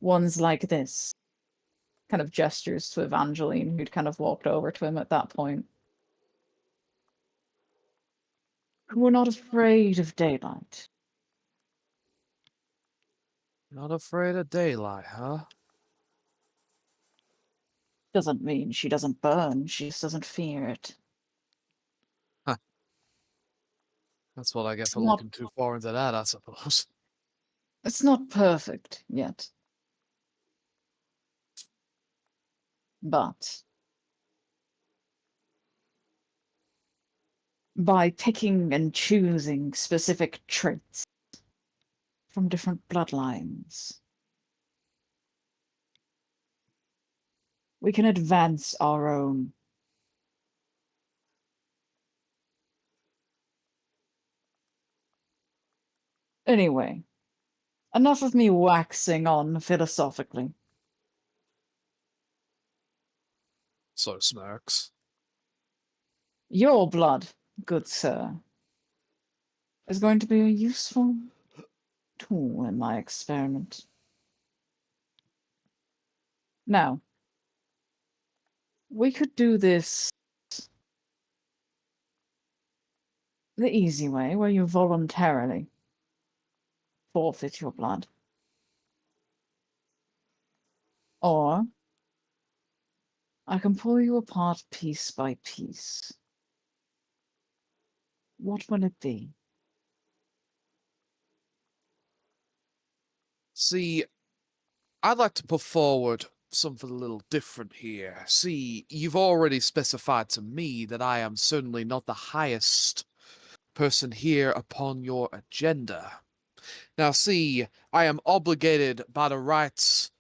ones like this. Kind of gestures to Evangeline, who'd kind of walked over to him at that point. Who are not afraid of daylight. Not afraid of daylight, huh? Doesn't mean she doesn't burn, she just doesn't fear it. Huh. That's what I get It's for not looking too far into that, I suppose. it's not perfect yet. But by picking and choosing specific traits from different bloodlines, we can advance our own. Anyway, enough of me waxing on philosophically. So smirks. Your blood, good sir, is going to be a useful tool in my experiment. Now, we could do this the easy way, where you voluntarily forfeit your blood. Or I can pull you apart piece by piece. What will it be? See, I'd like to put forward something a little different here. See, you've already specified to me that I am certainly not the highest person here upon your agenda. Now, see, I am obligated by the rights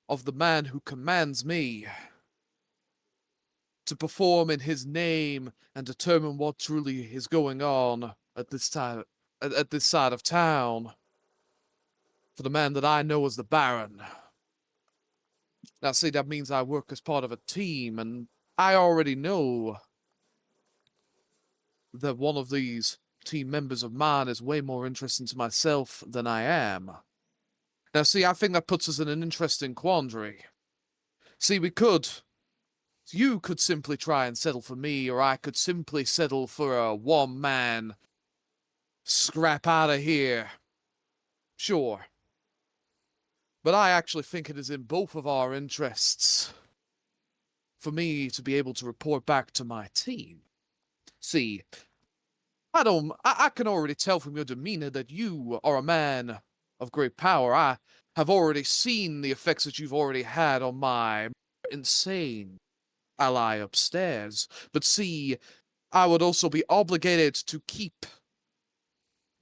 of the man who commands me to perform in his name and determine what truly is going on at this time, at this side of town, for the man that I know as the Baron. Now, see, that means I work as part of a team, and I already know that one of these team members of mine is way more interesting to myself than I am. Now, see, I think that puts us in an interesting quandary. See, you could simply try and settle for me, or I could simply settle for a one-man scrap out of here. Sure. But I actually think it is in both of our interests for me to be able to report back to my team. See, I can already tell from your demeanor that you are a man of great power. I have already seen the effects that you've already had on my insane ally upstairs. But see, I would also be obligated to keep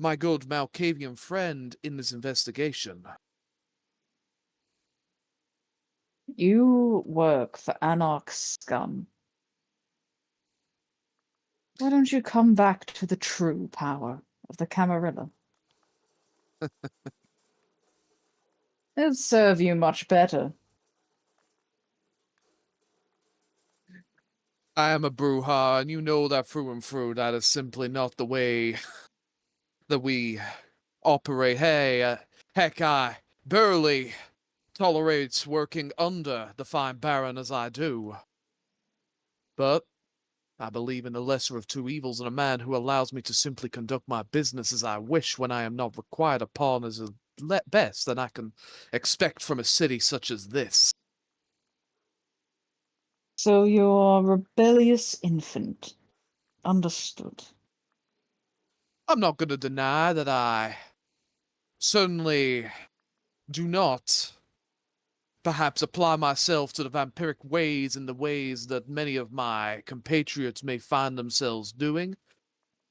my good Malkavian friend in this investigation. You work for Anarch scum. Why don't you come back to the true power of the Camarilla? It'd serve you much better. I am a Bruja, and you know that through and through that is simply not the way that we operate. Hey, heck, I barely tolerates working under the fine Baron as I do. But I believe in the lesser of two evils and a man who allows me to simply conduct my business as I wish when I am not required upon as best than I can expect from a city such as this. So you're a rebellious infant. Understood. I'm not going to deny that I certainly do not perhaps apply myself to the vampiric ways in the ways that many of my compatriots may find themselves doing,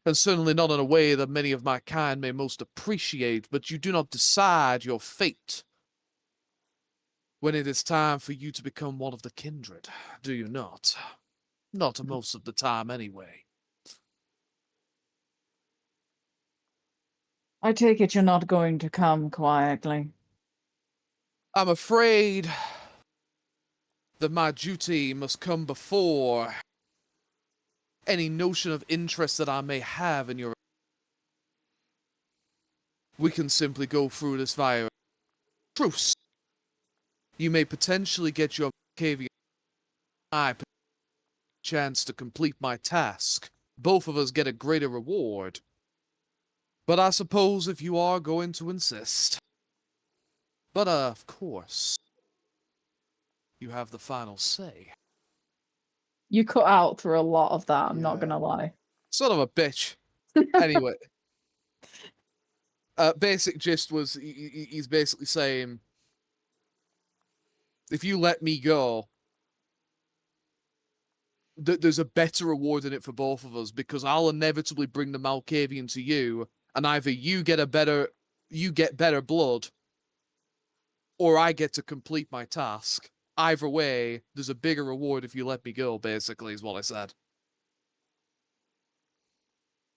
and certainly not in a way that many of my kind may most appreciate, but you do not decide your fate when it is time for you to become one of the kindred, do you not? Not most of the time, anyway. I take it you're not going to come quietly. I'm afraid that my duty must come before any notion of interest that I may have in your... We can simply go through this via truce. You may potentially get your caveat chance to complete my task. Both of us get a greater reward. But I suppose if you are going to insist. But of course, you have the final say. You cut out through a lot of that, I'm not Yeah. gonna lie. Son of a bitch. Anyway, basic gist was he's basically saying, if you let me go, there's a better reward in it for both of us because I'll inevitably bring the Malkavian to you, and either you get better blood, or I get to complete my task. Either way, there's a bigger reward if you let me go, basically, is what I said.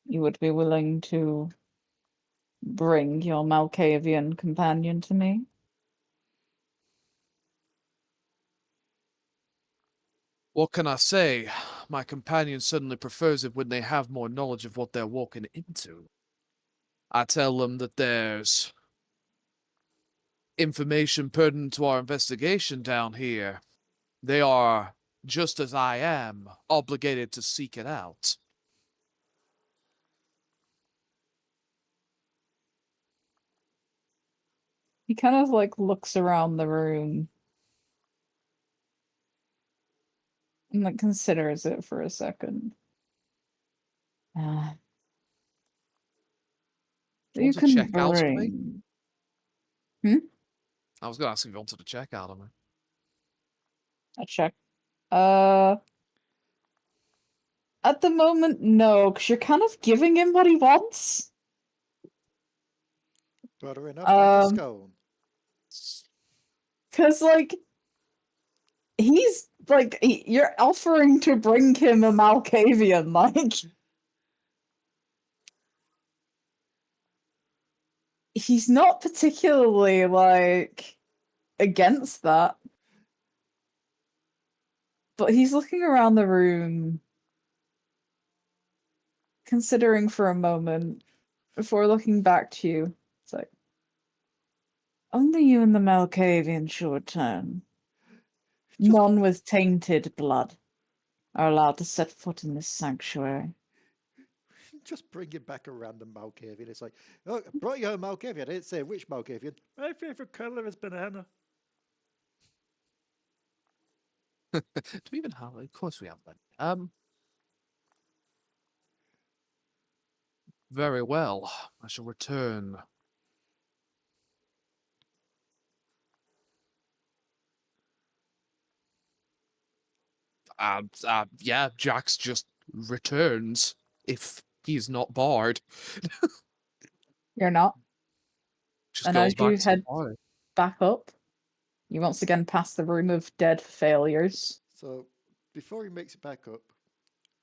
You would be willing to bring your Malkavian companion to me? What can I say? My companion suddenly prefers it when they have more knowledge of what they're walking into. I tell them that there's information pertinent to our investigation down here. They are, just as I am, obligated to seek it out. He kind of like looks around the room and like considers it for a second. Do you You want to can check out of me? bring. I was going to ask if you wanted to check out of me. A check. At the moment, no, because you're kind of giving him what he wants. Buttering up like a scone. Because like he's like you're offering to bring him a Malkavian, like he's not particularly like against that. But he's looking around the room, considering for a moment before looking back to you. It's like, only you and the Malkavian should return. Just, None with tainted blood are allowed to set foot in this sanctuary. just bringing back a random Malkavian. It's like, oh, I brought you home Malkavian. I didn't say which Malkavian. My favorite color is banana. Do we even have? Of course we have that. Very well. I shall return. Yeah, Jax just returns if he's not barred. You're not. Just And goes as you back to the head bar. back up, you once again pass the room of dead failures. So before he makes it back up,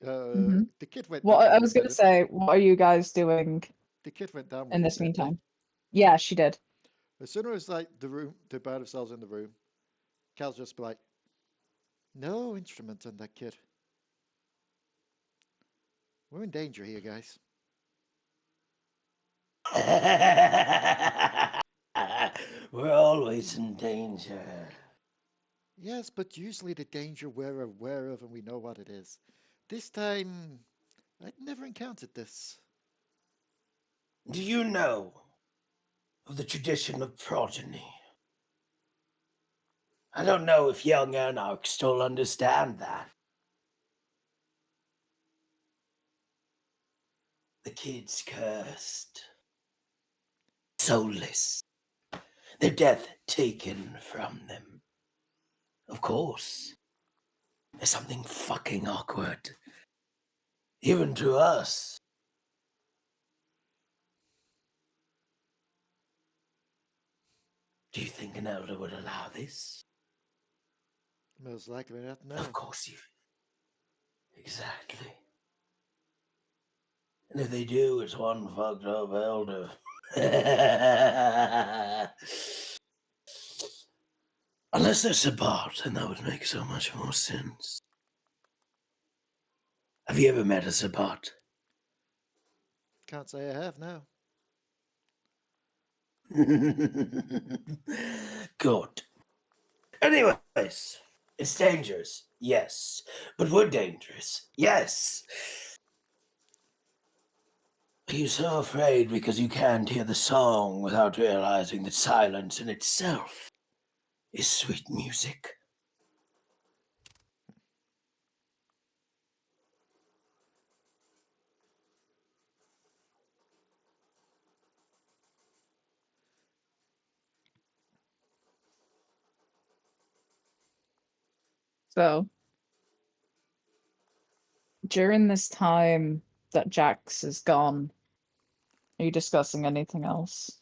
hmm the kid went What down I there, was going to didn't say, what are you guys doing the kid went down in with him, this didn't he? meantime? Yeah, she did. As soon as like they by themselves in the room, Cal's just be like, no instruments on that kid. We're in danger here, guys. We're always in danger. Yes, but usually the danger we're aware of and we know what it is. This time, I'd never encountered this. Do you know of the tradition of progeny? I don't know if young anarchs still understand that. The kid's cursed, soulless, their death taken from them. Of course, there's something fucking awkward, even to us. Do you think an elder would allow this? Most likely not, no. Of course you. Exactly. And if they do, it's one fucked up elder. Unless they're Sabbat, then that would make so much more sense. Have you ever met a Sabbat? Can't say I have now. Good. Anyways, it's dangerous, yes. But we're dangerous, yes. Are you so afraid because you can't hear the song without realizing that silence in itself is sweet music? So, during this time that Jax is gone, are you discussing anything else?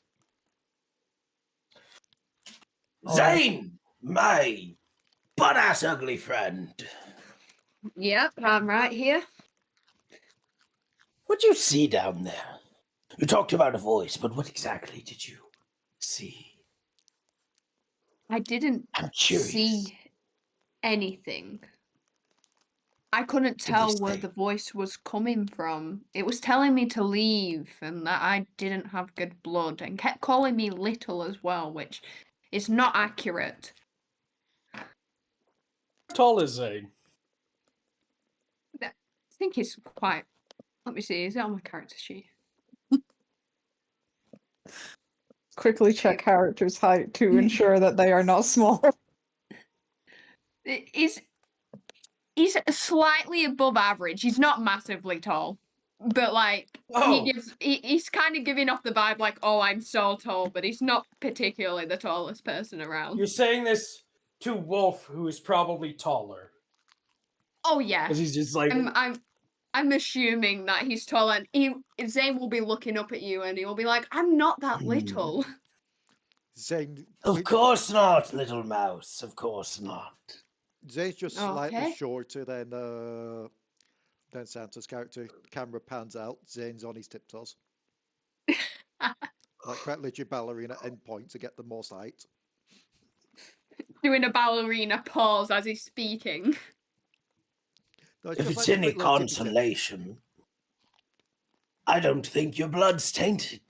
Or- Zane, my butt-ass ugly friend. Yep, I'm right here. What'd you see down there? You talked about a voice, but what exactly did you see? I didn't I'm curious. see anything. I couldn't Did they tell where say- the voice was coming from. It was telling me to leave and that I didn't have good blood and kept calling me little as well, which is not accurate. How tall is Zane? I think he's quite. Let me see, is it on my character sheet? Quickly check character's height to ensure that they are not small. He's slightly above average. He's not massively tall. But like he's kind of giving off the vibe like, oh, I'm so tall, but he's not particularly the tallest person around. You're saying this to Wolf, who is probably taller. Oh yeah. Because he's just like I'm assuming that he's tall, and Zane will be looking up at you and he will be like, I'm not that little. Zane, Of course not, little mouse. Of course not. Zane's just slightly Okay. shorter than Santa's character. Camera pans out. Zane's on his tiptoes. Like quite literally ballerina endpoint to get the most height. Doing a ballerina pause as he's speaking. No, If just it's like a any quick little tippy tip. consolation, I don't think your blood's tainted.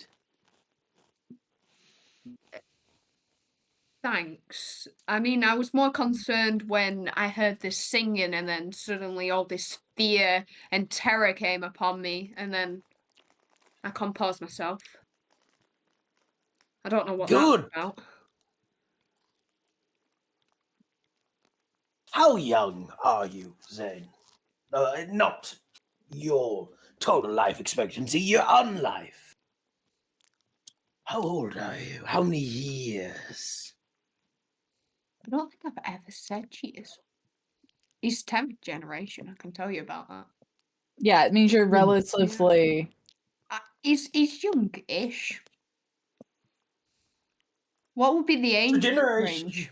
Thanks. I mean, I was more concerned when I heard this singing and then suddenly all this fear and terror came upon me and then I compose myself. I don't know what Good. that's about. How young are you, Zane? Not your total life expectancy, your unlife. How old are you? How many years? I don't think I've ever said years. He's 10th generation, I can tell you about that. Yeah, it means you're relatively. He's young-ish. What would be the age range?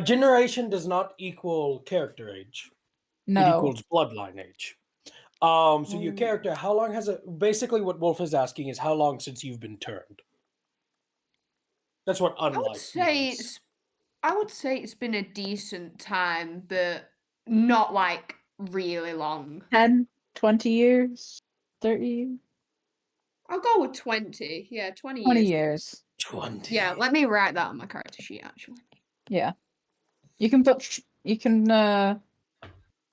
Generation does not equal character age. It No. equals bloodline age. So your character, how long has it? Basically, what Wolf is asking is how long since you've been turned. That's what unlife means. I would say it's been a decent time, but not like really long. 10, 20 years, 30 years, I'll go with 20. Yeah, 20 20 years. years. 20. Yeah, let me write that on my character sheet actually. Yeah. You can put,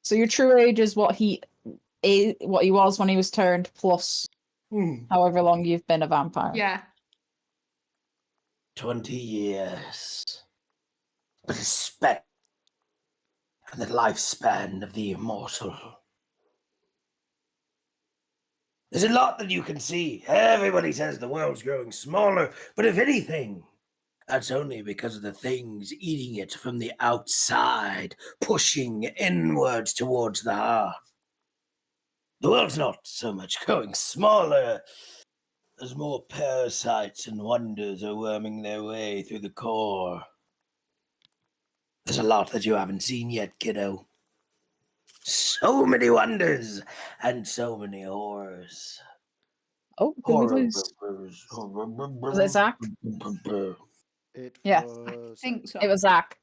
so your true age is what he was when he was turned, plus however long you've been a vampire. Yeah. 20 years. But respect for the lifespan of the immortal. There's a lot that you can see. Everybody says the world's growing smaller, but if anything, that's only because of the things eating it from the outside, pushing inwards towards the heart. The world's not so much growing smaller as more parasites and wonders are worming their way through the core. There's a lot that you haven't seen yet, kiddo. So many wonders and so many horrors. Oh, did we lose? Was it Zach? It Yeah. was. I think so. It was Zach.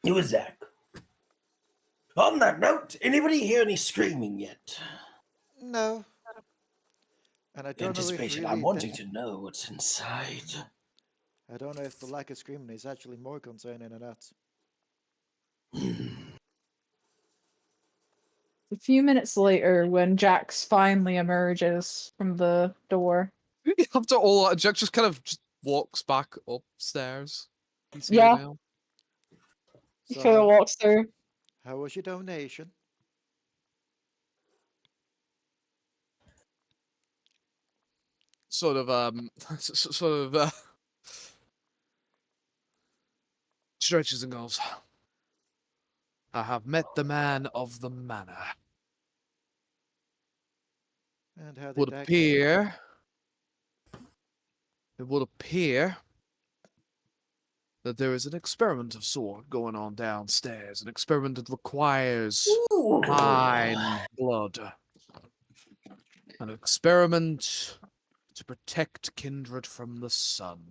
It was Zach. On that note, anybody hear any screaming yet? No. And I don't know if Anticipation. really I'm wanting to know what's inside. I don't know if the lack of screaming is actually more concerning or not. A few minutes later, when Jax finally emerges from the door. After all that, Jack just kind of just walks back upstairs. He's here Yeah. now. He So kind of walks through. how was your donation? Sort of stretches and goes, I have met the man of the manor. And how did Would that appear. It would appear that there is an experiment of sort going on downstairs. An experiment that requires mine blood. An experiment to protect kindred from the sun.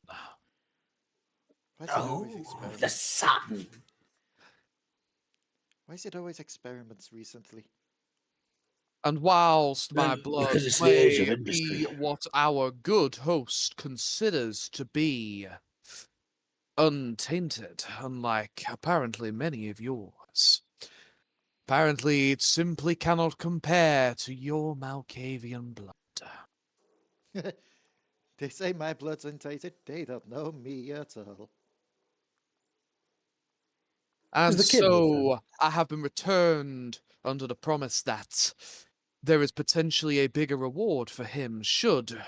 Why is it always The experiments? sun. Why is it always experiments recently? And whilst my Well, blood because it's the age of may industry. be what our good host considers to be untainted, unlike apparently many of yours, apparently it simply cannot compare to your Malkavian blood. They say my blood's untainted. They don't know me at all. And the kid with so I have been returned under the promise that there is potentially a bigger reward for him should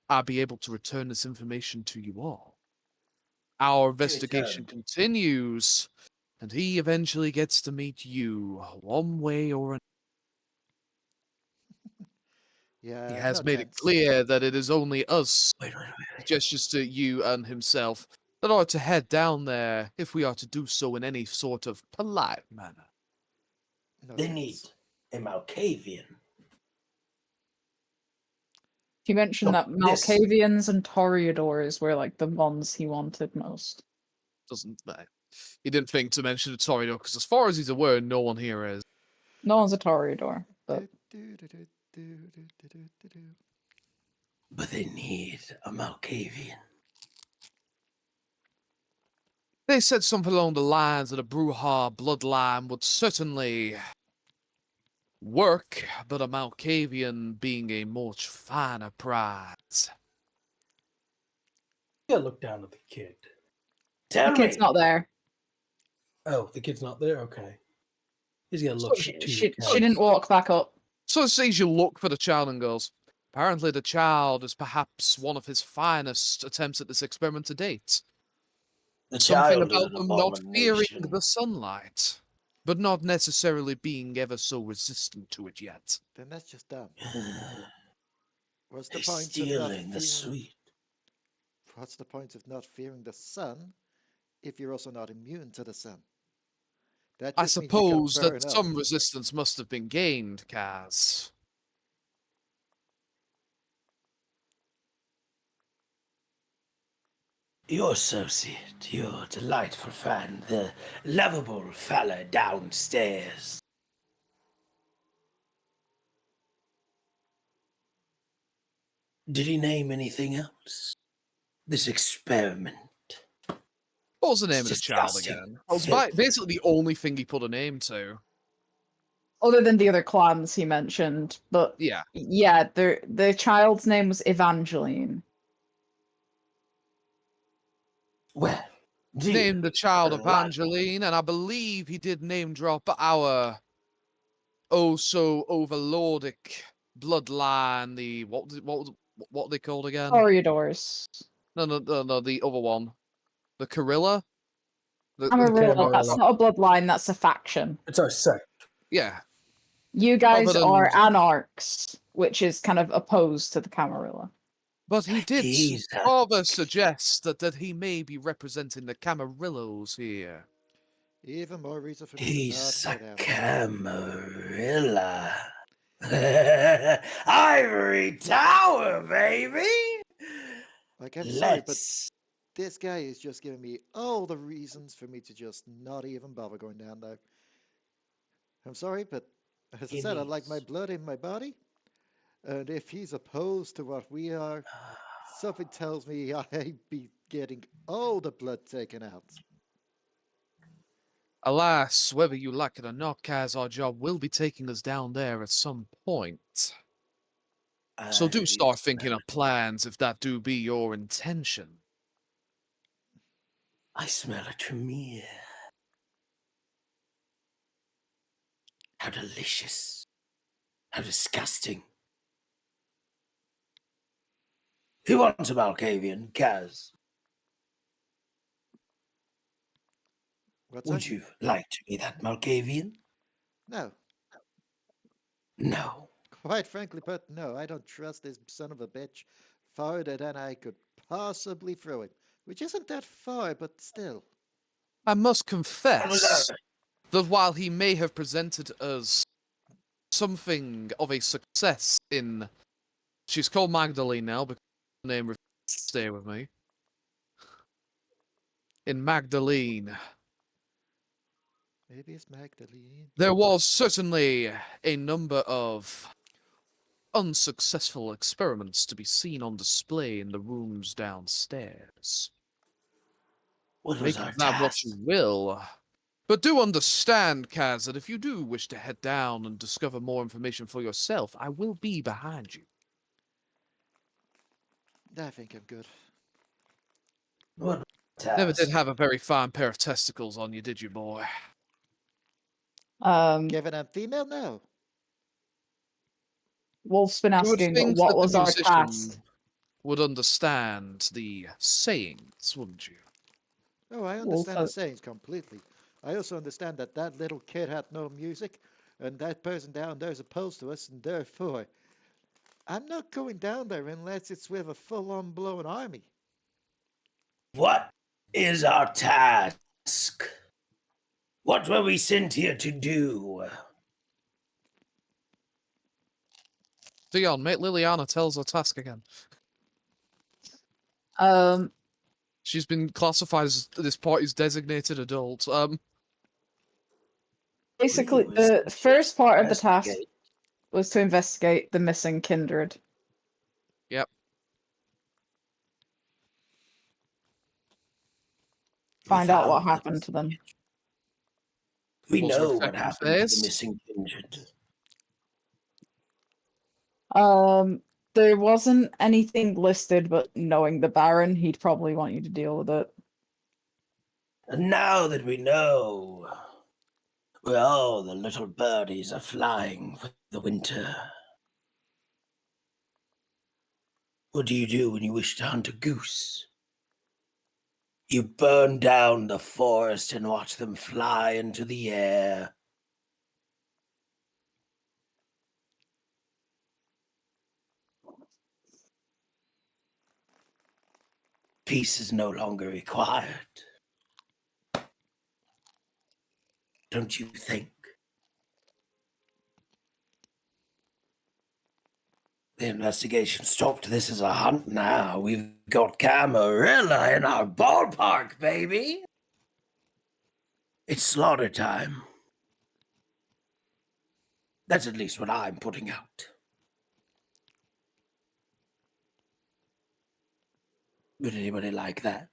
I be able to return this information to you all. Our investigation continues, and he eventually gets to meet you one way or another. Yeah, He has no made it chance. clear that it is only us, Wait. gestures to you and himself, that are to head down there if we are to do so in any sort of polite manner. No They chance. need a Malkavian. He mentioned So that this- Malkavians and Toreadors were like the ones he wanted most. Doesn't he didn't think to mention the Toreador because, as far as he's aware, no one here is. No one's a Toreador, but But they need a Malkavian. They said something along the lines that a Bruja bloodline would certainly work, but a Malkavian being a much finer prize. Yeah, look down at the kid. The Tell kid's me. not there. Oh, the kid's not there? Okay. He's gonna So look she, to she, Kaz. she didn't walk back up. So it sees you look for the child and goes, apparently the child is perhaps one of his finest attempts at this experiment to date. The Something child is about an them not fearing abomination. the sunlight, but not necessarily being ever so resistant to it yet. Then that's just dumb. What's the They're point of not stealing the fearing? sweet. What's the point of not fearing the sun if you're also not immune to the sun? That I just means you can't suppose burn that up. some resistance must have been gained, Kaz. Your associate, your delightful friend, the lovable fella downstairs. Did he name anything else? This experiment. What was the name of the It's child disgusting. again? It was Filth. basically the only thing he put a name to. Other than the other clans he mentioned. But Yeah. yeah, the child's name was Evangeline. Well, Named the child Right. Evangeline, and I believe he did name drop our oh so overlordic bloodline. The what are they called again? Corridors. No, the other one, the Corilla. Camarilla, that's Camarilla. not a bloodline, that's a faction. It's our sect. Yeah, You guys Other are than- anarchs, which is kind of opposed to the Camarilla. but he did He's a- rather suggest that he may be representing the Camarillos here. Even more reason for me to He's not a get out. Camarilla. Ivory Tower, baby. Like, I'm sorry, but Let's. this guy is just giving me all the reasons for me to just not even bother going down there. I'm sorry, but as I He said, I like my needs- blood in my body. And if he's opposed to what we are, something tells me I'd be getting all the blood taken out. Alas, whether you like it or not, Kaz, our job will be taking us down there at some point. So do I start thinking smell of plans if that do be your intention. I smell a tremere. How delicious. How disgusting. Who wants a Malkavian, Kaz? What's Would that? you like to be that Malkavian? No. No. Quite frankly, but no, I don't trust this son of a bitch farther than I could possibly throw him. Which isn't that far, but still. I must What was confess that? that while he may have presented us something of a success in... She's called Magdalene now, because the name refuses to stay with me. In Magdalene, Maybe it's Magdalene. there was certainly a number of unsuccessful experiments to be seen on display in the rooms downstairs. What was Make our of that what task? you will. But do understand, Kaz, that if you do wish to head down and discover more information for yourself, I will be behind you. I think I'm good. What task? Never did have a very fine pair of testicles on you, did you, boy? Given I'm female? No. Wolf's been You would asking think what that the was our task. musician would understand the sayings, wouldn't you? Oh, I Wolf, understand the sayings completely. I also understand that that little kid had no music, and that person down there is opposed to us, and therefore, I'm not going down there unless it's with a full-on blown army. What is our task? What were we sent here to do? Dion, make Liliana tells her task again. She's been classified as this party's designated adult. Basically, We were the sent first part of the task investigate. was to investigate the missing kindred. Yep. Find out what found the happened to them. We Was there a know what second happened to phase? the missing kindred. There wasn't anything listed, but knowing the Baron, he'd probably want you to deal with it. And now that we know where all the little birdies are flying for the winter, what do you do when you wish to hunt a goose? You burn down the forest and watch them fly into the air. Peace is no longer required. Don't you think? The investigation stopped. This is a hunt now. We've got Camarilla in our ballpark, baby. It's slaughter time. That's at least what I'm putting out. Would anybody like that?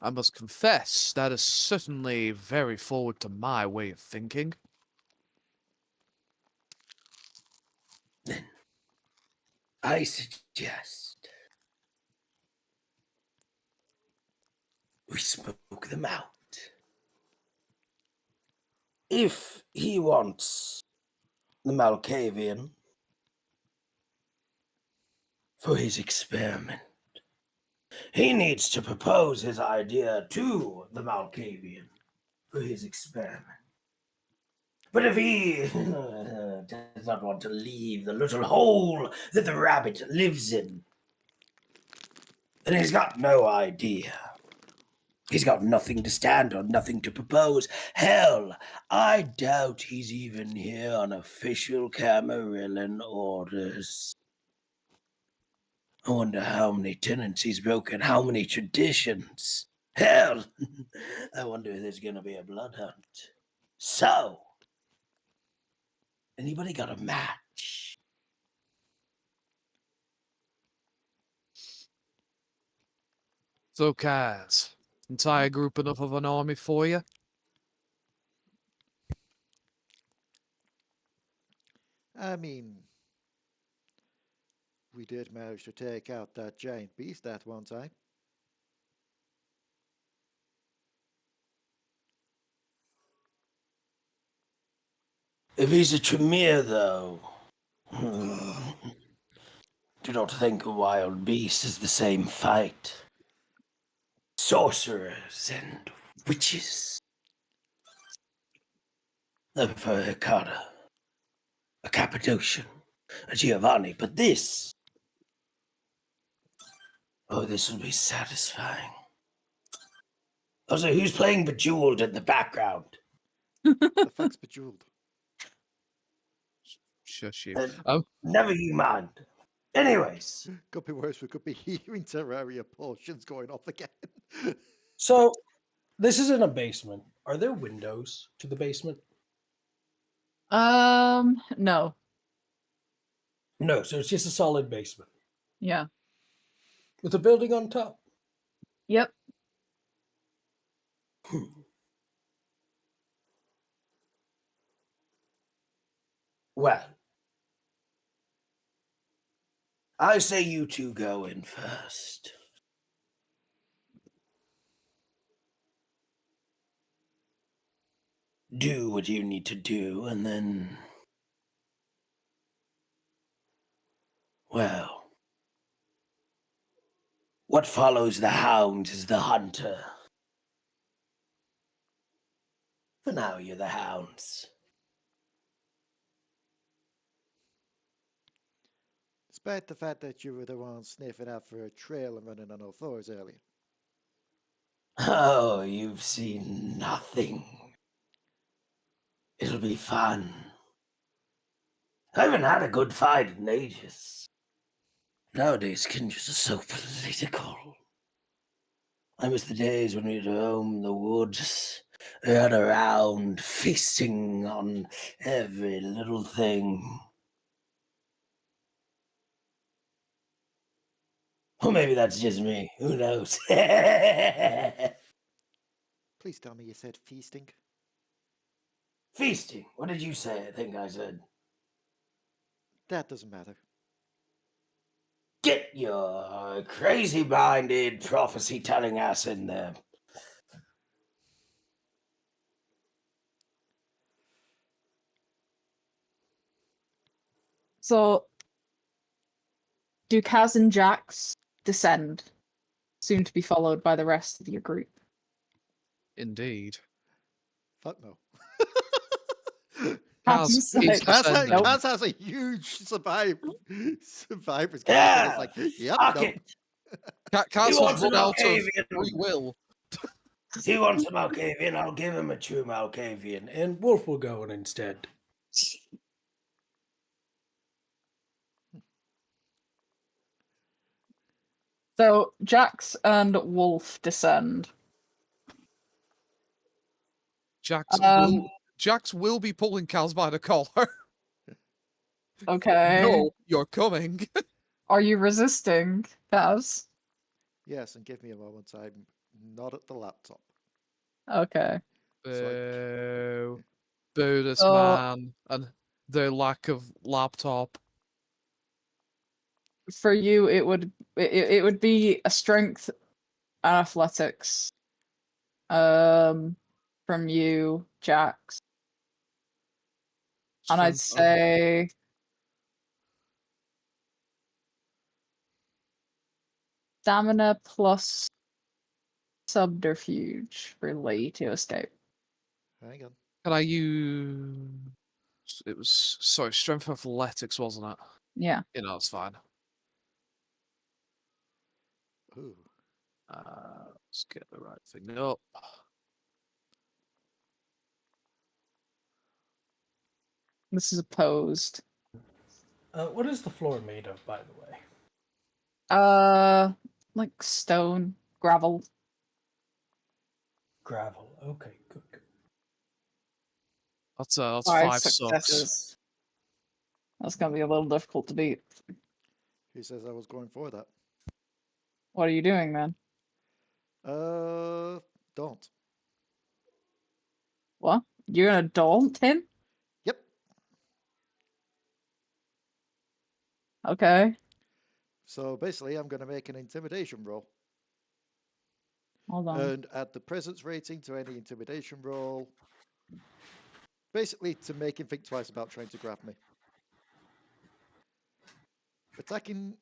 I must confess, that is certainly very forward to my way of thinking. Then I suggest we smoke them out. If he wants the Malkavian for his experiment, he needs to propose his idea to the Malkavian for his experiment. But if he does not want to leave the little hole that the rabbit lives in, then he's got no idea. He's got nothing to stand on, nothing to propose. Hell, I doubt he's even here on official Camarillan orders. I wonder how many tenants he's broken, how many traditions. Hell, I wonder if there's gonna be a blood hunt. So, anybody got a match? So, Kaz, entire group enough of an army for you? I mean, we did manage to take out that giant beast that one time. If he's a Tremere, though, do not think a wild beast is the same fight. Sorcerers and witches. I prefer a Carter, a Cappadocian, a Giovanni, but this... Oh, this will be satisfying. Also, who's playing Bejeweled in the background? The fuck's Bejeweled? Shush you. Never you mind. Anyways. Could be worse. We could be hearing Terraria potions going off again. So, this is in a basement. Are there windows to the basement? No. No, so it's just a solid basement. Yeah. With a building on top. Yep. Well, I say you two go in first. Do what you need to do, and then... Well... What follows the hound is the hunter. For now, you're the hounds. Despite the fact that you were the one sniffing out for a trail and running on all fours earlier. Oh, you've seen nothing. It'll be fun. I haven't had a good fight in ages. Nowadays, kindreds are so political. I miss the days when we'd roam the woods, run around, feasting on every little thing. Or maybe that's just me. Who knows? Please tell me you said feasting. Feasting. What did you say? I think I said. That doesn't matter. Get your crazy-minded prophecy-telling ass in there. So, do Kaz and Jax descend, soon to be followed by the rest of your group? Indeed. Fuck no. Kaz You is said- descending. Nope. Kaz has a huge survivor's guide. Yeah, It's like, yep, fuck nope. it. Kaz has wants run an out of Malkavian? free will. If he wants a Malkavian, I'll give him a true Malkavian, and Wolf will go in instead. So, Jax and Wolf descend. Jax will be pulling Kaz by the collar. Okay. No, you're coming. Are you resisting, Kaz? Yes, and give me a moment. I'm not at the laptop. Okay. Boo. Boo this So- man and the lack of laptop. For you, it would be a strength and athletics. From you, Jax. And I'd Strength of- say stamina plus subterfuge for Leigh to escape. Hang on. Can I use? It was sorry, strength of athletics, wasn't it? Yeah. You know, it's fine. Ooh. Let's get the right thing up. This is opposed. What is the floor made of, by the way? Like stone, gravel. Gravel. Okay, good. That's 5 5 sucks. successes. That's gonna be a little difficult to beat. Who says I was going for that? What are you doing, man? Don't. What? You're gonna daunt him? Yep. Okay. So basically, I'm going to make an intimidation roll. Hold on. And add the presence rating to any intimidation roll. Basically, to make him think twice about trying to grab me. Attacking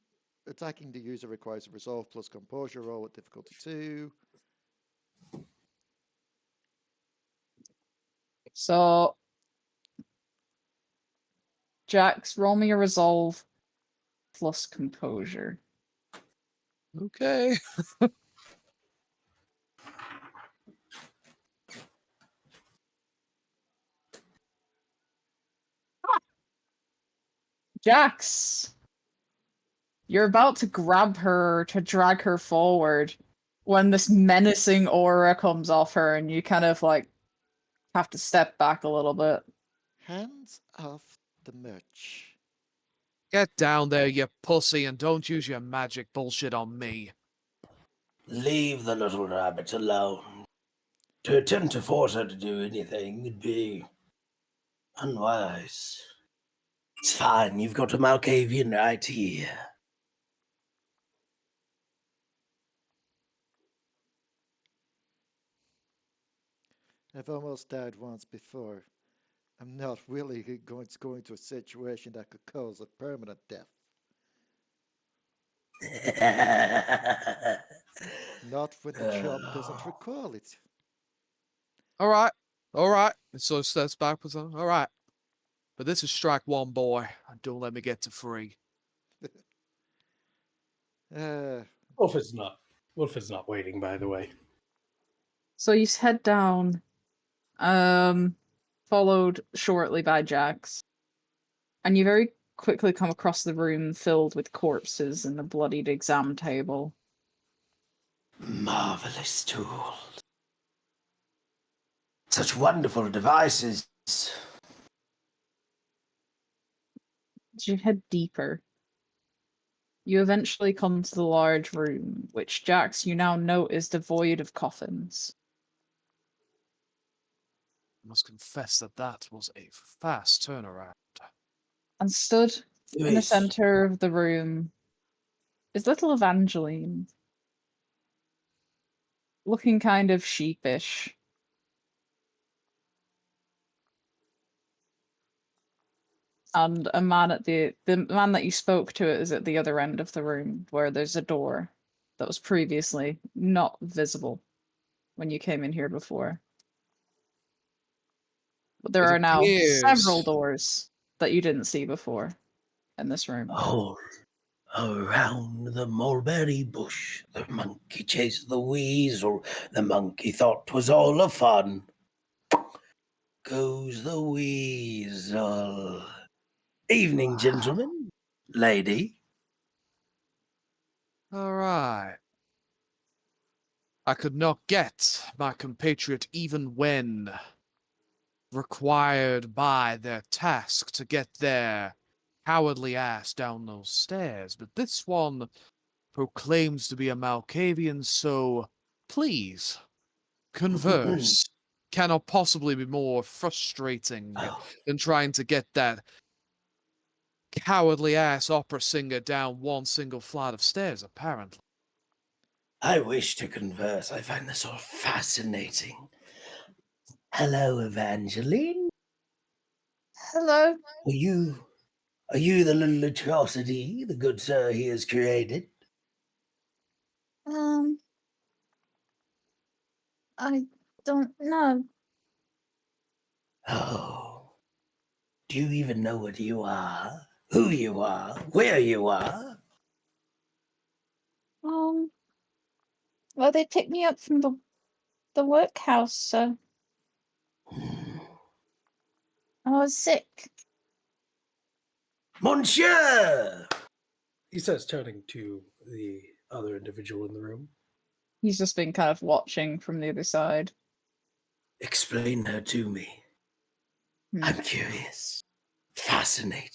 the user requires a resolve plus composure roll at difficulty 2. So, Jax, roll me a resolve plus composure. Okay. Jax, you're about to grab her to drag her forward when this menacing aura comes off her, and you kind of like have to step back a little bit. Hands off the merch. Get down there, you pussy, and don't use your magic bullshit on me. Leave the little rabbit alone. To attempt to force her to do anything would be unwise. It's fine, you've got a Malkavian right here. I've almost died once before. I'm not really going to go into a situation that could cause a permanent death. Not when the job doesn't require it. All right. So steps back with all right. But this is strike one, boy. Don't let me get to 3. Wolf is not waiting, by the way. So you head down, followed shortly by Jax, and you very quickly come across the room filled with corpses and a bloodied exam table. Marvelous tool. Such wonderful devices. As you head deeper, you eventually come to the large room, which Jax you now note is devoid of coffins. must confess that that was a fast turnaround. And stood in the Yes. center of the room is little Evangeline, looking kind of sheepish. And a man at the man that you spoke to is at the other end of the room, where there's a door that was previously not visible when you came in here before. But there It are now several appears doors that you didn't see before in this room. All around the mulberry bush, the monkey chased the weasel. The monkey thought 'twas all a fun. Goes the weasel. Evening, gentlemen. Lady. all right. I could not get my compatriot even when required by their task to get their cowardly ass down those stairs, but this one proclaims to be a Malkavian, so please converse. Cannot possibly be more frustrating Oh, than trying to get that cowardly ass opera singer down one single flight of stairs, apparently. I wish to converse. I find this all fascinating. Hello, Evangeline. Hello. Are you the little atrocity the good sir he has created? Um, I don't know. Oh, do you even know what you are? Who you are? Where you are? Um, well, they picked me up from the workhouse, so I was sick. Monsieur! He says, turning to the other individual in the room. He's just been kind of watching from the other side. Explain her to me. Hmm. I'm curious. Fascinated.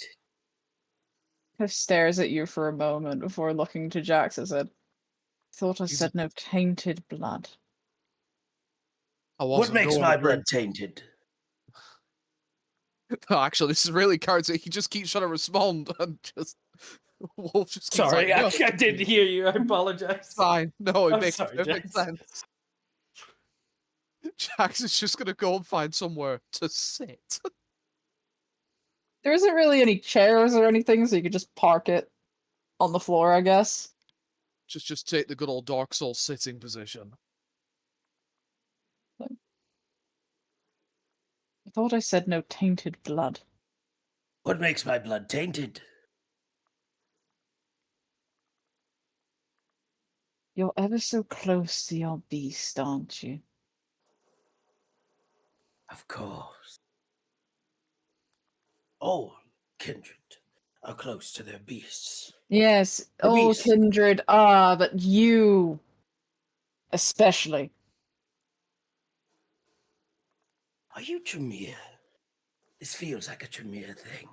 Kind of stares at you for a moment before looking to Jax and said, "Thought I He's- said no tainted blood." I What wasn't makes going my to blood tainted? No, actually, this is really encouraging. He just keeps trying to respond, and just Wolf just keeps Sorry, like, I, no, I didn't hear you. I apologize. fine. No, it I'm makes sorry, perfect Jax. sense. Jax is just gonna go and find somewhere to sit. There isn't really any chairs or anything, so you could just park it on the floor, I guess. just take the good old Dark Souls sitting position. I thought I said no tainted blood. What makes my blood tainted? You're ever so close to your beast, aren't you? Of course. All kindred are close to their beasts. Yes, The all beast. kindred are, but you especially. Are you Tremere? This feels like a Tremere thing.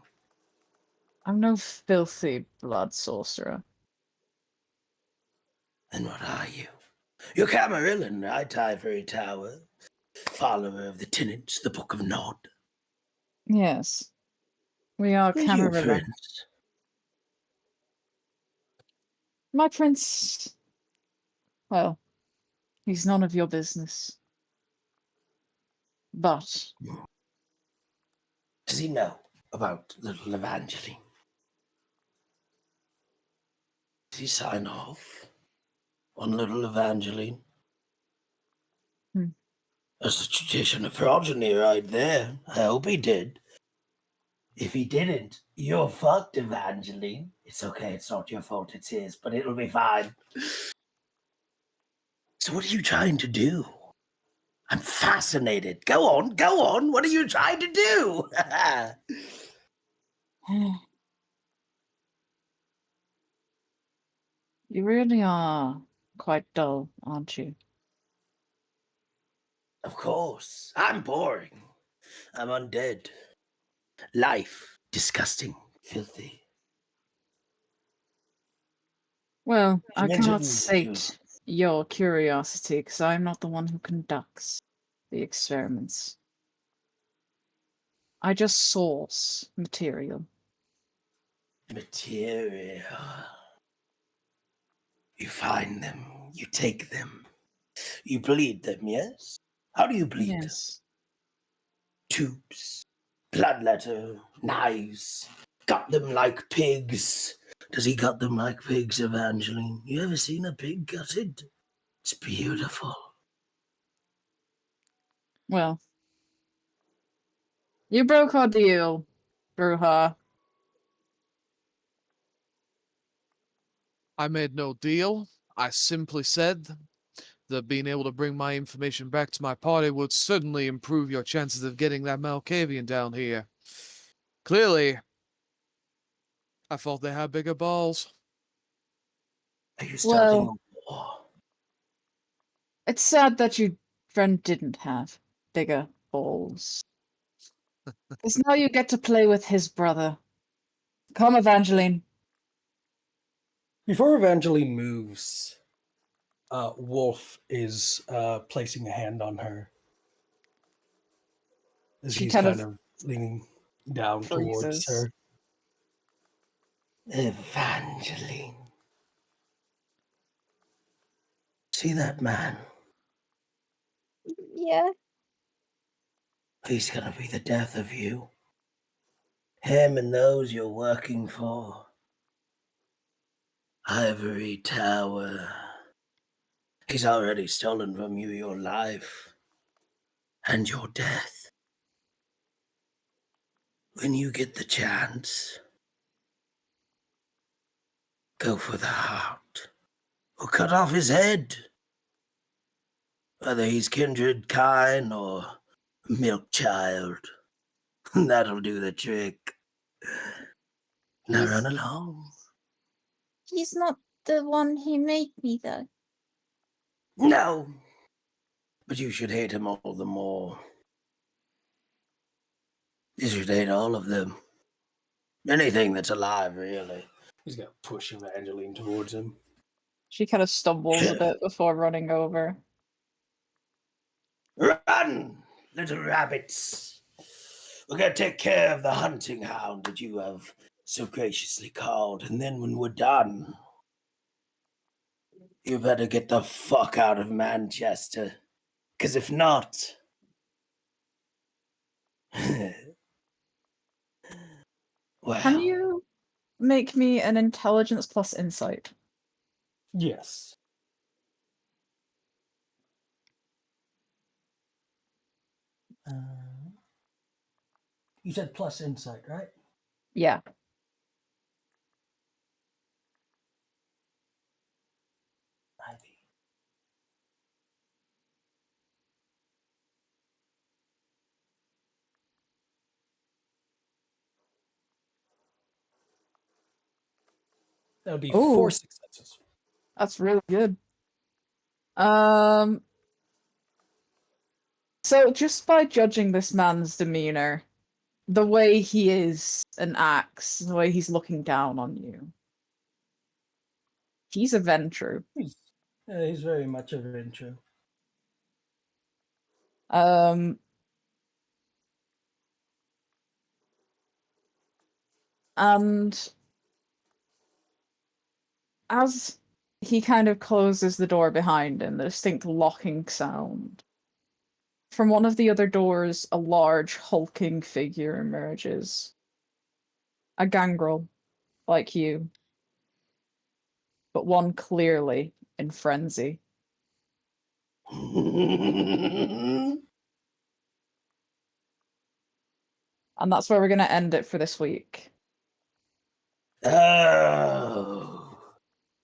I'm no filthy blood sorcerer. Then what are you? You're Camarillon, right, Ivory Tower. Follower of the tenants, the Book of Nod. Yes, we are Who's your Camarilla. friends? My prince. Well, he's none of your business. But Does he know about little Evangeline? Did he sign off on little Evangeline? Hmm. That's a tradition of progeny right there. I hope he did. If he didn't, you're fucked, Evangeline. It's okay, it's not your fault, it's his, but it'll be fine. So what are you trying to do? I'm fascinated. Go on. What are you trying to do? you really are quite dull, aren't you? Of course. I'm boring. I'm undead. Life. Disgusting. Filthy. Well, You I cannot mentioned sate your curiosity because I'm not the one who conducts the experiments. I just source material. Material. You find them, you take them, you bleed them, yes? How do you bleed them? Yes. Tubes, bloodletter, knives. Got them like pigs. Does he got them like pigs, Evangeline? You ever seen a pig gutted? It's beautiful. Well, you broke our deal, Bruja. I made no deal. I simply said that being able to bring my information back to my party would certainly improve your chances of getting that Malkavian down here. Clearly, I thought they had bigger balls. Are you starting Well, a war? it's sad that your friend didn't have bigger balls. Because now you get to play with his brother. Come, Evangeline. Before Evangeline moves, Wolf is placing a hand on her as She he's kind kind of of leaning down towards freezes. her. Evangeline. See that man? Yeah. He's gonna be the death of you. Him and those you're working for. Ivory Tower. He's already stolen from you your life and your death. When you get the chance, go for the heart or cut off his head. Whether he's kindred kind or milk child, that'll do the trick. Now run along. He's not the one who made me, though. No, but you should hate him all the more. You should hate all of them. Anything that's alive, really. He's gonna push Evangeline towards him. She kind of stumbles a bit before running over. Run, little rabbits! We're gonna take care of the hunting hound that you have so graciously called, and then when we're done, you better get the fuck out of Manchester. 'Cause if not... well... Can you make me an intelligence plus insight? Yes. You said plus insight, right? Yeah. Ivy. That would be Ooh. 4 successes. That's really good. So just by judging this man's demeanor, the way he is and acts, the way he's looking down on you, he's a Ventru. He's very much a Ventru. And as he kind of closes the door behind him, the distinct locking sound. From one of the other doors, a large, hulking figure emerges. A gangrel, like you, but one clearly in frenzy. And that's where we're going to end it for this week. Oh,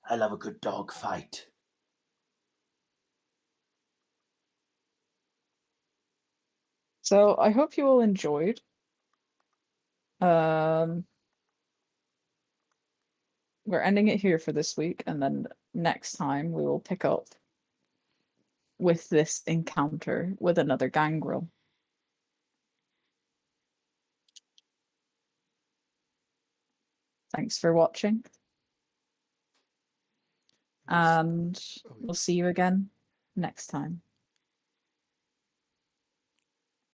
I love a good dog fight. So I hope you all enjoyed. We're ending it here for this week, and then next time we will pick up with this encounter with another gangrel. Thanks for watching. And we'll see you again next time.